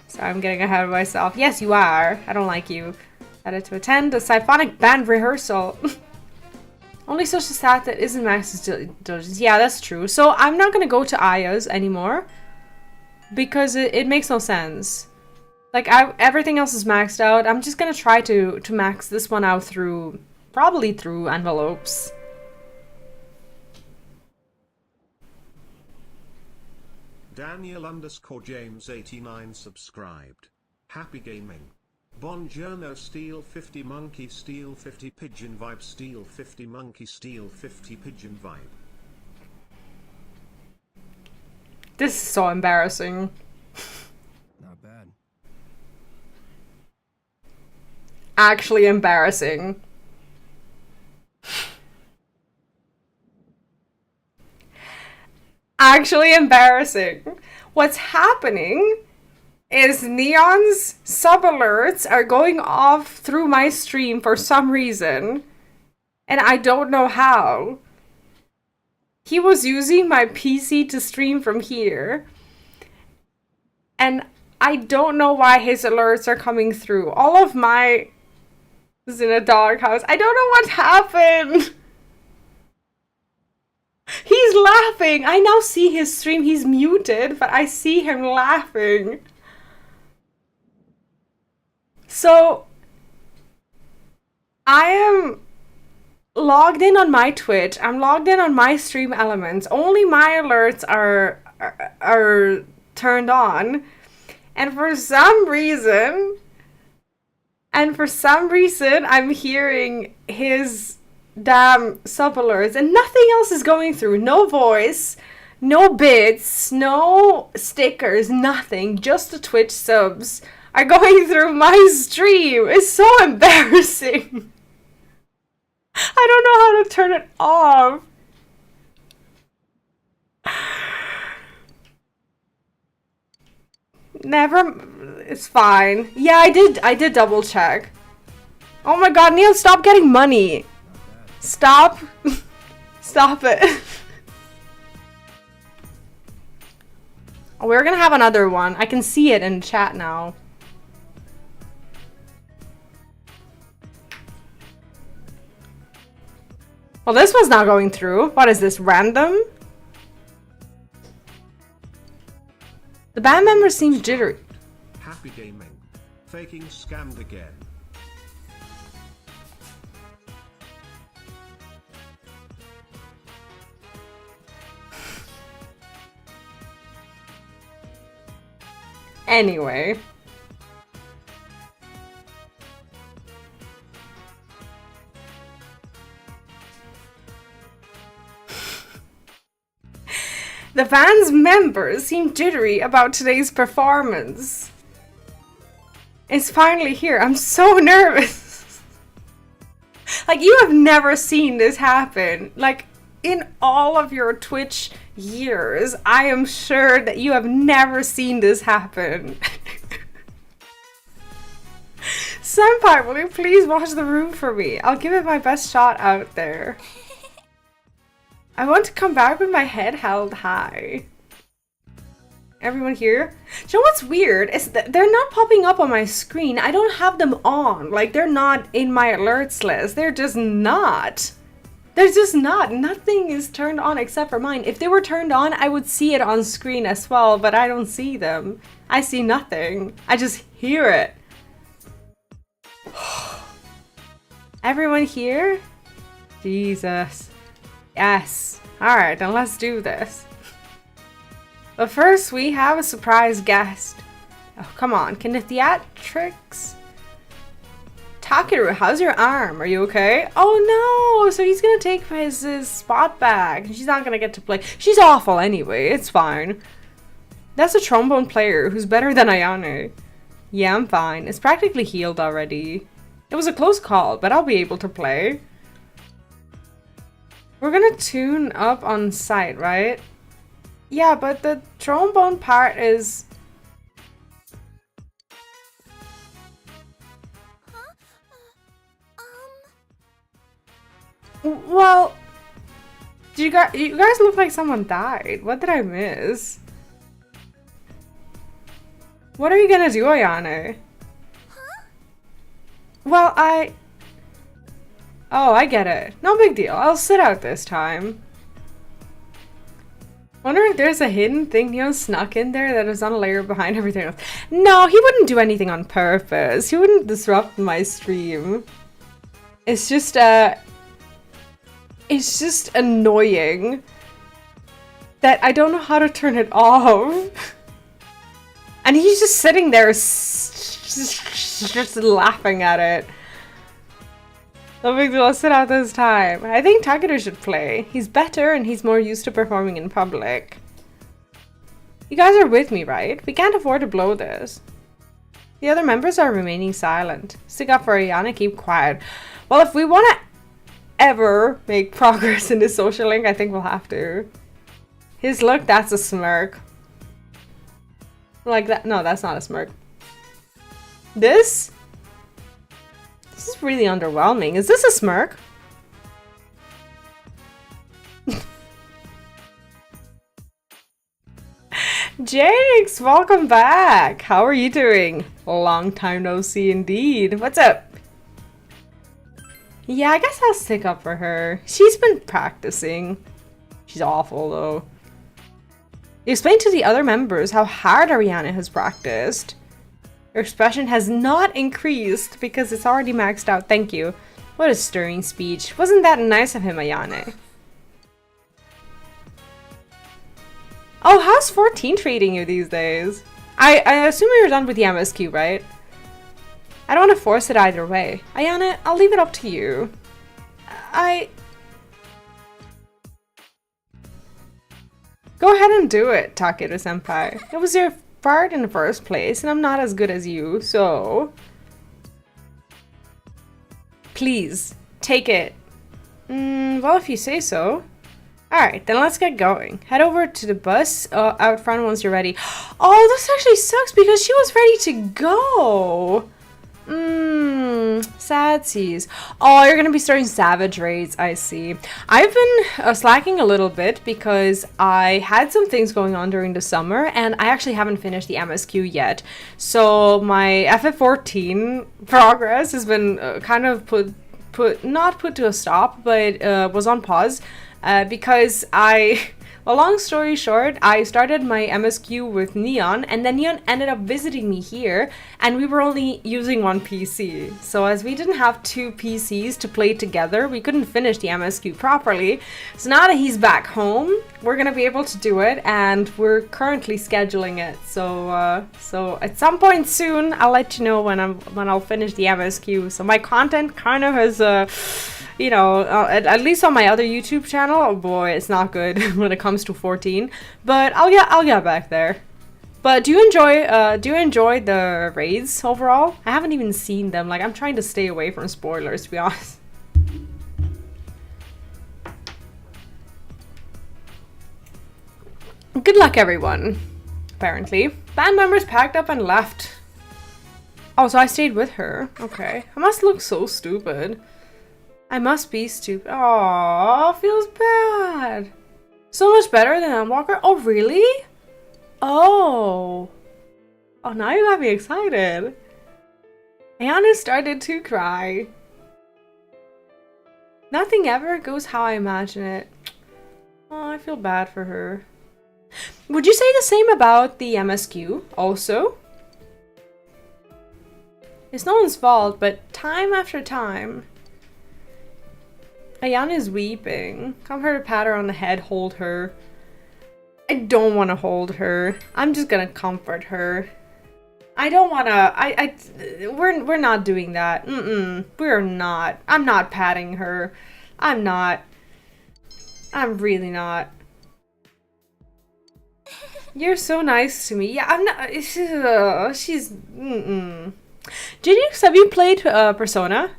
So I'm getting ahead of myself. Yes, you are. I don't like you. Decided to attend the symphonic band rehearsal. Only social stat that isn't maxed is diligence. Yeah, that's true. So I'm not gonna go to Aya's anymore. Because it makes no sense. Like, everything else is maxed out. I'm just gonna try to max this one out through... probably through envelopes. Daniel_James89 subscribed. Happy gaming. Bonjourno Steel 50 Monkey Steel 50 Pigeon Vibe Steel 50 Monkey Steel 50 Pigeon Vibe. This is so embarrassing. Not bad. Actually embarrassing. Actually embarrassing. What's happening is Neon's sub-alerts are going off through my stream for some reason. And I don't know how. He was using my PC to stream from here. And I don't know why his alerts are coming through. All of my... is in a doghouse. I don't know what happened. He's laughing. I now see his stream. He's muted, but I see him laughing. So... I am... logged in on my Twitch. I'm logged in on my stream elements. Only my alerts are turned on. And for some reason, I'm hearing his damn sub alerts and nothing else is going through. No voice, no bits, no stickers, nothing. Just the Twitch subs are going through my stream. It's so embarrassing. I don't know how to turn it off. Never. It's fine. Yeah, I did double check. Oh my god, Neil, stop getting money. Stop. Stop it. Oh, we're gonna have another one. I can see it in chat now. Well, this one's not going through. What is this, random? The band member seems jittery. Happy gaming. Faking scammed again. Anyway. The band's members seem jittery about today's performance. It's finally here. I'm so nervous. Like, you have never seen this happen. Like, in all of your Twitch years, I am sure that you have never seen this happen. Senpai, will you please watch the room for me? I'll give it my best shot out there. I want to come back with my head held high. Everyone here? Do you know what's weird? Is that they're not popping up on my screen. I don't have them on. Like, they're not in my alerts list. They're just not. They're just not. Nothing is turned on except for mine. If they were turned on, I would see it on screen as well, but I don't see them. I see nothing. I just hear it. Everyone here? Jesus. Yes. Alright, then let's do this. But first, we have a surprise guest. Oh, come on. Can the theatrics... Takeru, how's your arm? Are you okay? Oh no! So he's gonna take his spot back. She's not gonna get to play. She's awful anyway. It's fine. That's a trombone player who's better than Ayane. Yeah, I'm fine. It's practically healed already. It was a close call, but I'll be able to play. We're gonna tune up on site, right? Yeah, but the trombone part is... Well, you guys look like someone died. What did I miss? What are you gonna do, Ayane? Well, oh, I get it. No big deal. I'll sit out this time. Wonder if there's a hidden thing Neon snuck in there that is on a layer behind everything else. No, he wouldn't do anything on purpose. He wouldn't disrupt my stream. It's just annoying that I don't know how to turn it off. And he's just sitting there just laughing at it. No big deal, I'll sit out this time. I think Takeru should play. He's better and he's more used to performing in public. You guys are with me, right? We can't afford to blow this. The other members are remaining silent. Stick up for Ayane, keep quiet. Well, if we want to ever make progress in this social link, I think we'll have to. His look, that's a smirk. Like that. No, that's not a smirk. This is really underwhelming. Is this a smirk? Jakes, welcome back. How are you doing? Long time no see indeed. What's up? Yeah, I guess I'll stick up for her. She's been practicing. She's awful though. Explain to the other members how hard Ariana has practiced. Your expression has not increased because it's already maxed out. Thank you. What a stirring speech. Wasn't that nice of him, Ayane? Oh, how's 14 treating you these days? I assume you're done with the MSQ, right? I don't want to force it either way. Ayane, I'll leave it up to you. Go ahead and do it, Takeru-senpai. It was your part in the first place, and I'm not as good as you, so... Please, take it. Well, if you say so. Alright, then let's get going. Head over to the bus out front once you're ready. Oh, this actually sucks because she was ready to go. Sadsies. Oh, you're gonna be starting Savage Raids, I see. I've been slacking a little bit because I had some things going on during the summer and I actually haven't finished the MSQ yet. So my FF14 progress has been kind of not put to a stop, but was on pause because well, long story short, I started my MSQ with Neon, and then Neon ended up visiting me here, and we were only using one PC. So as we didn't have two PCs to play together, we couldn't finish the MSQ properly. So now that he's back home, we're gonna be able to do it, and we're currently scheduling it. So so at some point soon, I'll let you know when I'll finish the MSQ. So my content kind of has you know, at least on my other YouTube channel, oh boy, it's not good when it comes to 14. But I'll get back there. But do you enjoy the raids overall? I haven't even seen them. Like, I'm trying to stay away from spoilers, to be honest. Good luck, everyone. Apparently, band members packed up and left. Oh, so I stayed with her. Okay, I must look so stupid. I must be stupid. Aww, feels bad. So much better than Walker. Oh, really? Oh. Oh, now you got me excited. Ayana started to cry. Nothing ever goes how I imagine it. Oh, I feel bad for her. Would you say the same about the MSQ also? It's no one's fault, but time after time... Ayana is weeping. Come her to pat her on the head, hold her. I don't want to hold her. I'm just gonna comfort her. I don't wanna. We're not doing that. We're not. I'm not patting her. I'm not. I'm really not. You're so nice to me. Yeah, I'm not. She's. Jinx, have you played Persona?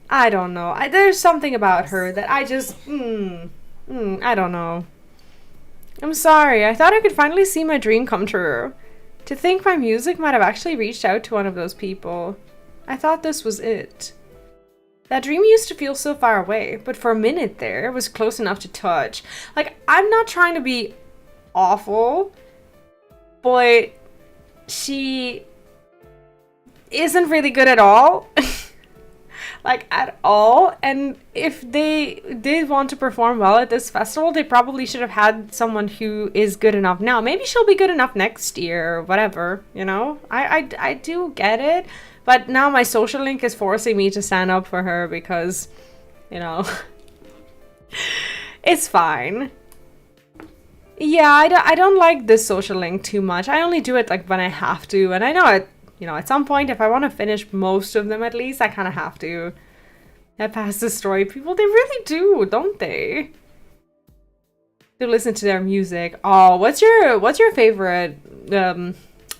I don't know. There's something about her that I just. I don't know. I'm sorry. I thought I could finally see my dream come true. To think my music might have actually reached out to one of those people. I thought this was it. That dream used to feel so far away, but for a minute there, it was close enough to touch. Like, I'm not trying to be awful, but she isn't really good at all. Like, at all. And if they did want to perform well at this festival, they probably should have had someone who is good enough now. Maybe she'll be good enough next year or whatever, you know? I do get it. But now my social link is forcing me to stand up for her because, you know, it's fine. Yeah, I don't like this social link too much. I only do it like when I have to. And I know it, you know, at some point, if I want to finish most of them at least, I kind of have to. That past the story people, they really do, don't they? To listen to their music. Oh, what's your favorite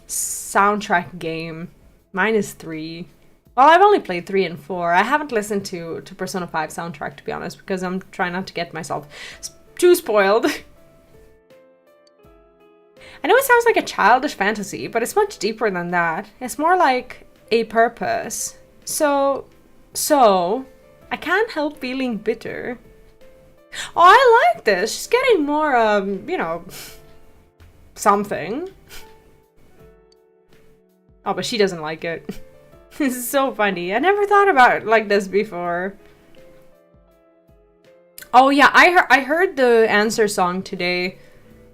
soundtrack game? Mine is 3. Well, I've only played 3 and 4. I haven't listened to Persona 5 soundtrack, to be honest, because I'm trying not to get myself too spoiled. I know it sounds like a childish fantasy, but it's much deeper than that. It's more like a purpose. So, I can't help feeling bitter. Oh, I like this. She's getting more, you know, something. Oh, but she doesn't like it. This is so funny. I never thought about it like this before. Oh yeah, I heard the answer song today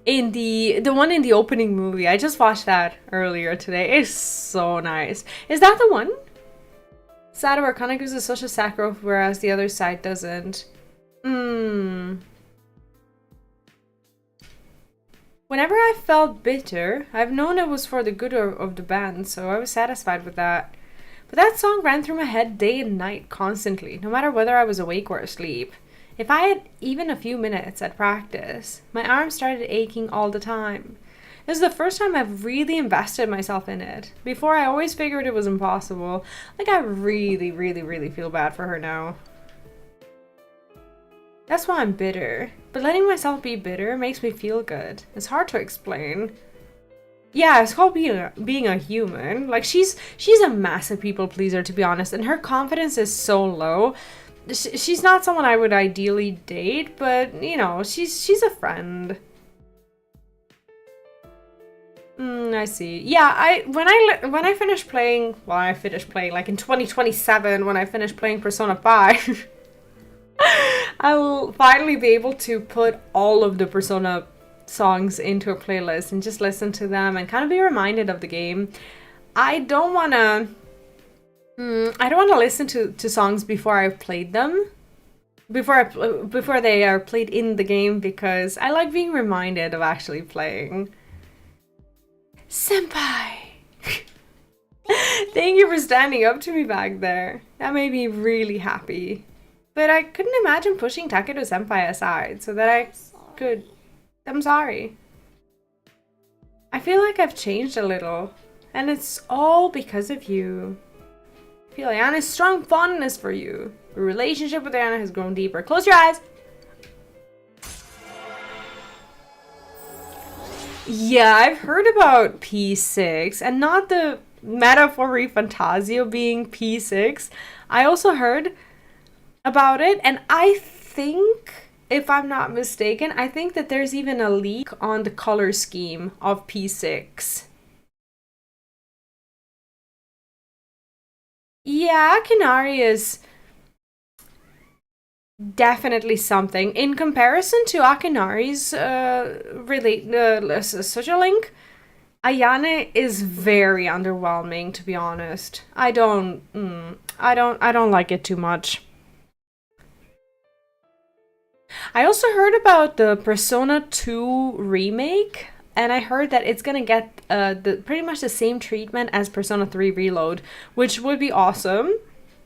in the one in the opening movie. I just watched that earlier today. It's so nice. Is that the one? Side where Kana gives a social sacrifice, whereas the other side doesn't. Whenever I felt bitter, I've known it was for the good of the band, so I was satisfied with that. But that song ran through my head day and night, constantly, no matter whether I was awake or asleep. If I had even a few minutes at practice, my arms started aching all the time. This is the first time I've really invested myself in it. Before, I always figured it was impossible. Like, I really, really, really feel bad for her now. That's why I'm bitter. But letting myself be bitter makes me feel good. It's hard to explain. Yeah, it's called being a human. Like, she's a massive people pleaser, to be honest, and her confidence is so low. She's not someone I would ideally date, but, you know, she's a friend. I see. Yeah, when I finished playing, well, I finished playing like in 2027 when I finished playing Persona 5. I will finally be able to put all of the Persona songs into a playlist and just listen to them and kind of be reminded of the game. I don't want to listen to songs before I've played them. Before they are played in the game, because I like being reminded of actually playing. Senpai! Thank you for standing up to me back there. That made me really happy. But I couldn't imagine pushing Takedo Senpai aside so that I could... I'm sorry. I feel like I've changed a little. And it's all because of you. I feel Ayana's strong fondness for you. Your relationship with Ayana has grown deeper. Close your eyes! Yeah, I've heard about P6, and not the metaphor Fantasio being P6. I also heard about it, and I think, if I'm not mistaken, I think that there's even a leak on the color scheme of P6. Yeah, Akinari is definitely something. In comparison to Akinari's social link, Ayane is very underwhelming, to be honest. I don't like it too much. I also heard about the Persona 2 remake. and I heard that it's gonna get pretty much the same treatment as Persona 3 Reload, which would be awesome.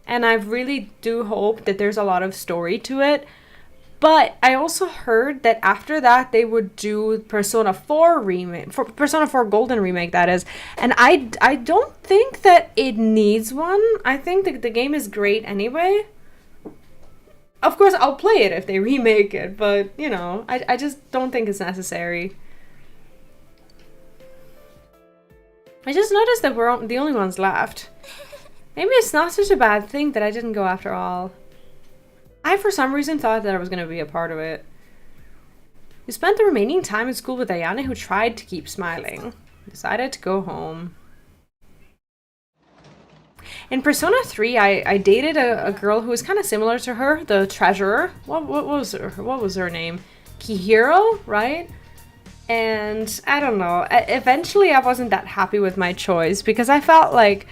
And I really do hope that there's a lot of story to it. But I also heard that after that they would do Persona 4 remake, for Persona 4 Golden remake, that is. And I don't think that it needs one. I think that the game is great anyway. Of course, I'll play it if they remake it, but, you know, I just don't think it's necessary. I just noticed that we're the only ones left. Maybe it's not such a bad thing that I didn't go after all. I, for some reason, thought that I was going to be a part of it. You spent the remaining time in school with Ayane, who tried to keep smiling. Decided to go home. In Persona 3, I dated a girl who was kind of similar to her, the treasurer. What was her name? Kihiro, right? And I don't know. Eventually, I wasn't that happy with my choice because I felt like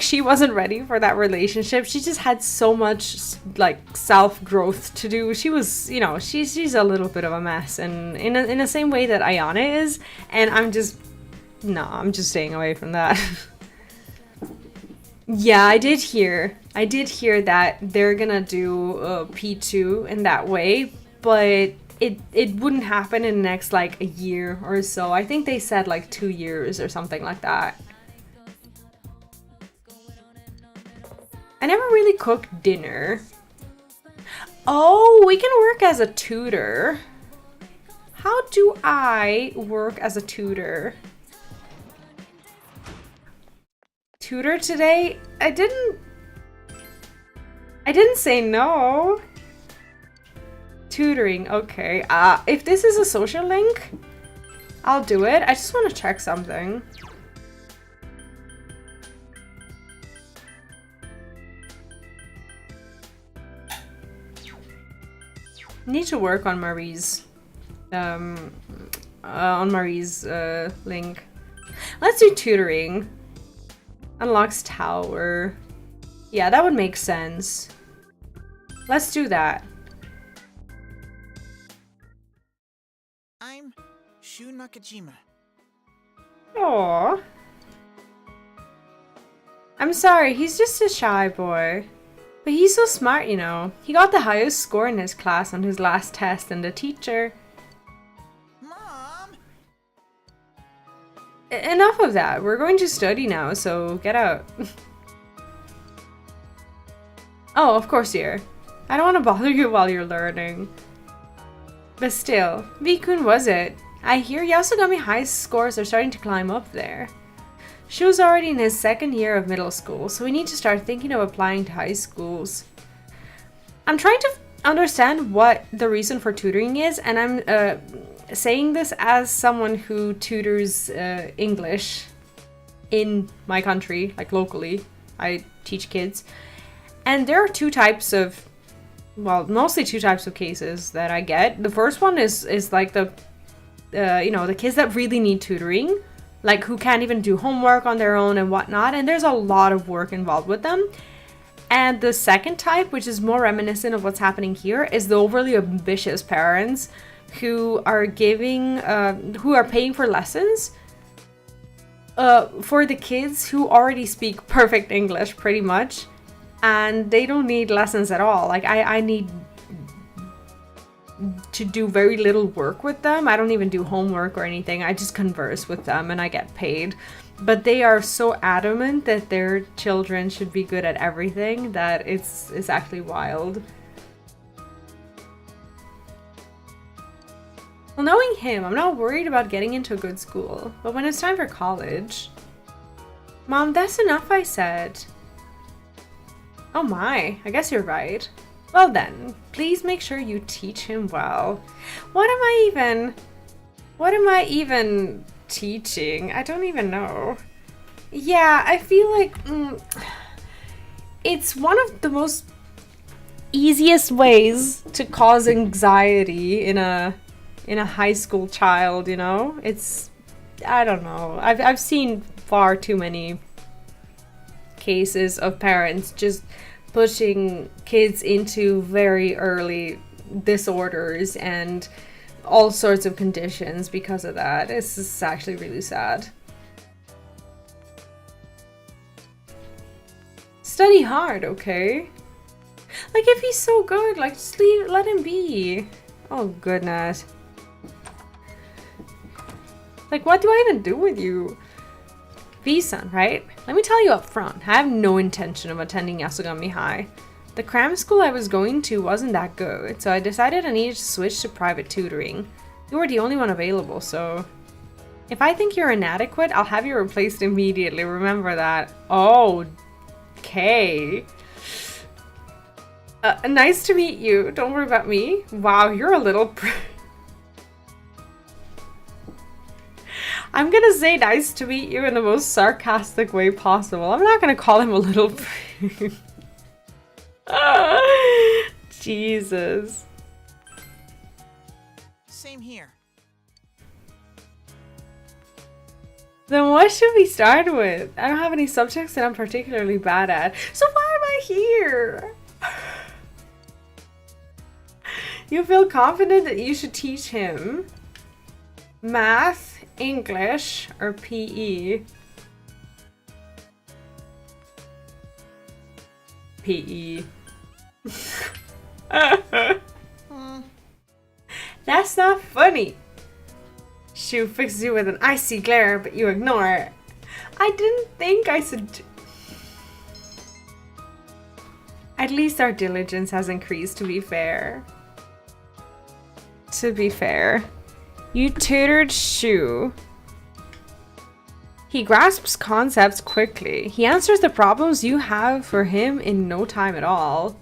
she wasn't ready for that relationship. She just had so much like self-growth to do. She was, you know, she's a little bit of a mess, and in the same way that Ayane is. And I'm just staying away from that. Yeah, I did hear that they're gonna do P2 in that way, but it wouldn't happen in the next like a year or so. I think they said like 2 years or something like that. I never really cooked dinner. Oh, we can work as a tutor. How do I work as a tutor? Tutor today? I didn't say no. Tutoring, okay. If this is a social link, I'll do it. I just want to check something. Need to work on Marie's link. Let's do tutoring. Unlocks tower. Yeah, that would make sense. Let's do that. I'm Shu Nakajima. Aww. I'm sorry, he's just a shy boy. But he's so smart, you know. He got the highest score in his class on his last test, and the teacher... Mom! Enough of that. We're going to study now, so get out. Oh, of course, dear. I don't want to bother you while you're learning. But still, V-kun was it? I hear Yasugami High's scores are starting to climb up there. Shu's already in his second year of middle school, so we need to start thinking of applying to high schools. I'm trying to understand what the reason for tutoring is, and I'm saying this as someone who tutors English in my country, like locally. I teach kids. And there are mostly two types of cases that I get. The first one is like the kids that really need tutoring, like who can't even do homework on their own and whatnot, and there's a lot of work involved with them. And the second type, which is more reminiscent of what's happening here, is the overly ambitious parents who are paying for lessons for the kids who already speak perfect English pretty much, and they don't need lessons at all. Like I need to do very little work with them. I don't even do homework or anything. I just converse with them and I get paid. But they are so adamant that their children should be good at everything that it's actually wild. Well, knowing him, I'm not worried about getting into a good school. But when it's time for college... Mom, that's enough, I said. Oh my, I guess you're right. Well then, please make sure you teach him well. What am I even teaching? I don't even know. Yeah, I feel like it's one of the most easiest ways to cause anxiety in a high school child, you know? I don't know. I've seen far too many cases of parents just pushing kids into very early disorders and all sorts of conditions because of that. This is actually really sad. Study hard, okay? Like, if he's so good, like, just let him be. Oh, goodness. Like, what do I even do with you? V-san, right? Let me tell you up front, I have no intention of attending Yasogami High. The cram school I was going to wasn't that good, so I decided I needed to switch to private tutoring. You were the only one available, so... If I think you're inadequate, I'll have you replaced immediately, remember that. Oh, okay. Nice to meet you. Don't worry about me. Wow, you're a little I'm gonna say nice to meet you in the most sarcastic way possible. I'm not gonna call him a little Jesus. Same here. Then what should we start with? I don't have any subjects that I'm particularly bad at. So why am I here? You feel confident that you should teach him math, English, or PE? PE. That's not funny. Shu fixes you with an icy glare, but you ignore it. I didn't think I should. At least our diligence has increased, to be fair. To be fair. You tutored Shu. He grasps concepts quickly. He answers the problems you have for him in no time at all.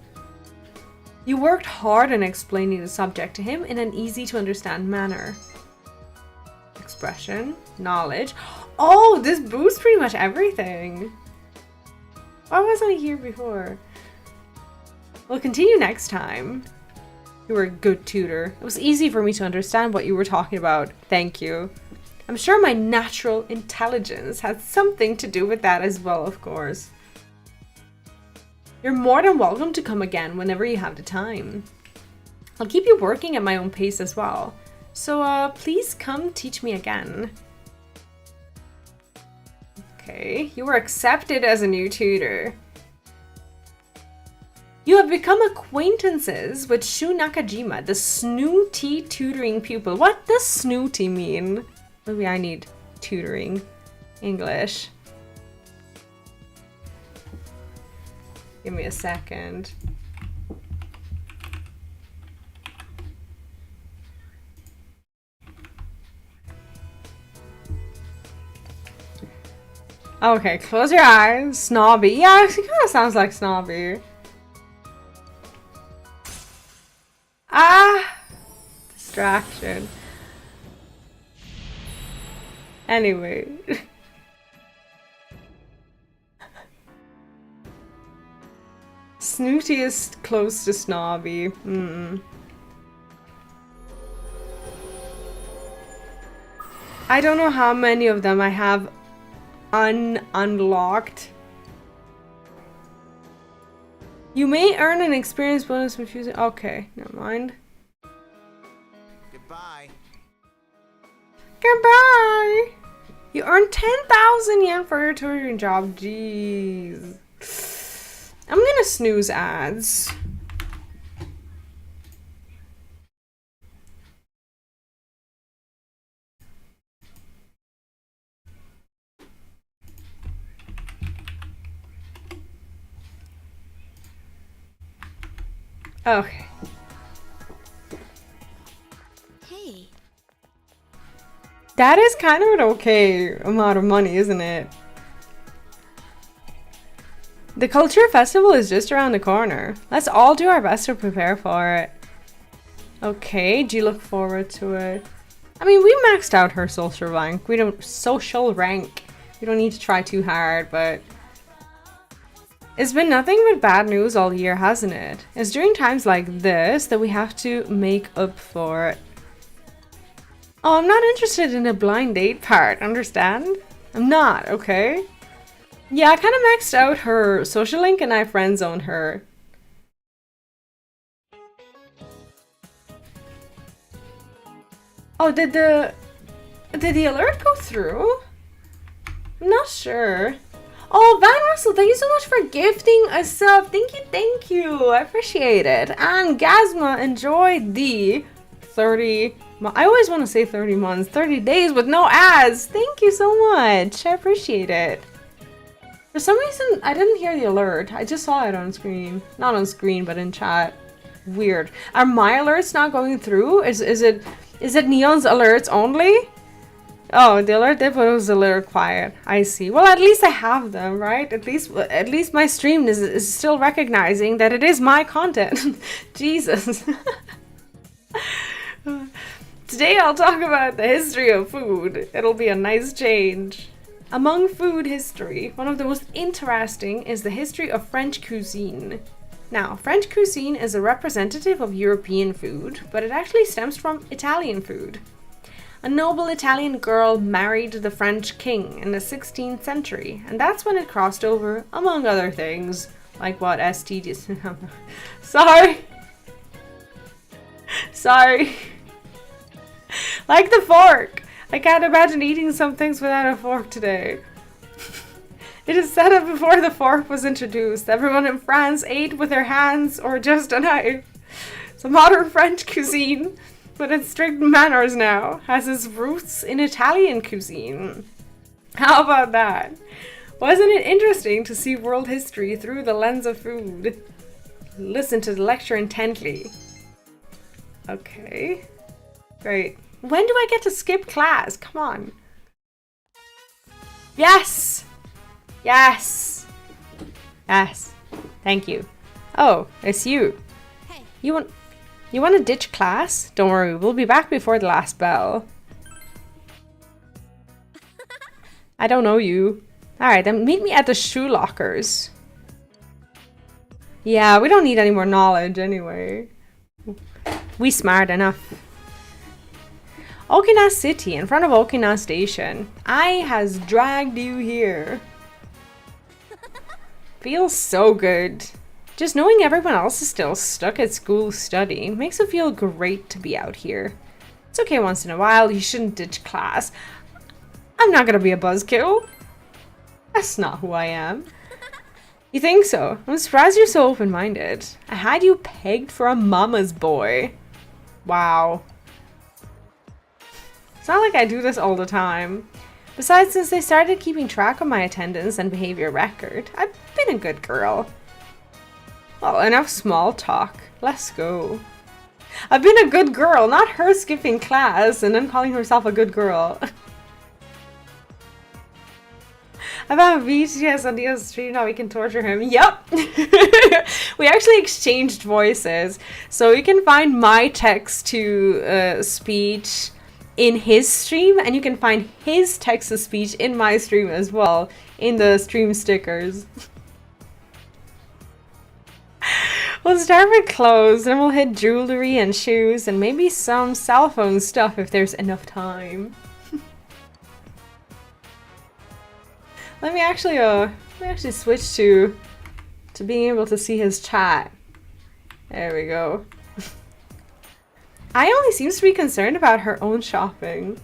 You worked hard on explaining the subject to him in an easy to understand manner. Expression, knowledge. Oh, this boosts pretty much everything. Why wasn't I here before? We'll continue next time. You were a good tutor. It was easy for me to understand what you were talking about. Thank you. I'm sure my natural intelligence has something to do with that as well, of course. You're more than welcome to come again whenever you have the time. I'll keep you working at my own pace as well. So, please come teach me again. Okay, you were accepted as a new tutor. You have become acquaintances with Shu Nakajima, the snooty tutoring pupil. What does snooty mean? Maybe I need tutoring. English. Give me a second. Okay, close your eyes. Snobby. Yeah, it kind of sounds like snobby. Ah! Distraction. Anyway. Snooty is close to snobby. I don't know how many of them I have unlocked. You may earn an experience bonus when choosing. Okay, never mind. Goodbye. Goodbye. You earn 10,000 yen for your tutoring job. Jeez. I'm gonna snooze ads. Okay. Hey. That is kind of an okay amount of money, isn't it? The Culture Festival is just around the corner. Let's all do our best to prepare for it. Okay, do you look forward to it? I mean, we maxed out her social rank. We don't need to try too hard, but it's been nothing but bad news all year, hasn't it? It's during times like this that we have to make up for it. Oh, I'm not interested in the blind date part, understand? I'm not, okay? Yeah, I kind of maxed out her social link and I friend zoned her. Oh, did the alert go through? I'm not sure. Oh, Van Russell, thank you so much for gifting a sub. Thank you. I appreciate it. And Gazma enjoyed the 30... I always want to say 30 months. 30 days with no ads. Thank you so much. I appreciate it. For some reason, I didn't hear the alert. I just saw it on screen. Not on screen, but in chat. Weird. Are my alerts not going through? Is it Neon's alerts only? Oh, the alert did, but it was a little quiet. I see. Well, at least I have them, right? At least my stream is still recognizing that it is my content. Jesus. Today I'll talk about the history of food. It'll be a nice change. Among food history, one of the most interesting is the history of French cuisine. Now, French cuisine is a representative of European food, but it actually stems from Italian food. A noble Italian girl married the French king in the 16th century, and that's when it crossed over, among other things, like what STDs. Sorry. Like the fork. I can't imagine eating some things without a fork today. It is said that before the fork was introduced, everyone in France ate with their hands or just a knife. So modern French cuisine, but its strict manners now, has its roots in Italian cuisine. How about that? Wasn't it interesting to see world history through the lens of food? Listen to the lecture intently. Okay. Great. When do I get to skip class? Come on. Yes! Yes! Yes. Thank you. Oh, it's you. Hey. You want to ditch class? Don't worry, we'll be back before the last bell. I don't know you. Alright, then meet me at the shoe lockers. Yeah, we don't need any more knowledge anyway. We smart enough. Okina City, in front of Okina Station. I has dragged you here. Feels so good. Just knowing everyone else is still stuck at school studying makes it feel great to be out here. It's okay once in a while, you shouldn't ditch class. I'm not gonna be a buzzkill. That's not who I am. You think so? I'm surprised you're so open-minded. I had you pegged for a mama's boy. Wow. It's not like I do this all the time. Besides, since they started keeping track of my attendance and behavior record, I've been a good girl. Well, enough small talk. Let's go. I've been a good girl, not her skipping class and then calling herself a good girl. I found BTS on the stream, now we can torture him. Yep! We actually exchanged voices. So you can find my text to speech in his stream, and you can find his text to speech in my stream as well, in the stream stickers. We'll start with clothes, then we'll hit jewelry and shoes, and maybe some cell phone stuff if there's enough time. Let me actually switch to being able to see his chat. There we go. I only seems to be concerned about her own shopping.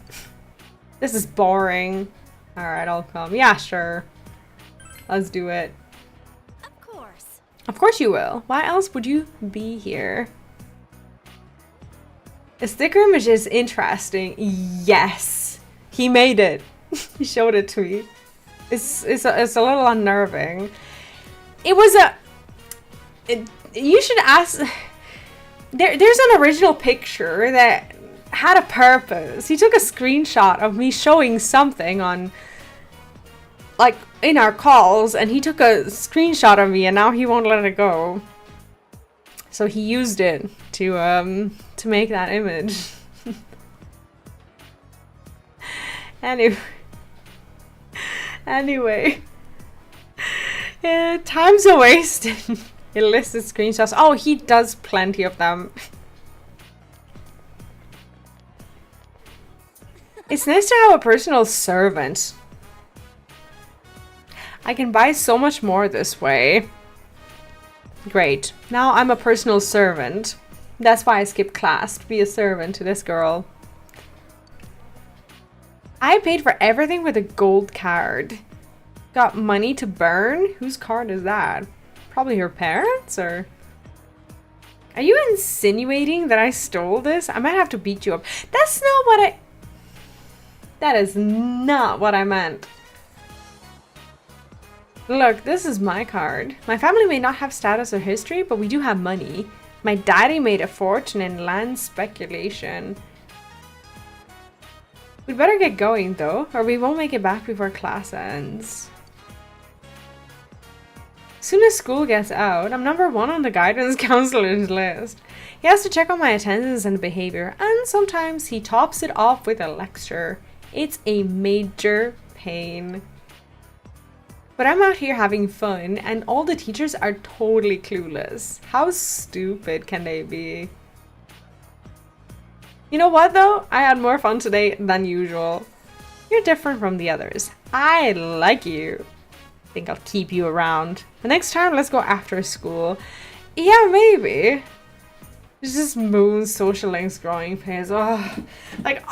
This is boring. Alright, I'll come. Yeah, sure. Let's do it. Of course. Of course you will. Why else would you be here? The sticker image is interesting. Yes! He made it. He showed it to me. It's a little unnerving. It was you should ask... There's an original picture that had a purpose. He took a screenshot of me showing something on, like, in our calls, and he took a screenshot of me, and now he won't let it go. So he used it to make that image. Anyway. Yeah, time's a wasted. Illicit screenshots. Oh, he does plenty of them. It's nice to have a personal servant. I can buy so much more this way. Great. Now I'm a personal servant. That's why I skipped class, to be a servant to this girl. I paid for everything with a gold card. Got money to burn? Whose card is that? Probably her parents, or? Are you insinuating that I stole this? I might have to beat you up. That's not what I... That is not what I meant. Look, this is my card. My family may not have status or history, but we do have money. My daddy made a fortune in land speculation. We'd better get going though, or we won't make it back before class ends. Soon as school gets out, I'm number 1 on the guidance counselor's list. He has to check on my attendance and behavior, and sometimes he tops it off with a lecture. It's a major pain. But I'm out here having fun, and all the teachers are totally clueless. How stupid can they be? You know what though? I had more fun today than usual. You're different from the others. I like you. I think I'll keep you around. The next time, let's go after school. Yeah, maybe. There's this Moon social links growing pains. Oh, like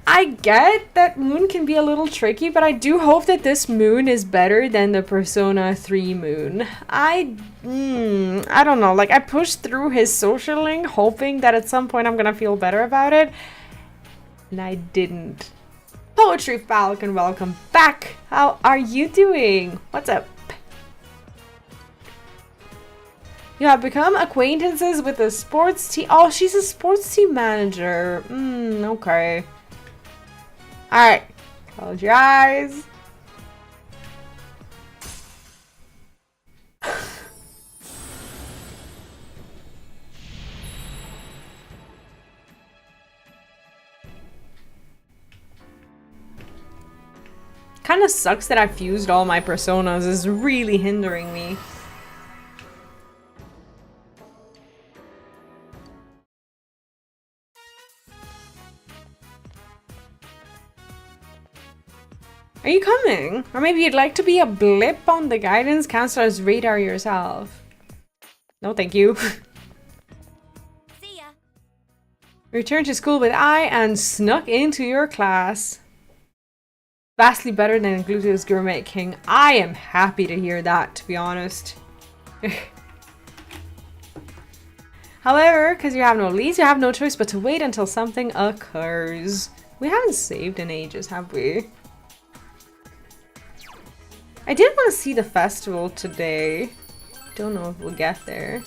I get that Moon can be a little tricky, but I do hope that this Moon is better than the Persona 3 Moon. I don't know. Like, I pushed through his social link hoping that at some point I'm gonna feel better about it, and I didn't. Poetry Falcon, welcome back. How are you doing? What's up? You have become acquaintances with a sports team. Oh, she's a sports team manager. Okay. Alright. Close your eyes. Kind of sucks that I fused all my personas. It's really hindering me. Are you coming? Or maybe you'd like to be a blip on the guidance counselor's radar yourself. No, thank you. See ya. Returned to school with I and snuck into your class. Vastly better than Gluteus Gourmet King. I am happy to hear that, to be honest. However, because you have no leads, you have no choice but to wait until something occurs. We haven't saved in ages, have we? I did want to see the festival today. Don't know if we'll get there.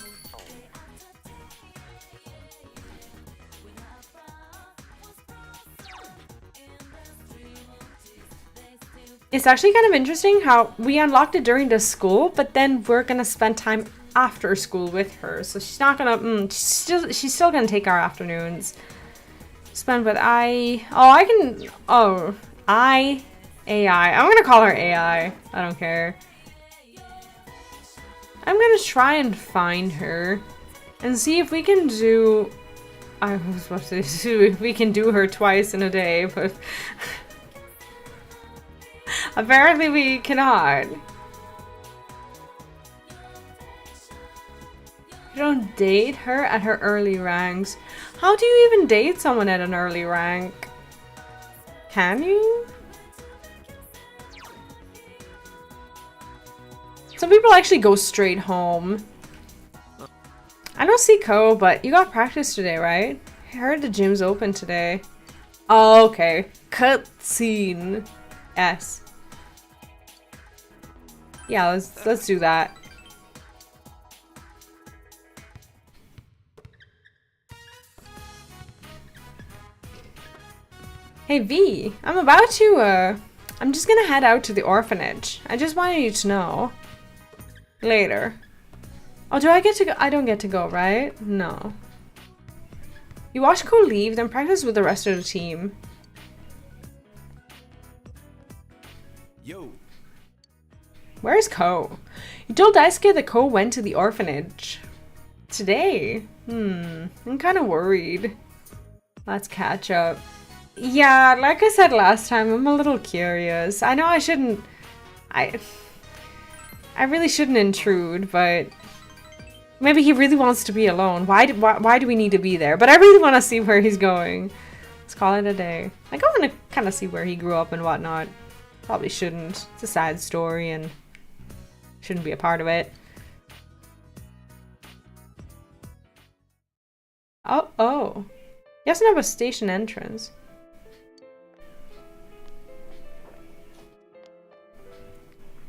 It's actually kind of interesting how we unlocked it during the school, but then we're gonna spend time after school with her. So she's not gonna, she's still gonna take our afternoons. Spend with AI. I'm gonna call her AI. I don't care. I'm gonna try and find her and see if we can do... I was about to say if we can do her twice in a day, but... apparently we cannot. You don't date her at her early ranks. How do you even date someone at an early rank? Can you? Some people actually go straight home. I don't see Ko, but you got practice today, right? I heard the gym's open today. Oh, okay. Cutscene. Yes. Yeah, let's do that. Hey V, I'm about to I'm just gonna head out to the orphanage. I just wanted you to know. Later. Oh, do I get to go? I don't get to go, right? No. You watch Ko leave, then practice with the rest of the team. Yo. Where's Ko? You told Daisuke that Ko went to the orphanage. Today? I'm kind of worried. Let's catch up. Yeah, like I said last time, I'm a little curious. I know I shouldn't... I really shouldn't intrude, but... maybe he really wants to be alone. Why do we need to be there? But I really want to see where he's going. Let's call it a day. Like, I want to kind of see where he grew up and whatnot. Probably shouldn't. It's a sad story and shouldn't be a part of it. Oh. He doesn't have a station entrance.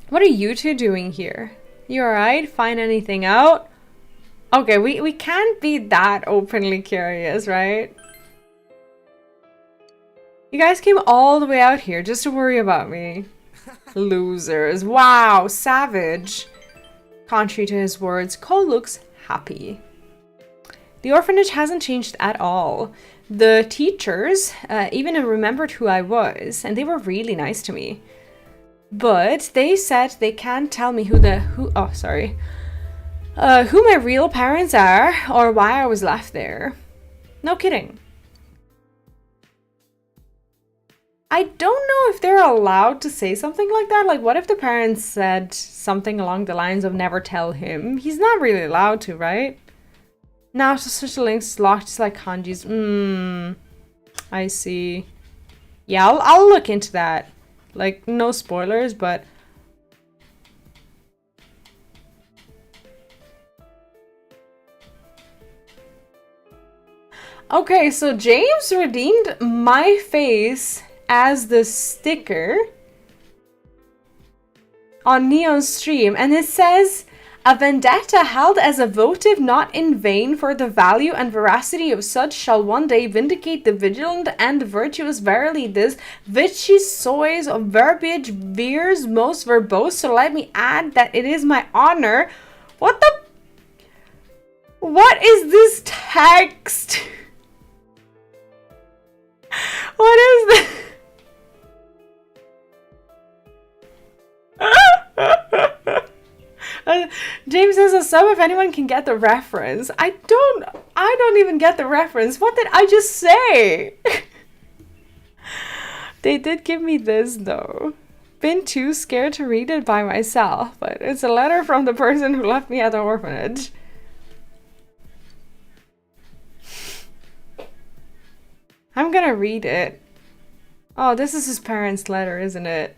What are you two doing here? You alright? Find anything out? Okay, we can't be that openly curious, right? You guys came all the way out here just to worry about me. Losers. Wow, savage. Contrary to his words, Cole looks happy. The orphanage hasn't changed at all. The teachers even remembered who I was, and they were really nice to me. But they said they can't tell me who my real parents are or why I was left there. No kidding. I don't know if they're allowed to say something like that. Like, what if the parents said something along the lines of never tell him? He's not really allowed to, right? Now, so social links locked like kanjis. I see. Yeah, I'll look into that. Like, no spoilers, but... Okay, so James redeemed my face as the sticker on Neon's stream, and it says, a vendetta held as a votive not in vain for the value and veracity of such shall one day vindicate the vigilant and virtuous. Verily this vichy sois of verbiage veers most verbose, so let me add that it is my honor. What is this text? What is this? James has a sub if anyone can get the reference. I don't even get the reference. What did I just say? They did give me this though. Been too scared to read it by myself, but it's a letter from the person who left me at the orphanage. I'm gonna read it. Oh, this is his parents' letter, isn't it?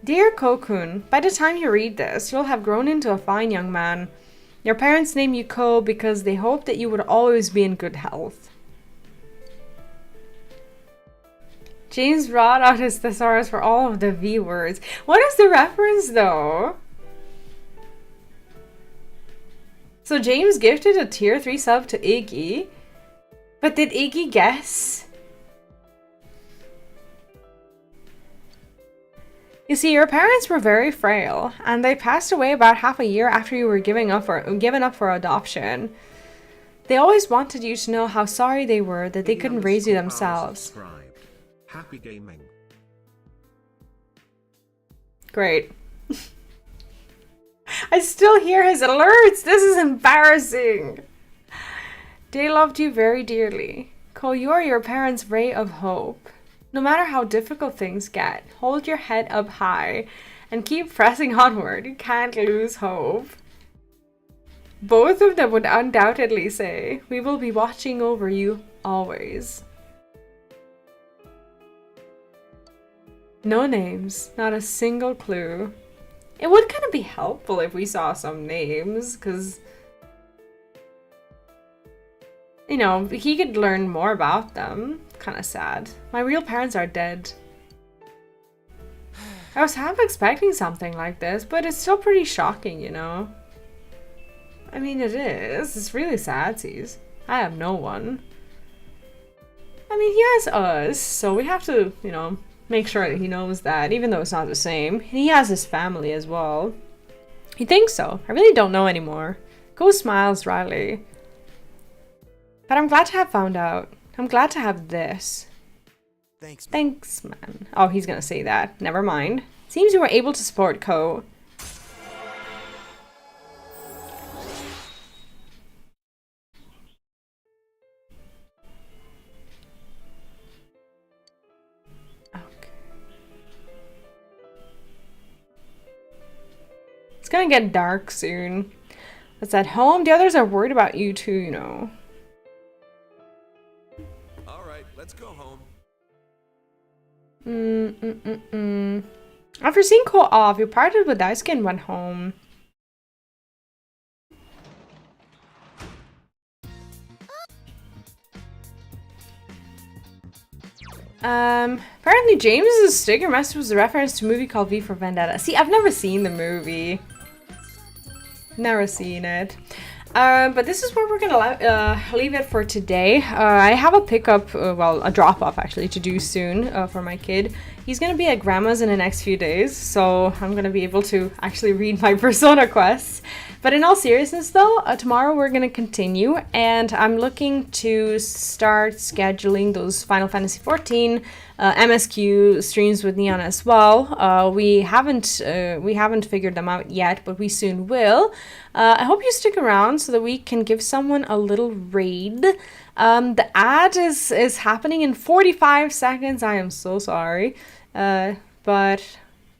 Dear Kokun, by the time you read this, you'll have grown into a fine young man. Your parents name you Ko because they hope that you would always be in good health. James brought out his thesaurus for all of the V words. What is the reference though? So James gifted a tier 3 sub to Iggy. But did Iggy guess? You see, your parents were very frail, and they passed away about half a year after you were given up for adoption. They always wanted you to know how sorry they were that they couldn't raise you themselves. Happy gaming. Great. I still hear his alerts. This is embarrassing. They loved you very dearly. Cole, you are your parents' ray of hope. No matter how difficult things get, hold your head up high and keep pressing onward. You can't lose hope. Both of them would undoubtedly say, we will be watching over you always. No names, not a single clue. It would kind of be helpful if we saw some names, because, you know, he could learn more about them. Kind of sad. My real parents are dead. I was half expecting something like this, but it's still pretty shocking, you know? I mean, it is. It's really sad, sees. I have no one. I mean, he has us, so we have to, you know, make sure that he knows that, even though it's not the same. He has his family as well. He thinks so. I really don't know anymore. Go smiles, Riley. But I'm glad to have found out. I'm glad to have this. Thanks, man. Oh, he's gonna say that. Never mind. Seems you were able to support Ko. Okay. It's gonna get dark soon. It's at home. The others are worried about you too, you know. After seeing Cole off, you parted with Daisuke and went home. Apparently James's sticker message was a reference to a movie called V for Vendetta. See, I've never seen the movie. Never seen it. But this is where we're gonna leave it for today. I have a pickup, well, a drop-off actually, to do soon for my kid. He's gonna be at grandma's in the next few days, so I'm gonna be able to actually read my Persona quests. But in all seriousness though, tomorrow we're gonna continue, and I'm looking to start scheduling those Final Fantasy XIV MSQ streams with Neon as well. We haven't figured them out yet, but we soon will. I hope you stick around so that we can give someone a little raid. The ad is happening in 45 seconds. I am so sorry, but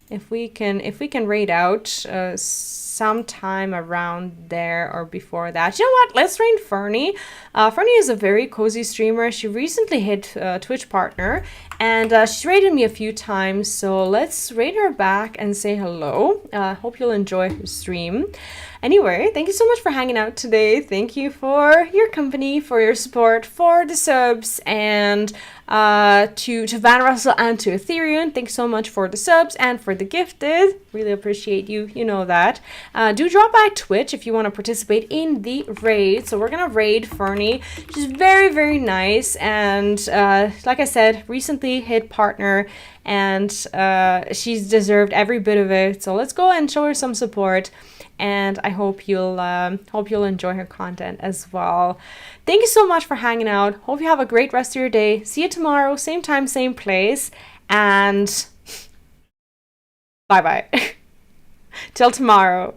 if we can raid out sometime around there or before that. You know what? Let's raid Fernie. Fernie is a very cozy streamer. She recently hit Twitch partner, and she's raided me a few times. So let's raid her back and say hello. Hope you'll enjoy her stream. Anyway, thank you so much for hanging out today. Thank you for your company, for your support, for the subs, and to Van Russell and to Ethereum. Thanks so much for the subs and for the gifted. Really appreciate you. You know that. Do drop by Twitch if you want to participate in the raid. So we're gonna raid Fernie. She's very, very nice, and like I said, recently hit partner, and she's deserved every bit of it. So let's go and show her some support. And I hope you'll enjoy her content as well. Thank you so much for hanging out. Hope you have a great rest of your day. See you tomorrow, same time, same place, and bye bye. Till tomorrow.